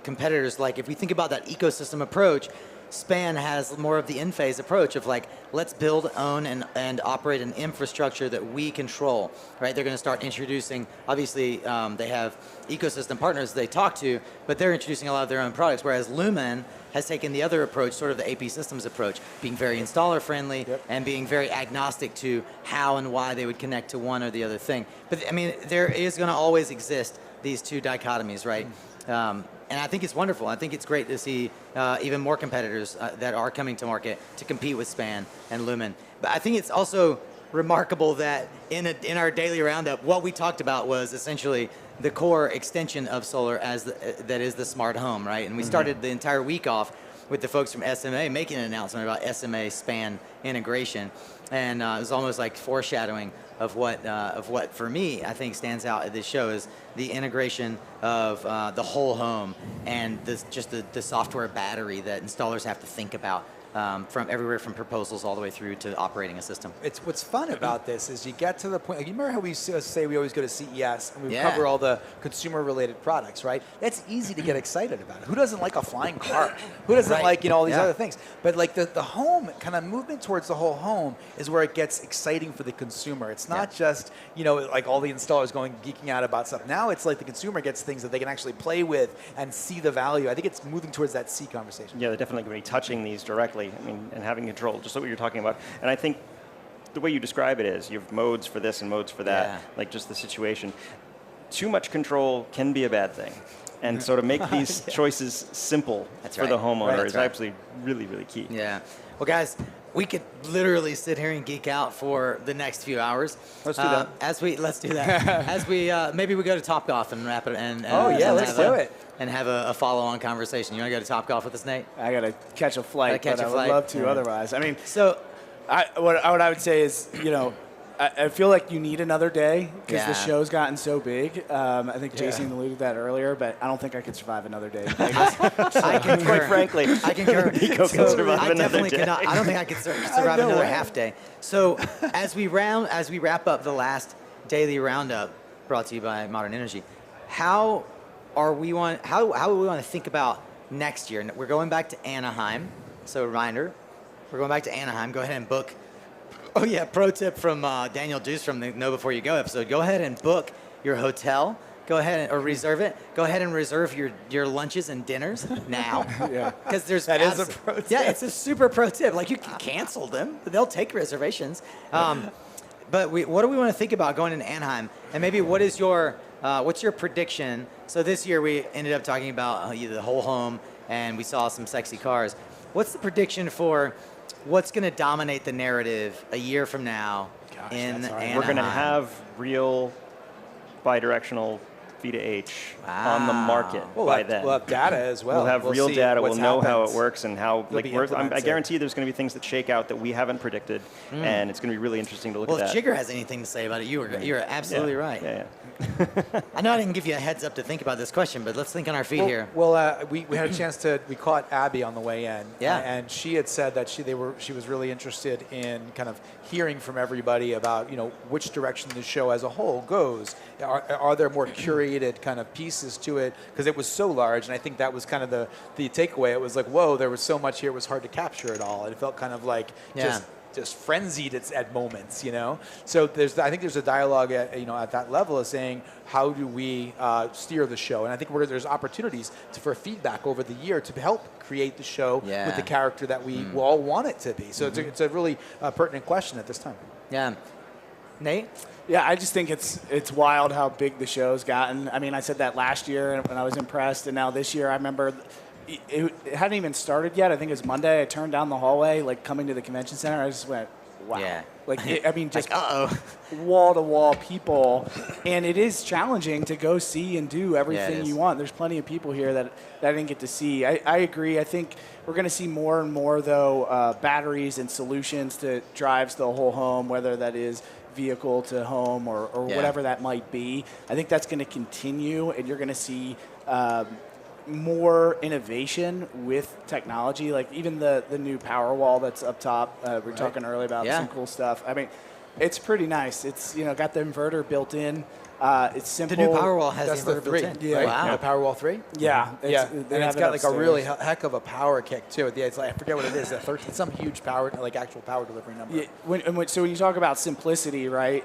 competitors. Like, if we think about that ecosystem approach, Span has more of the in-phase approach of like, let's build, own, and operate an infrastructure that we control, right? They're going to start introducing, obviously, they have ecosystem partners they talk to, but they're introducing a lot of their own products, whereas Lumen has taken the other approach, sort of the AP Systems approach, being very installer-friendly and being very agnostic to how and why they would connect to one or the other thing. But, I mean, there is going to always exist these two dichotomies, right? And I think it's wonderful. I think it's great to see even more competitors that are coming to market to compete with Span and Lumen. But I think it's also remarkable that in our daily roundup, what we talked about was essentially the core extension of solar that is the smart home, right? And we started the entire week off with the folks from SMA making an announcement about SMA Span integration. And it was almost like foreshadowing of what for me I think stands out at this show is the integration of the whole home and just the software battery that installers have to think about from everywhere from proposals all the way through to operating a system. It's what's fun about this is you get to the point. Like, you remember how we say we always go to CES and we cover all the consumer-related products, right? That's easy to get excited about. Who doesn't like a flying car? Who doesn't like all these other things? But like the home kind of movement towards the whole home is where it gets exciting for the consumer. It's not just like all the installers geeking out about stuff. Now it's like the consumer gets things that they can actually play with and see the value. I think it's moving towards that C conversation. Yeah, they're definitely going to be touching these directly. I mean, and having control, just what you're talking about. And I think the way you describe it is you have modes for this and modes for that, like just the situation. Too much control can be a bad thing. And so to make these choices simple for the homeowner is absolutely really, really key. Yeah. Well, guys, we could literally sit here and geek out for the next few hours. Let's do that. Let's do that. As we maybe we go to Topgolf and wrap it. Let's do it. And have a follow-on conversation. You want to go to Topgolf with us, Nate? I got to catch a flight, I would love to otherwise. I mean, so what I would say is, I feel like you need another day because the show's gotten so big. I think Jason alluded to that earlier, but I don't think I could survive another day in Vegas. I concur. Quite frankly, I concur. Nico can survive another day. Cannot. I don't think I could survive another half day. So as we wrap up the last daily roundup brought to you by Modern Energy, how would we want to think about next year? We're going back to Anaheim. So reminder, we're going back to Anaheim. Go ahead and book. Oh yeah, pro tip from Daniel Deuce from the Know Before You Go episode. Go ahead and book your hotel. Go ahead or reserve it. Go ahead and reserve your lunches and dinners now. Because there's that is a pro tip. Yeah, it's a super pro tip. Like you can cancel them. They'll take reservations. But what do we want to think about going into Anaheim? And maybe what's your prediction? So this year we ended up talking about the whole home, and we saw some sexy cars. What's the prediction for what's going to dominate the narrative a year from now in Anaheim? We're going to have real bidirectional V2H on the market by then. We'll have data as well. We'll have real data. We'll know how it works and how. I guarantee there's going to be things that shake out that we haven't predicted, and it's going to be really interesting to look at that. Well, if Jigger has anything to say about it, you're absolutely right. Yeah. I know I didn't give you a heads up to think about this question, but let's think on our feet here. Well, we had a chance we caught Abby on the way in, and she had said that she was really interested in kind of hearing from everybody about which direction the show as a whole goes. Are there more curated kind of pieces to it? Because it was so large, and I think that was kind of the takeaway. It was like, whoa, there was so much here; it was hard to capture it all. It felt kind of like just frenzied at moments, So I think there's a dialogue at that level of saying, how do we steer the show? And I think there's opportunities for feedback over the year to help create the show with the character that we all want it to be. So it's a really pertinent question at this time. Yeah. Nate? Yeah, I just think it's wild how big the show's gotten. I mean, I said that last year when I was impressed, and now this year I remember it hadn't even started yet. I think it was Monday. I turned down the hallway, coming to the convention center. I just went, wow. Yeah. Just wall-to-wall people. And it is challenging to go see and do everything you want. There's plenty of people here that I didn't get to see. I agree. I think we're going to see more and more, though, batteries and solutions that drives the whole home, whether that is vehicle to home or whatever that might be. I think that's going to continue, and you're going to see more innovation with technology, like even the new Powerwall that's up top. We were talking earlier about some cool stuff. I mean, it's pretty nice. It's got the inverter built in. It's simple. The new Powerwall has the inverter built in. Yeah. Right? Wow. The Powerwall 3? Yeah. And it's got a really heck of a power kick too. Yeah, it's I forget what it is. Some huge power, actual power delivery number. Yeah. So when you talk about simplicity, right?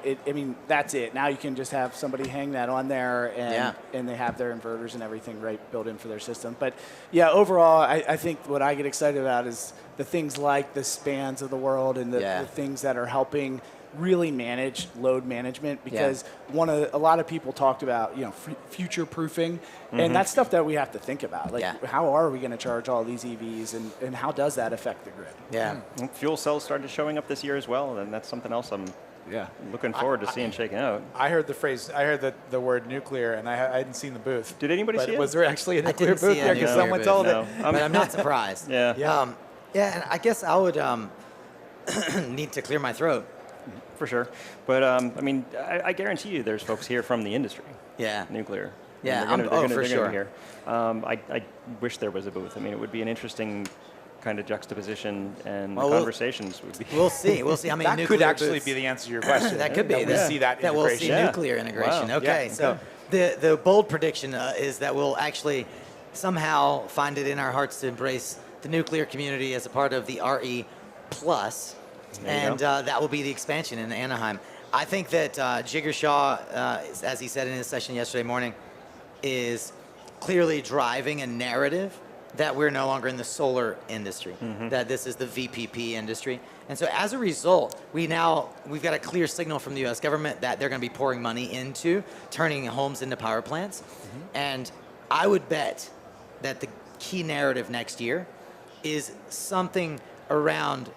That's it. Now you can just have somebody hang that on there, and they have their inverters and everything built in for their system. But yeah, overall, I think what I get excited about is the things like the Spans of the world and the things that are helping really manage load management, because a lot of people talked about, future proofing, and that's stuff that we have to think about. Like, how are we going to charge all these EVs, and how does that affect the grid? Yeah. Fuel cells started showing up this year as well, and that's something else I'm looking forward to seeing shaking out. I heard the word nuclear, and I hadn't seen the booth. Did anybody see it? Was there actually a nuclear booth there? Because someone told it. But I'm not surprised. Yeah. And I guess I would need to clear my throat. For sure. But, I guarantee you there's folks here from the industry. Yeah. Nuclear. Yeah, they're sure. Be here. I wish there was a booth. I mean, it would be an interesting kind of juxtaposition, and conversations would be. We'll see. I mean, that could actually be the answer to your question. That could be. We see that integration. We'll see nuclear integration. Wow. Okay, so the bold prediction is that we'll actually somehow find it in our hearts to embrace the nuclear community as a part of the RE Plus, and that will be the expansion in Anaheim. I think that Jigar Shah, as he said in his session yesterday morning, is clearly driving a narrative that we're no longer in the solar industry, that this is the VPP industry. And so as a result, we've got a clear signal from the US government that they're going to be pouring money into turning homes into power plants. And I would bet that the key narrative next year is something around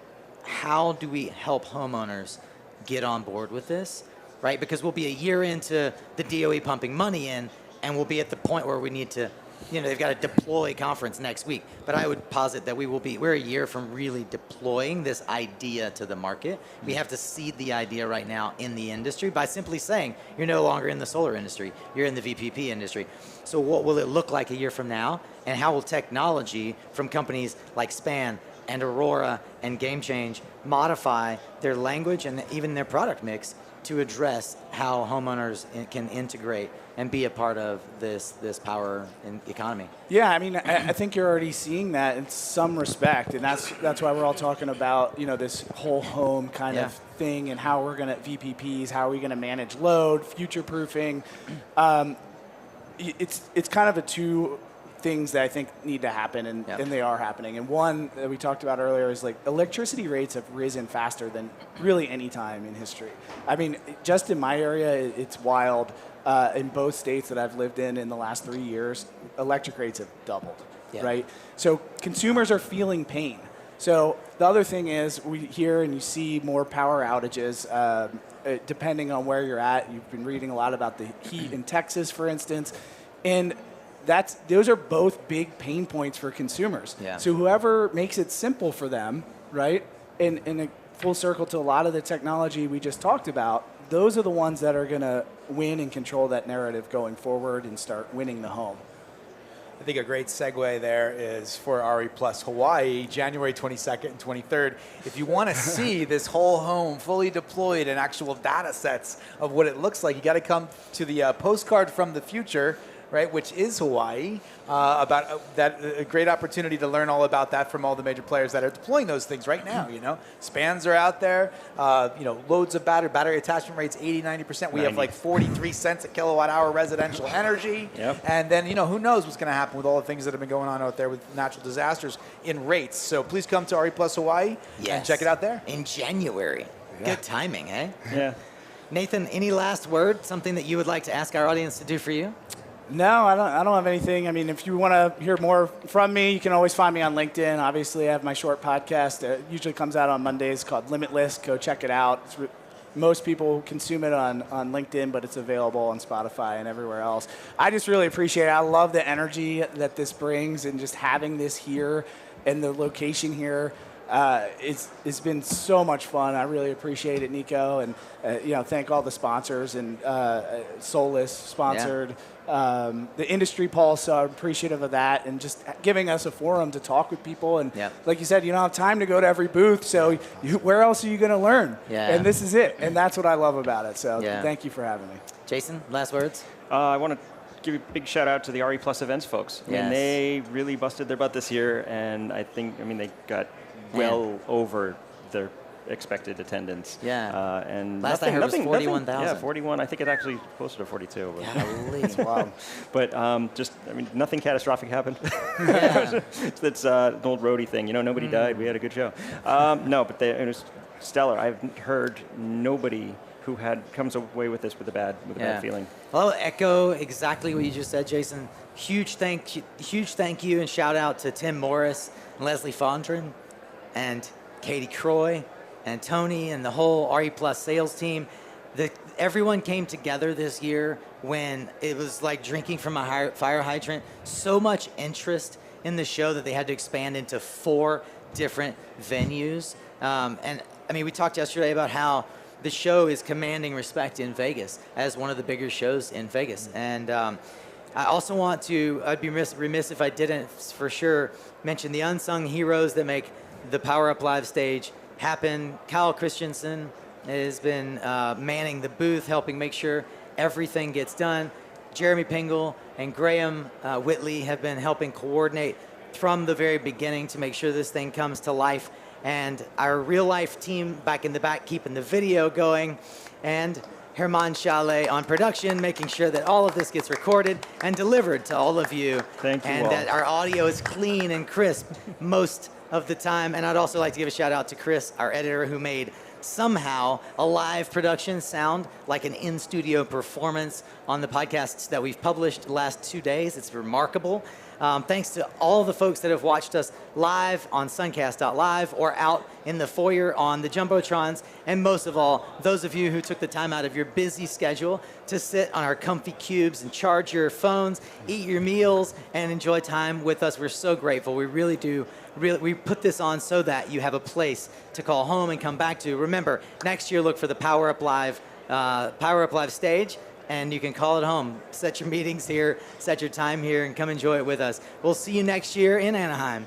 how do we help homeowners get on board with this, right? Because we'll be a year into the DOE pumping money in, and we'll be at the point where we need to, they've got a deploy conference next week. But I would posit that we're a year from really deploying this idea to the market. We have to seed the idea right now in the industry by simply saying, you're no longer in the solar industry, you're in the VPP industry. So what will it look like a year from now? And how will technology from companies like Span and Aurora and GameChange modify their language and even their product mix to address how homeowners can integrate and be a part of this power economy? Yeah, I mean, I think you're already seeing that in some respect, and that's why we're all talking about this whole home kind of thing, and how we're going to VPPs, how are we going to manage load, future proofing. It's kind of a two things that I think need to happen, and they are happening. And one that we talked about earlier is like electricity rates have risen faster than really any time in history. I mean, just in my area, it's wild. In both states that I've lived in the last 3 years, electric rates have doubled, right? So consumers are feeling pain. So the other thing is we hear and you see more power outages depending on where you're at. You've been reading a lot about the heat in Texas, for instance, and those are both big pain points for consumers. So whoever makes it simple for them, right, in a full circle to a lot of the technology we just talked about, those are the ones that are going to win and control that narrative going forward and start winning the home. I think a great segue there is for RE Plus Hawaii, January 22nd and 23rd. If you want to see this whole home fully deployed and actual data sets of what it looks like, you got to come to the postcard from the future, right, which is Hawaii, about that a great opportunity to learn all about that from all the major players that are deploying those things right now. Spans are out there, loads of battery attachment rates, 80, 90%. We have like 43 cents a kilowatt hour residential energy. And then, who knows what's going to happen with all the things that have been going on out there with natural disasters in rates. So please come to RE Plus Hawaii and check it out there. In January. Good timing, eh? Yeah. Nathan, any last word, something that you would like to ask our audience to do for you? No, I don't have anything. I mean, if you want to hear more from me, you can always find me on LinkedIn. Obviously, I have my short podcast. It usually comes out on Mondays called Limitless. Go check it out. Most people consume it on LinkedIn, but it's available on Spotify and everywhere else. I just really appreciate it. I love the energy that this brings, and just having this here and the location here. It's been so much fun. I really appreciate it, Nico, and thank all the sponsors and Solus sponsored the Industry Pulse. So I'm appreciative of that, and just giving us a forum to talk with people. And like you said, you don't have time to go to every booth, so where else are you going to learn? And this is it, and that's what I love about it. So thank you for having me. Jason, last words? I want to give a big shout out to the RE Plus events folks. I mean, they really busted their butt this year, and they got well over their expected attendance. And last I heard was 41,000. Yeah, 41. I think it actually closer to 42. But that's wild. But nothing catastrophic happened. It's an old roadie thing. Nobody died. We had a good show. No, but it was stellar. I've heard nobody who comes away with this with a bad feeling. I'll echo exactly what you just said, Jason. Huge thank you and shout out to Tim Morris and Leslie Fondren and Katie Croy and Tony and the whole RE Plus sales team. Everyone came together this year when it was like drinking from a fire hydrant. So much interest in the show that they had to expand into 4 different venues. And I mean, we talked yesterday about how the show is commanding respect in Vegas as one of the bigger shows in Vegas. And I also want to, I'd be remiss if I didn't for sure mention the unsung heroes that make the PowerUp Live stage happen. Kyle Christensen has been manning the booth, helping make sure everything gets done. Jeremy Pingle and Graham Whitley have been helping coordinate from the very beginning to make sure this thing comes to life. And our real life team back in the back keeping the video going. And Herman Chalet on production, making sure that all of this gets recorded and delivered to all of you. Thank you and all. that our audio is clean and crisp most of the time. And I'd also like to give a shout out to Chris, our editor, who made somehow a live production sound like an in-studio performance on the podcasts that we've published the last 2 days. It's remarkable. Thanks to all the folks that have watched us live on suncast.live or out in the foyer on the Jumbotrons. And most of all, those of you who took the time out of your busy schedule to sit on our comfy cubes and charge your phones, eat your meals, and enjoy time with us. We're so grateful. We really do. We put this on so that you have a place to call home and come back to. Remember, next year look for the PowerUp Live stage. And you can call it home. Set your meetings here, set your time here, and come enjoy it with us. We'll see you next year in Anaheim.